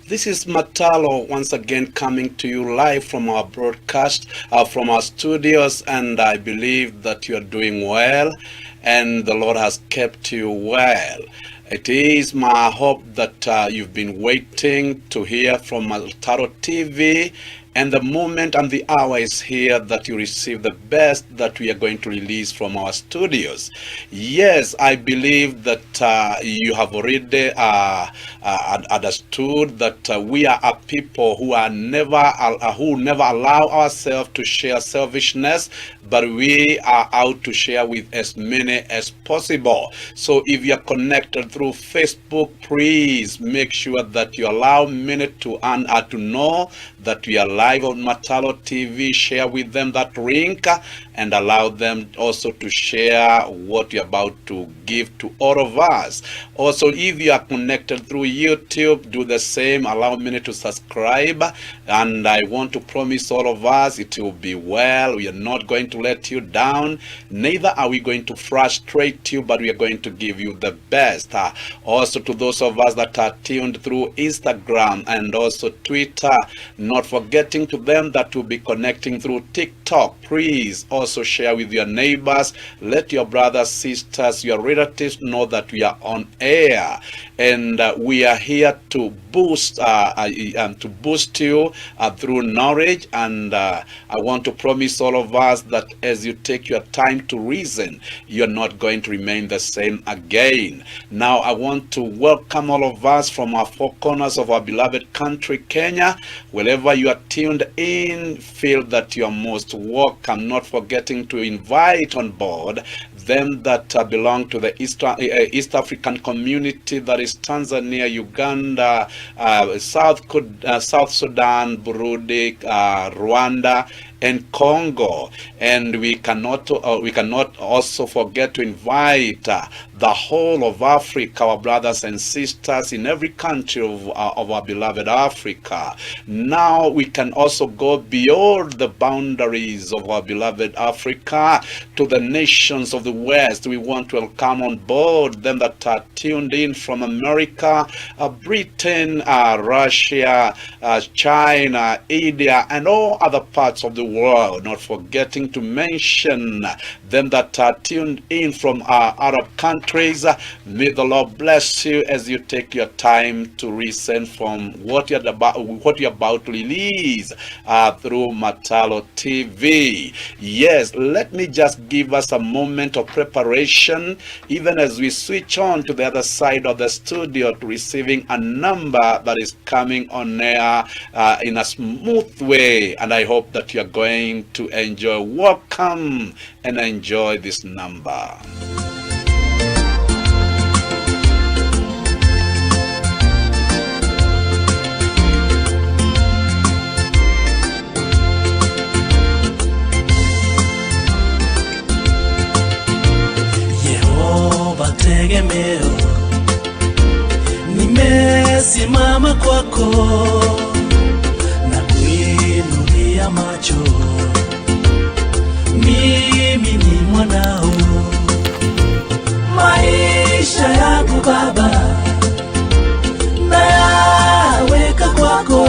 This is Mataro once again coming to you live from our broadcast, from our studios, and I believe that you are doing well and the Lord has kept you well. It is my hope that you've been waiting to hear from Mataro TV, and the moment and the hour is here that you receive the best that we are going to release from our studios. Yes, I believe that you have already understood that we are a people who are who never allow ourselves to share selfishness, but we are out to share with as many as possible. So if you are connected through Facebook, please make sure that you allow many to know that we are live on Mataro TV. Share with them that link and allow them also to share what you're about to give to all of us. Also, if you are connected through YouTube, do the same. Allow many to subscribe, and I want to promise all of us it will be well. We are not going to let you down, neither are we going to frustrate you, but we are going to give you the best. Also, to those of us that are tuned through Instagram and also Twitter, not forgetting to them that will be connecting through TikTok, please also share with your neighbors. Let your brothers, sisters, your relatives know that we are on air, and we are here to boost you through knowledge. And I want to promise all of us that as you take your time to reason, you're not going to remain the same again. Now I want to welcome all of us from our four corners of our beloved country, Kenya. Wherever you are tuned in, feel that you are most welcome. Not forgetting to invite on board them that belong to the East African community, that is Tanzania, Uganda, South Sudan, Burundi, Rwanda, and Congo. And we cannot also forget to invite the whole of Africa, our brothers and sisters in every country of our beloved Africa. Now we can also go beyond the boundaries of our beloved Africa to the nations of the West. We want to welcome on board them that are tuned in from America, Britain, Russia, China, India, and all other parts of the world. Not forgetting to mention them that are tuned in from Arab countries. May the Lord bless you as you take your time to listen from what you're about to release through Mataro TV. Yes, let me just give us a moment of preparation, even as we switch on to the other side of the studio to receiving a number that is coming on air in a smooth way, and I hope that you're going to enjoy. Welcome and enjoy this number. nimesimama kwako na kuinulia macho, mimi ni mwanao. Maisha yangu Baba nayaweka kwako,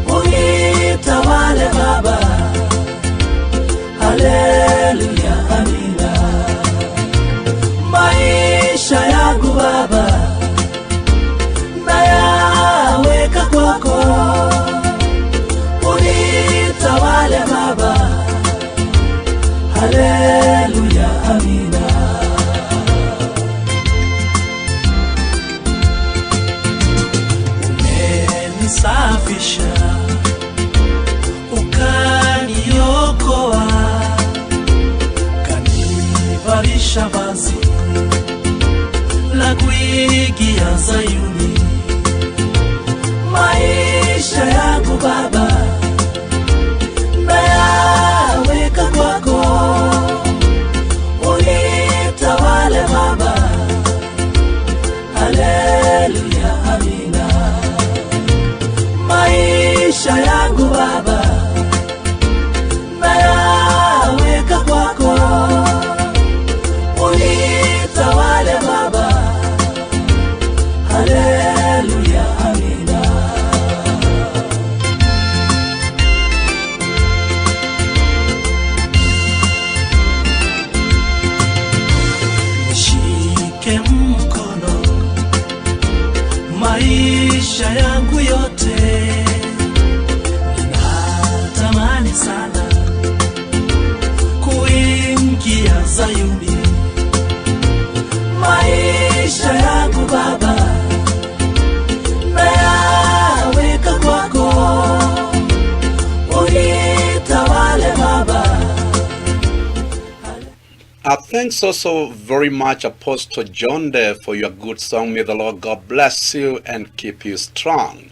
unitawale Baba. Haleluya, amina. Maisha yangu Baba nayaweka kwako, unitawale Baba. Haleluya, amina. Umenisafisha ukaniokoa, kanivalisha vazi la kuigia Zayuni. Maisha yangu Baba nayaweka kwako, unitawale Baba. Haleluya, amina. Maisha yangu Baba nayaweka kwako, unitawale Baba. Haleluya, amina. Nishike mkono maisha yangu yote, ninatamani sana kuingia Zayuni. Maisha yangu Baba nayaweka kwako, unitawale Baba. Thanks also very much, Apostle John, there for your good song. May the Lord God bless you and keep you strong.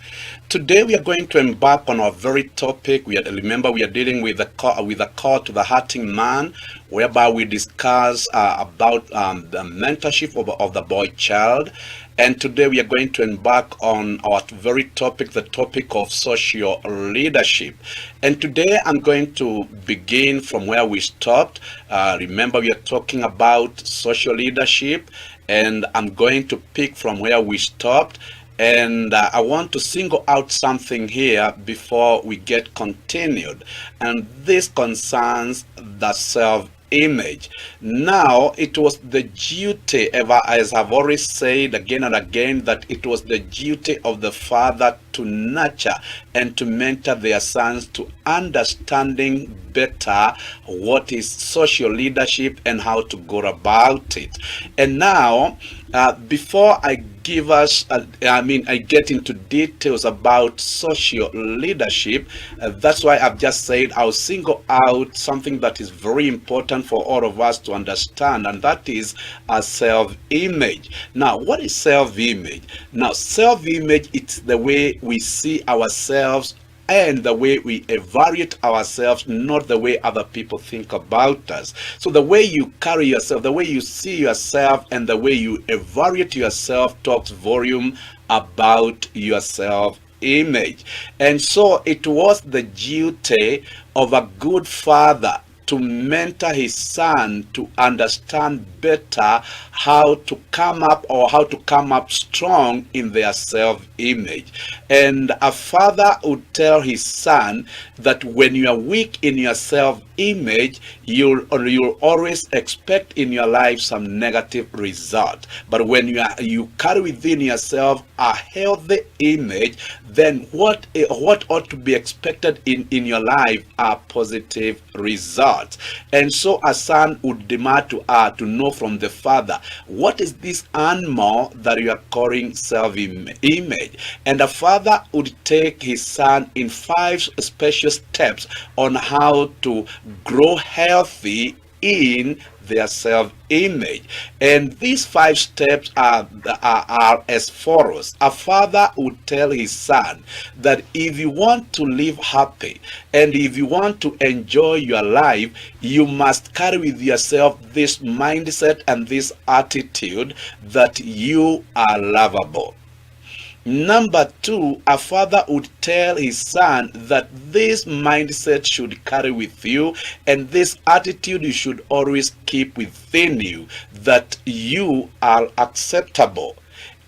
Today we are going to embark on our very topic. Remember, we are dealing with the call to the hurting man, whereby we discuss about the mentorship of the boy child. And today we are going to embark on our very topic, the topic of social leadership. And today I'm going to begin from where we stopped. Remember, we are talking about social leadership, and I'm going to pick from where we stopped. And I want to single out something here before we get continued. And this concerns the self-image. Now, it was the duty, as I've always said again and again, that it was the duty of the father to nurture and to mentor their sons to understanding better what is social leadership and how to go about it. And now, before I give us, I get into details about social leadership, that's why I've just said I'll single out something that is very important for all of us to understand, and that is a self-image. Now, what is self-image? Now, self-image, it's the way we see ourselves and the way we evaluate ourselves, not the way other people think about us. So the way you carry yourself, the way you see yourself, and the way you evaluate yourself talks volume about your self-image. And so it was the duty of a good father to mentor his son to understand better how to come up strong in their self-image. And a father would tell his son that when you are weak in your self-image, you'll always expect in your life some negative result. But when you carry within yourself a healthy image, then what ought to be expected in your life are positive results. And so a son would demand to know from the father, what is this animal that you are calling self-image? And the father would take his son in 5 special steps on how to grow healthy in their self-image. And these 5 steps are as follows. A father would tell his son that if you want to live happy and if you want to enjoy your life, you must carry with yourself this mindset and this attitude that you are lovable. Number two, a father would tell his son that this mindset should carry with you, and this attitude you should always keep within you, that you are acceptable.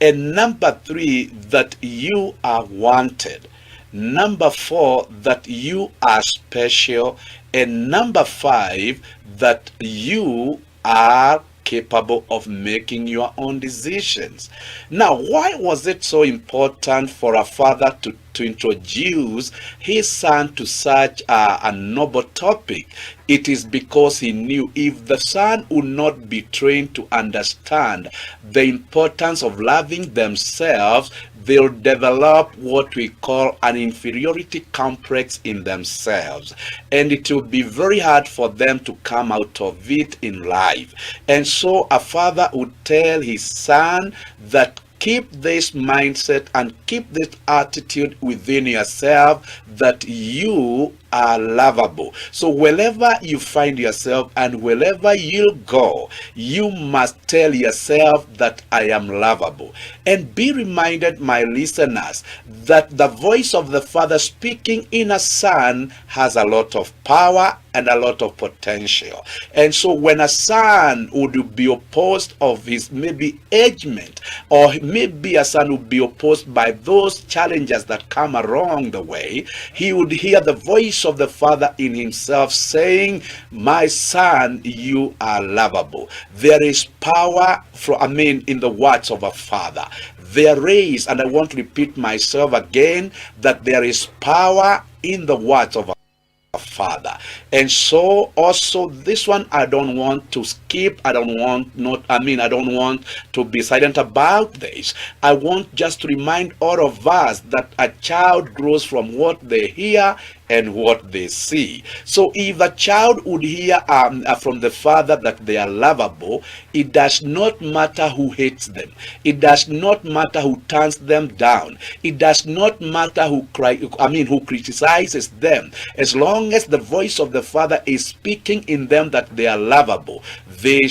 And number three, that you are wanted. Number four, that you are special. And number five, that you are capable of making your own decisions. Now, why was it so important for a father to introduce his son to such a noble topic? It is because he knew if the son would not be trained to understand the importance of loving themselves, they'll develop what we call an inferiority complex in themselves, and it will be very hard for them to come out of it in life. And so a father would tell his son that keep this mindset and keep this attitude within yourself, that you are lovable. So wherever you find yourself and wherever you go, you must tell yourself that I am lovable. And be reminded, my listeners, that the voice of the Father speaking in a son has a lot of power and a lot of potential. And so when a son would be opposed of his maybe agement, or maybe a son would be opposed by those challenges that come along the way, he would hear the voice of the Father in himself saying, my son, you are lovable. There is power in the words of a father. There is, and I want to repeat myself again, that there is power in the words of a father. And so also this one I don't want to skip. I don't want to be silent about this. I want just to remind all of us that a child grows from what they hear and what they see. So if a child would hear from the father that they are lovable, it does not matter who hates them. It does not matter who turns them down. It does not matter who criticizes them. As long as the voice of the father is speaking in them that they are lovable, they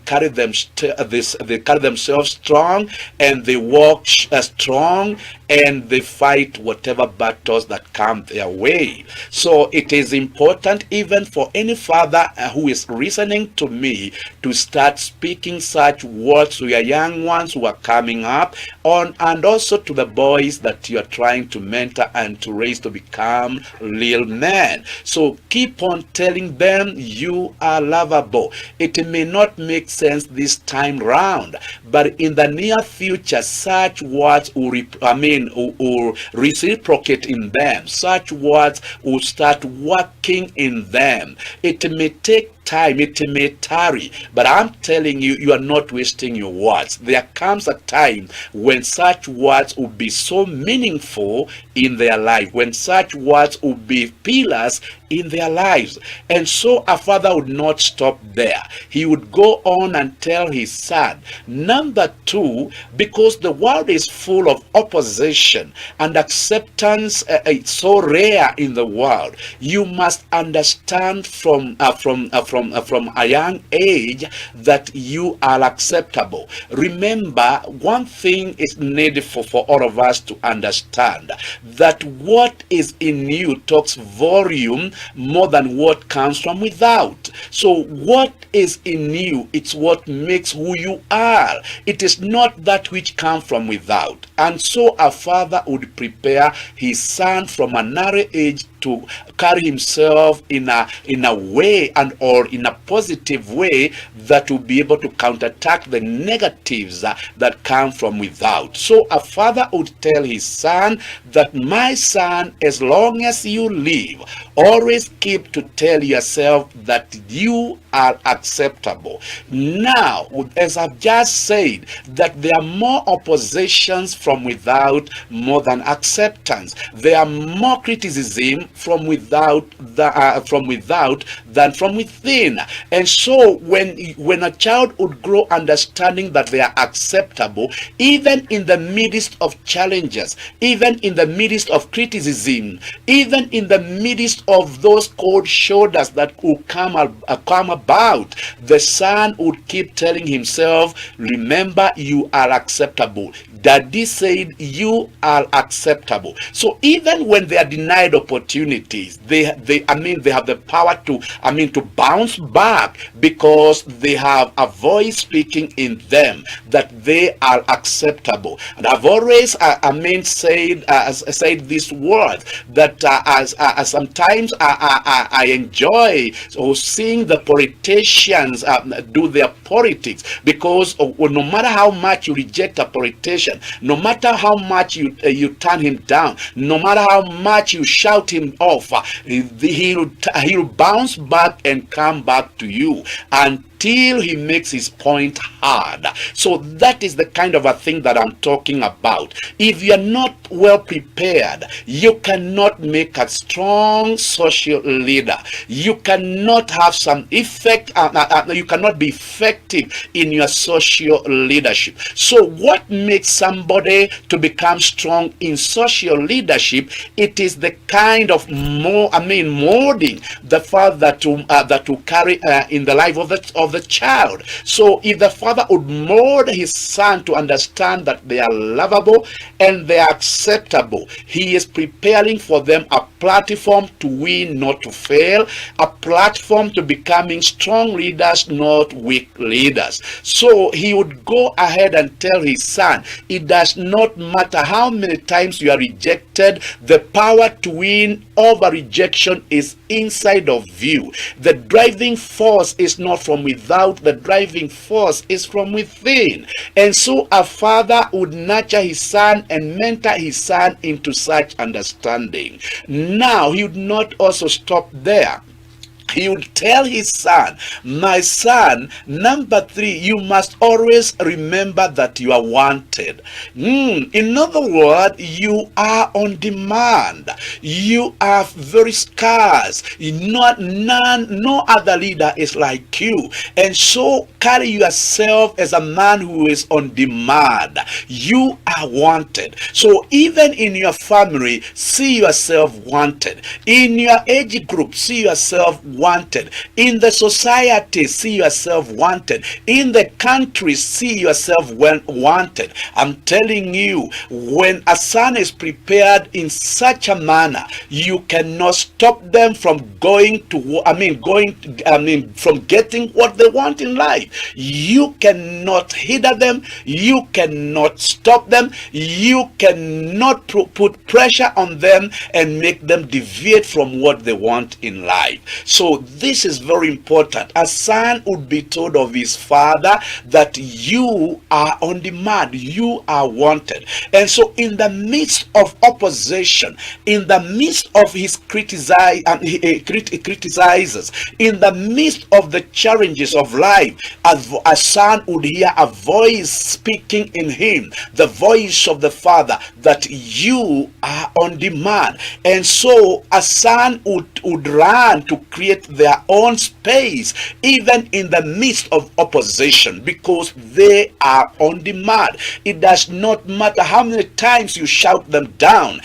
carry themselves strong, and they walk strong, and they fight whatever battles that come their way. So it is important even for any father who is listening to me to start speaking such words to your young ones who are coming up on, and also to the boys that you are trying to mentor and to raise to become real men. So keep on telling them you are lovable. It may not make sense this time round, but in the near future such words will reciprocate in them. Such words will start working in them. It may take time, it may tarry, but I'm telling you, you are not wasting your words. There comes a time when such words will be so meaningful in their life, when such words will be pillars in their lives. And so a father would not stop there. He would go on and tell his son. Number two, because the world is full of opposition and acceptance, it's so rare in the world, you must understand from a young age that you are acceptable. Remember, one thing is needful for all of us to understand, that what is in you talks volume more than what comes from without. So what is in you, it's what makes who you are. It is not that which comes from without. And so a father would prepare his son from an early age to carry himself in a way and or in a positive way that will be able to counterattack the negatives that come from without. So a father would tell his son that, my son, as long as you live, always keep to tell yourself that you are acceptable. Now, as I've just said, that there are more oppositions from without more than acceptance. There are more criticism from without than from within. And so when a child would grow understanding that they are acceptable, even in the midst of challenges, even in the midst of criticism, even in the midst of those cold shoulders that will come about, the son would keep telling himself, remember, you are acceptable. Daddy said you are acceptable. So even when they are denied opportunities, they have the power to bounce back, because they have a voice speaking in them that they are acceptable. And I've always said this word that as sometimes I enjoy seeing the politicians do their politics, because no matter how much you reject a politician, no matter how much you turn him down, no matter how much you shout him off, he'll bounce back and come back to you until he makes his point hard. So that is the kind of a thing that I'm talking about. If you're not well prepared, you cannot make a strong social leader. You cannot have some effect, you cannot be effective in your social leadership. So what makes somebody to become strong in social leadership? It is the kind of molding the father that will carry in the life of the child. So if the father would mold his son to understand that they are lovable and they are acceptable, he is preparing for them a platform to win, not to fail, a platform to becoming strong leaders, not weak leaders. So he would go ahead and tell his son, it does not matter how many times you are rejected, the power to win over rejection is inside of you. The driving force is not from without, the driving force is from within. And so a father would nurture his son and mentor his son into such understanding. Now, he would not also stop there. He would tell his son, my son, number 3, you must always remember that you are wanted. In other words, you are on demand. You are very scarce. No other leader is like you. And so carry yourself as a man who is on demand. You are wanted. So even in your family, see yourself wanted. In your age group, see yourself wanted. In the society, see yourself wanted. In the country, see yourself wanted. I'm telling you, when a son is prepared in such a manner, you cannot stop them from from getting what they want in life. You cannot hinder them. You cannot stop them. You cannot put pressure on them and make them deviate from what they want in life. So this is very important. A son would be told of his father that you are on demand, you are wanted. And so in the midst of opposition, in the midst of his criticizes, in the midst of the challenges of life, a son would hear a voice speaking in him, the voice of the father, that you are on demand. And so a son would run to create their own space, even in the midst of opposition, because they are on demand. It does not matter how many times you shout them down,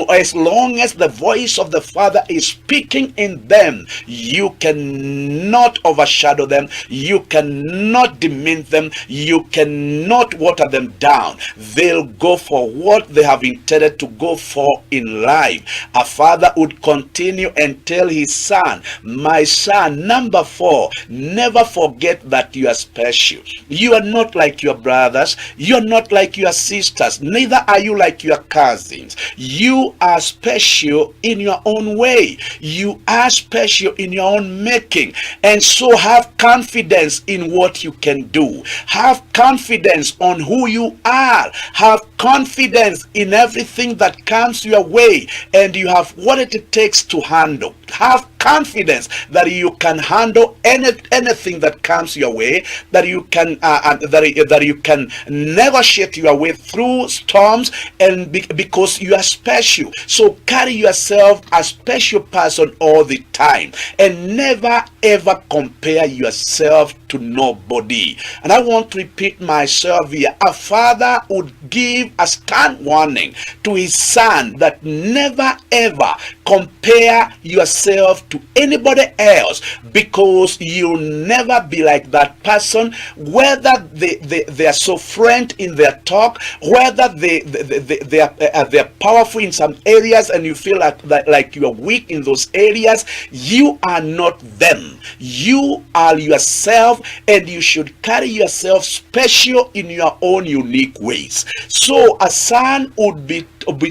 as long as the voice of the father is speaking in them, you cannot overshadow them, you cannot demean them, you cannot water them down. They'll go for what they have intended to go for in life. A father would continue and tell his son, my son, number 4, never forget that you are special. You are not like your brothers, you are not like your sisters, neither are you like your cousins. You are special in your own way. You are special in your own making. And so have confidence in what you can do. Have confidence on who you are. Have confidence in everything that comes your way, and you have what it takes to handle. Have confidence that you can handle anything that comes your way, that you can that you can negotiate your way through storms, and because you are special. So carry yourself a special person all the time, and never ever compare yourself to nobody. And I want to repeat myself here. A father would give a stern warning to his son that never ever compare yourself to anybody else, because you'll never be like that person, whether they are so frank in their talk, whether they're powerful in some areas and you feel like you are weak in those areas. You are not them. You are yourself, and you should carry yourself special in your own unique ways. So a son would be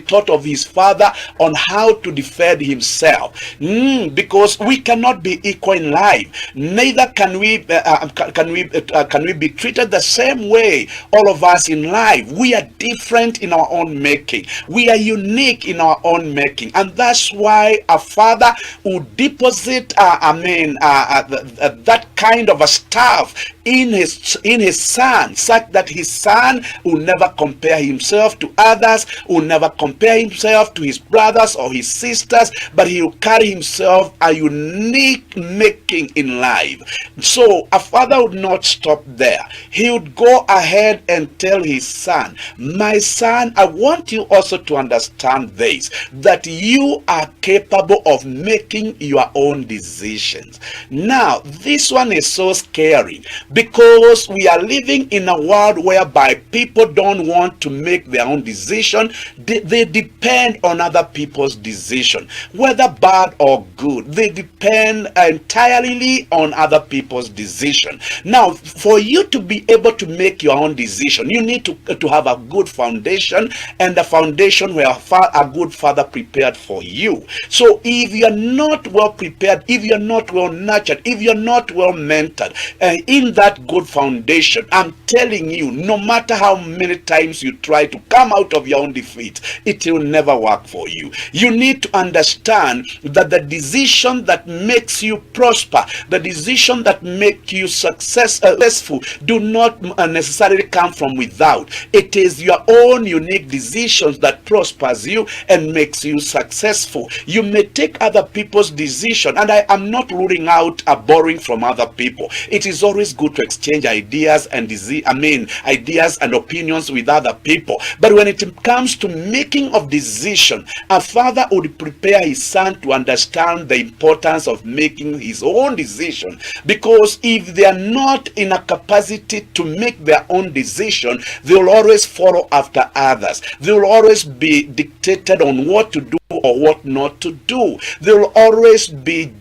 taught of his father on how to defend himself, because we cannot be equal in life. Neither can we be treated the same way, all of us in life. We are different in our own making. We are unique in our own making, and that's why a father would deposit that kind of a stuff in his son, such that his son will never compare himself to others, will never compare himself to his brothers or his sisters, but he will carry himself a unique making in life. So a father would not stop there. He would go ahead and tell his son, my son, I want you also to understand this, that you are capable of making your own decisions. Now, this one is so scary, because we are living in a world whereby people don't want to make their own decision. They depend on other people's decision, whether bad or good. They depend entirely on other people's decision. Now, for you to be able to make your own decision, you need to have a good foundation, and a foundation where a good father prepared for you. So if you're not well prepared, if you're not well nurtured, if you're not well mentored in that good foundation, I'm telling you, no matter how many times you try to come out of your own defeat, it will never work for you. You need to understand that the decision that makes you prosper, the decision that makes you successful, do not necessarily come from without. It is your own unique decisions that prospers you and makes you successful. You may take other people's decision, and I am not ruling out borrowing from other people. It is always good to exchange ideas and ideas and opinions with other people. But when it comes to making of decision, a father would prepare his son to understand the importance of making his own decision, because if they are not in a capacity to make their own decision, they will always follow after others. They will always be dictated on what to do or what not to do. They will always be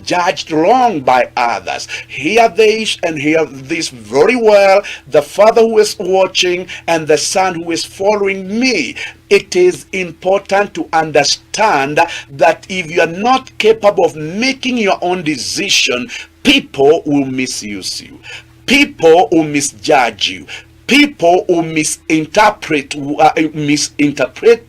judged wrong by others. Hear this and hear this very well, the father who is watching and the son who is following me. It is important to understand that if you are not capable of making your own decision, people will misuse you. People will misjudge you. People who misinterpret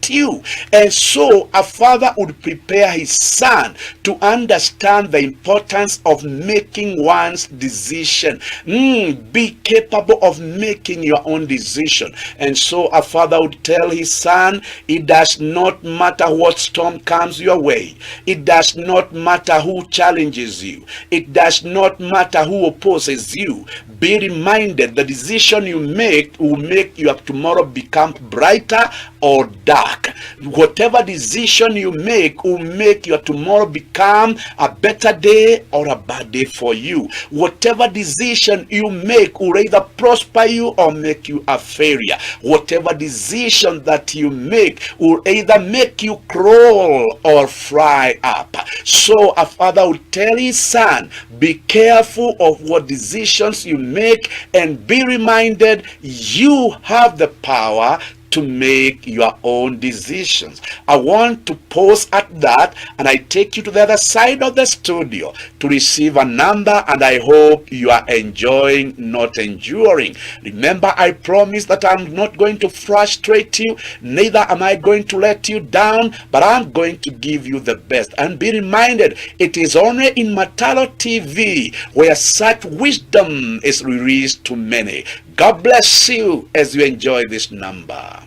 you. And so a father would prepare his son to understand the importance of making one's decision. Be capable of making your own decision. And so a father would tell his son, it does not matter what storm comes your way. It does not matter who challenges you. It does not matter who opposes you. Be reminded, the decision you make will make your tomorrow become brighter or dark. Whatever decision you make will make your tomorrow become a better day or a bad day for you. Whatever decision you make will either prosper you or make you a failure. Whatever decision that you make will either make you crawl or fly up. So a father will tell his son, be careful of what decisions you make, and be reminded you have the power to make your own decisions. I want to pause at that, and I take you to the other side of the studio to receive a number, and I hope you are enjoying, not enduring. Remember, I promise that I'm not going to frustrate you, neither am I going to let you down, but I'm going to give you the best. And be reminded, it is only in Mataro TV where such wisdom is released to many. God bless you as you enjoy this number.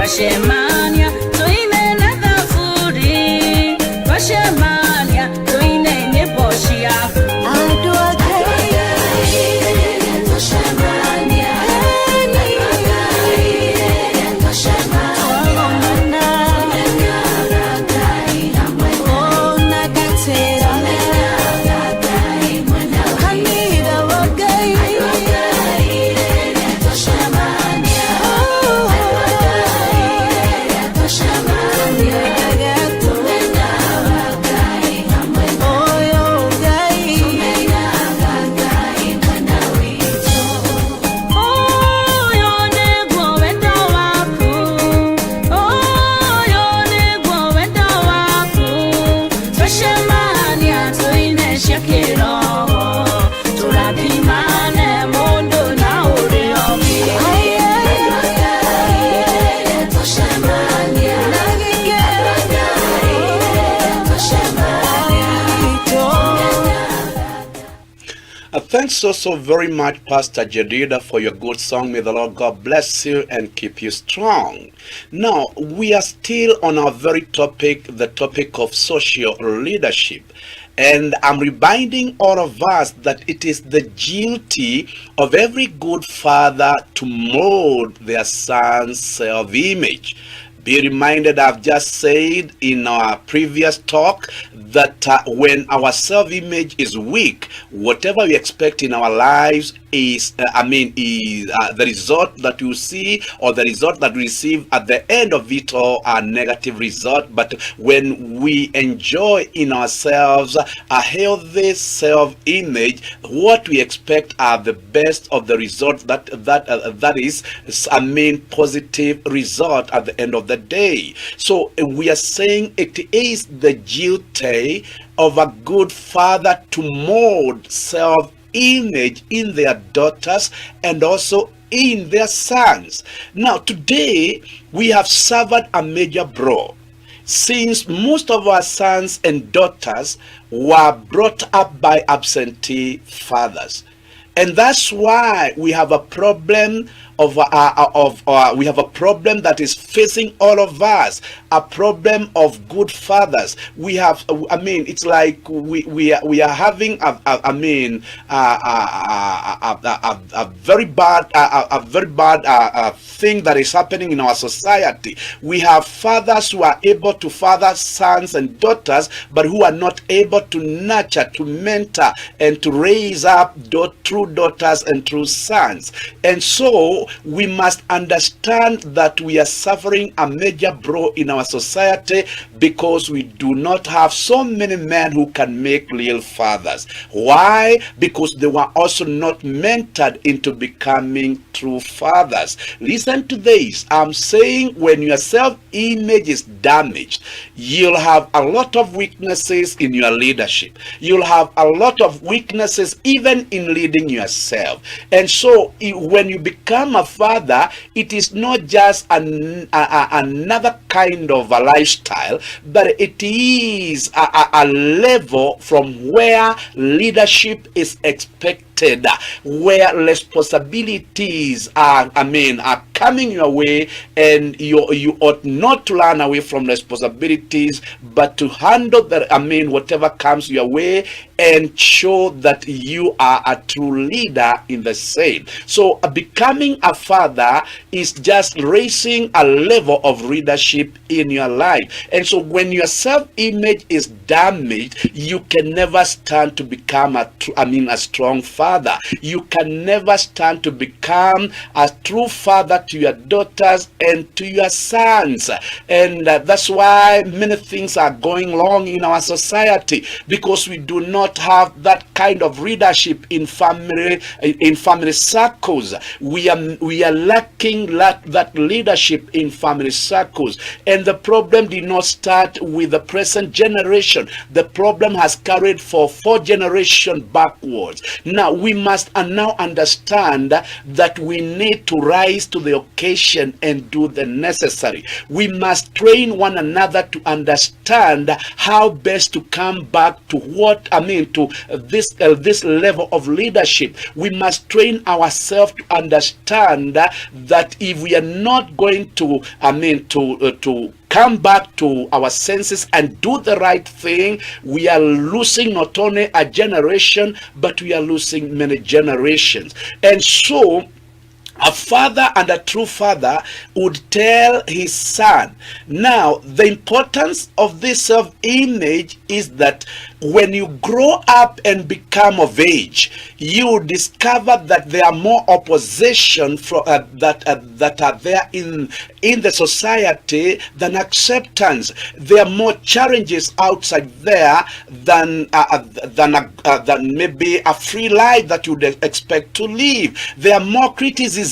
Shema Thanks so very much, Pastor Jedida, for your good song. May the Lord God bless you and keep you strong. Now, we are still on our very topic, the topic of social leadership. And I'm reminding all of us that it is the duty of every good father to mold their son's self-image. Be reminded, I've just said in our previous talk that when our self-image is weak, whatever we expect in our lives is the result that you see, or the result that we receive at the end of it all, a negative result. But when we enjoy in ourselves a healthy self-image, what we expect are the best of the results. That is positive result at the end of the day. So we are saying it is the duty of a good father to mold self-image in their daughters and also in their sons. Now today we have suffered a major blow, since most of our sons and daughters were brought up by absentee fathers. And that's why we have a problem we have a problem that is facing all of us, a problem of good fathers. We have, it's like we are having a very bad thing that is happening in our society. We have fathers who are able to father sons and daughters, but who are not able to nurture, to mentor, and to raise up true daughters and true sons. And so we must understand that we are suffering a major blow in our society because we do not have so many men who can make real fathers. Why? Because they were also not mentored into becoming true fathers. Listen to this. I'm saying when your self-image is damaged, you'll have a lot of weaknesses in your leadership. You'll have a lot of weaknesses even in leading yourself. And so when you become a father, it is not just another kind of a lifestyle, but it is a level from where leadership is expected, where responsibilities are coming your way, and you ought not to run away from responsibilities, but to handle whatever comes your way and show that you are a true leader in the same. So becoming a father is just raising a level of leadership in your life. And so when your self-image is damaged, you can never stand to become a strong father. You can never stand to become a true father to your daughters and to your sons. And that's why many things are going wrong in our society, because we do not have that kind of leadership in family circles. We are lacking that leadership in family circles. And the problem did not start with the present generation. The problem has carried for 4 generations backwards. Now we must now understand that we need to rise to the occasion and do the necessary. We must train one another to understand how best to come back to this level of leadership. We must train ourselves to understand that if we are not going to come back to our senses and do the right thing, we are losing not only a generation, but we are losing many generations. And so a father and a true father would tell his son. Now, the importance of this self-image is that when you grow up and become of age, you discover that there are more opposition that are there in the society than acceptance. There are more challenges outside there than maybe a free life that you'd expect to live. There are more criticism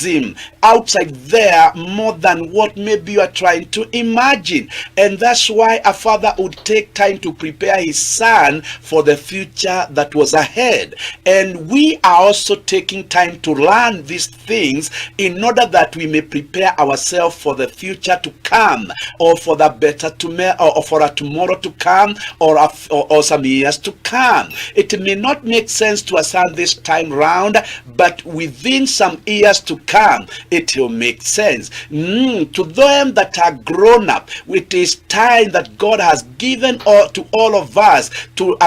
outside there, more than what maybe you are trying to imagine. And that's why a father would take time to prepare his son for the future that was ahead. And we are also taking time to learn these things in order that we may prepare ourselves for the future to come, or for the better tomorrow, or for a tomorrow to come, or some years to come. It may not make sense to us this time round, but within some years to come, it will make sense. To them that are grown up, it is time that God has given to all of us to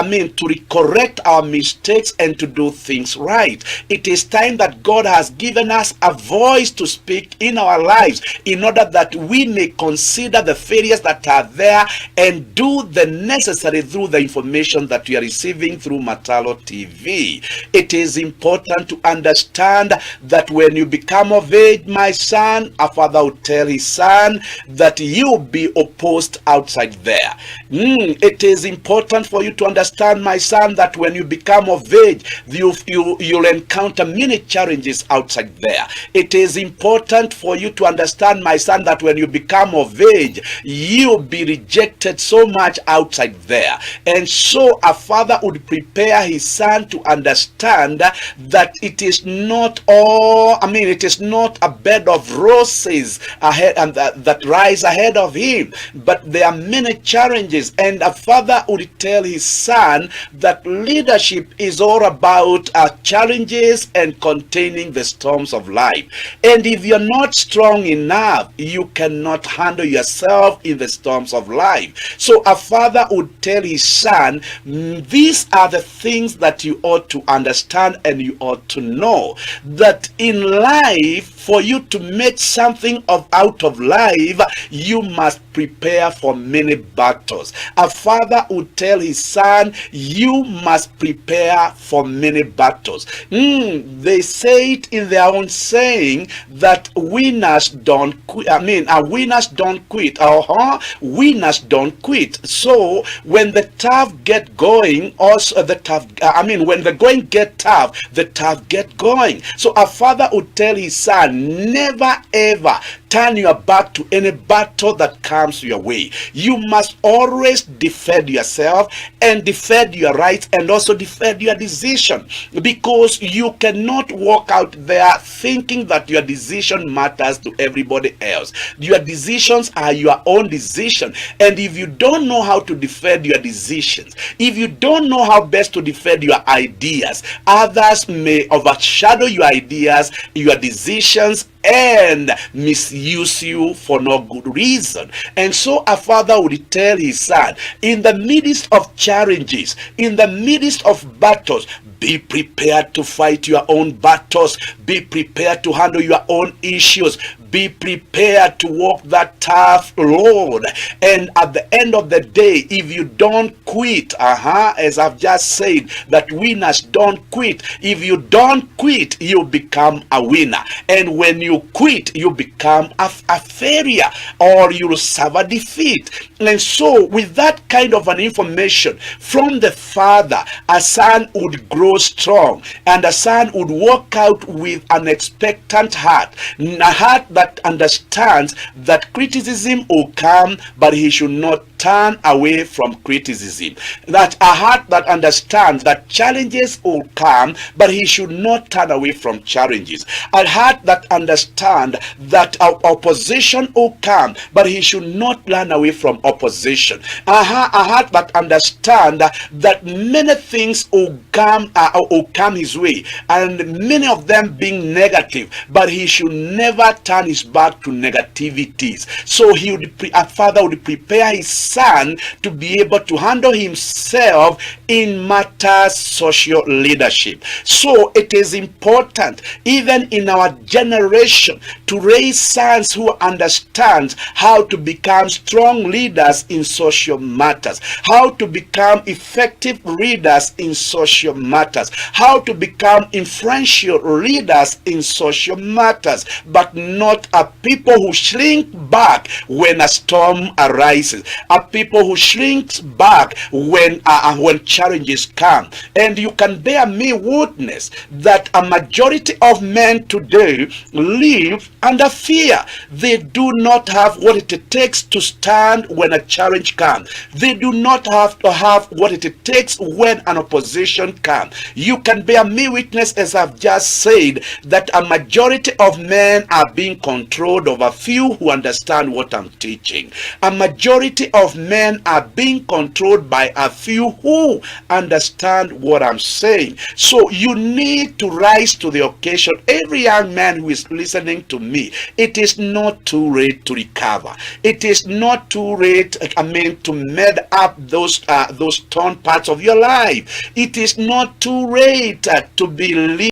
correct our mistakes and to do things right. It is time that God has given us a voice to speak in our lives in order that we may consider the failures that are there and do the necessary through the information that we are receiving through Mataro TV. It is important to understand that when you become of age, my son, a father will tell his son that you'll be opposed outside there. It is important for you to understand, my son, that when you become of age, you'll encounter many challenges outside there. It is important for you to understand, my son, that when you become of age, you'll be rejected so much outside there. And so a father would prepare his son to understand that it is not it is not a bed of roses ahead and that rise ahead of him, but there are many challenges. And a father would tell his son that leadership is all about challenges and containing the storms of life. And if you're not strong enough, you cannot handle yourself in the storms of life. So a father would tell his son, these are the things that you ought to understand and you ought to know, that in life, for you to make something out of life, you must prepare for many battles. A father would tell his son, you must prepare for many battles. They say it in their own saying that winners don't quit. Winners don't quit. Winners don't quit. So when the tough get going, also when the going get tough, the tough get going. So a father would tell his son, never ever turn your back to any battle that comes your way. You must always defend yourself and defend your rights and also defend your decision, because you cannot walk out there thinking that your decision matters to everybody else. Your decisions are your own decision, and if you don't know how to defend your decisions, if you don't know how best to defend your ideas, others may overshadow your ideas, your decisions, and misuse you for no good reason. And so a father would tell his son, in the midst of challenges, in the midst of battles, be prepared to fight your own battles. Be prepared to handle your own issues. Be prepared to walk that tough road. And at the end of the day, if you don't quit, as I've just said, that winners don't quit. If you don't quit, you become a winner. And when you quit, you become a failure, or you'll suffer defeat. And so with that kind of an information from the father, a son would grow strong, and a son would walk out with an expectant heart, a heart that understands that criticism will come, but he should not turn away from criticism. That a heart that understands that challenges will come, but he should not turn away from challenges. A heart that understands that opposition will come, but he should not run away from opposition. A heart that understands that many things will come his way, and many of them being negative, but he should never turn his back to negativities. So a father would prepare his son to be able to handle himself in matters social leadership. So it is important, even in our generation, to raise sons who understand how to become strong leaders in social matters, how to become effective leaders in social matters, how to become influential leaders in social matters, but not a people who shrink back when a storm arises. are people who shrinks back when challenges come. And you can bear me witness that a majority of men today live under fear. They do not have what it takes to stand when a challenge comes. They do not have to have what it takes when an opposition comes. You can bear me witness, as I've just said, that a majority of men are being controlled of a few who understand what I'm teaching. A majority of men are being controlled by a few who understand what I'm saying. So you need to rise to the occasion. Every young man who is listening to me, it is not too late to recover. It is not too late, to mend up those torn parts of your life. It is not too late to believe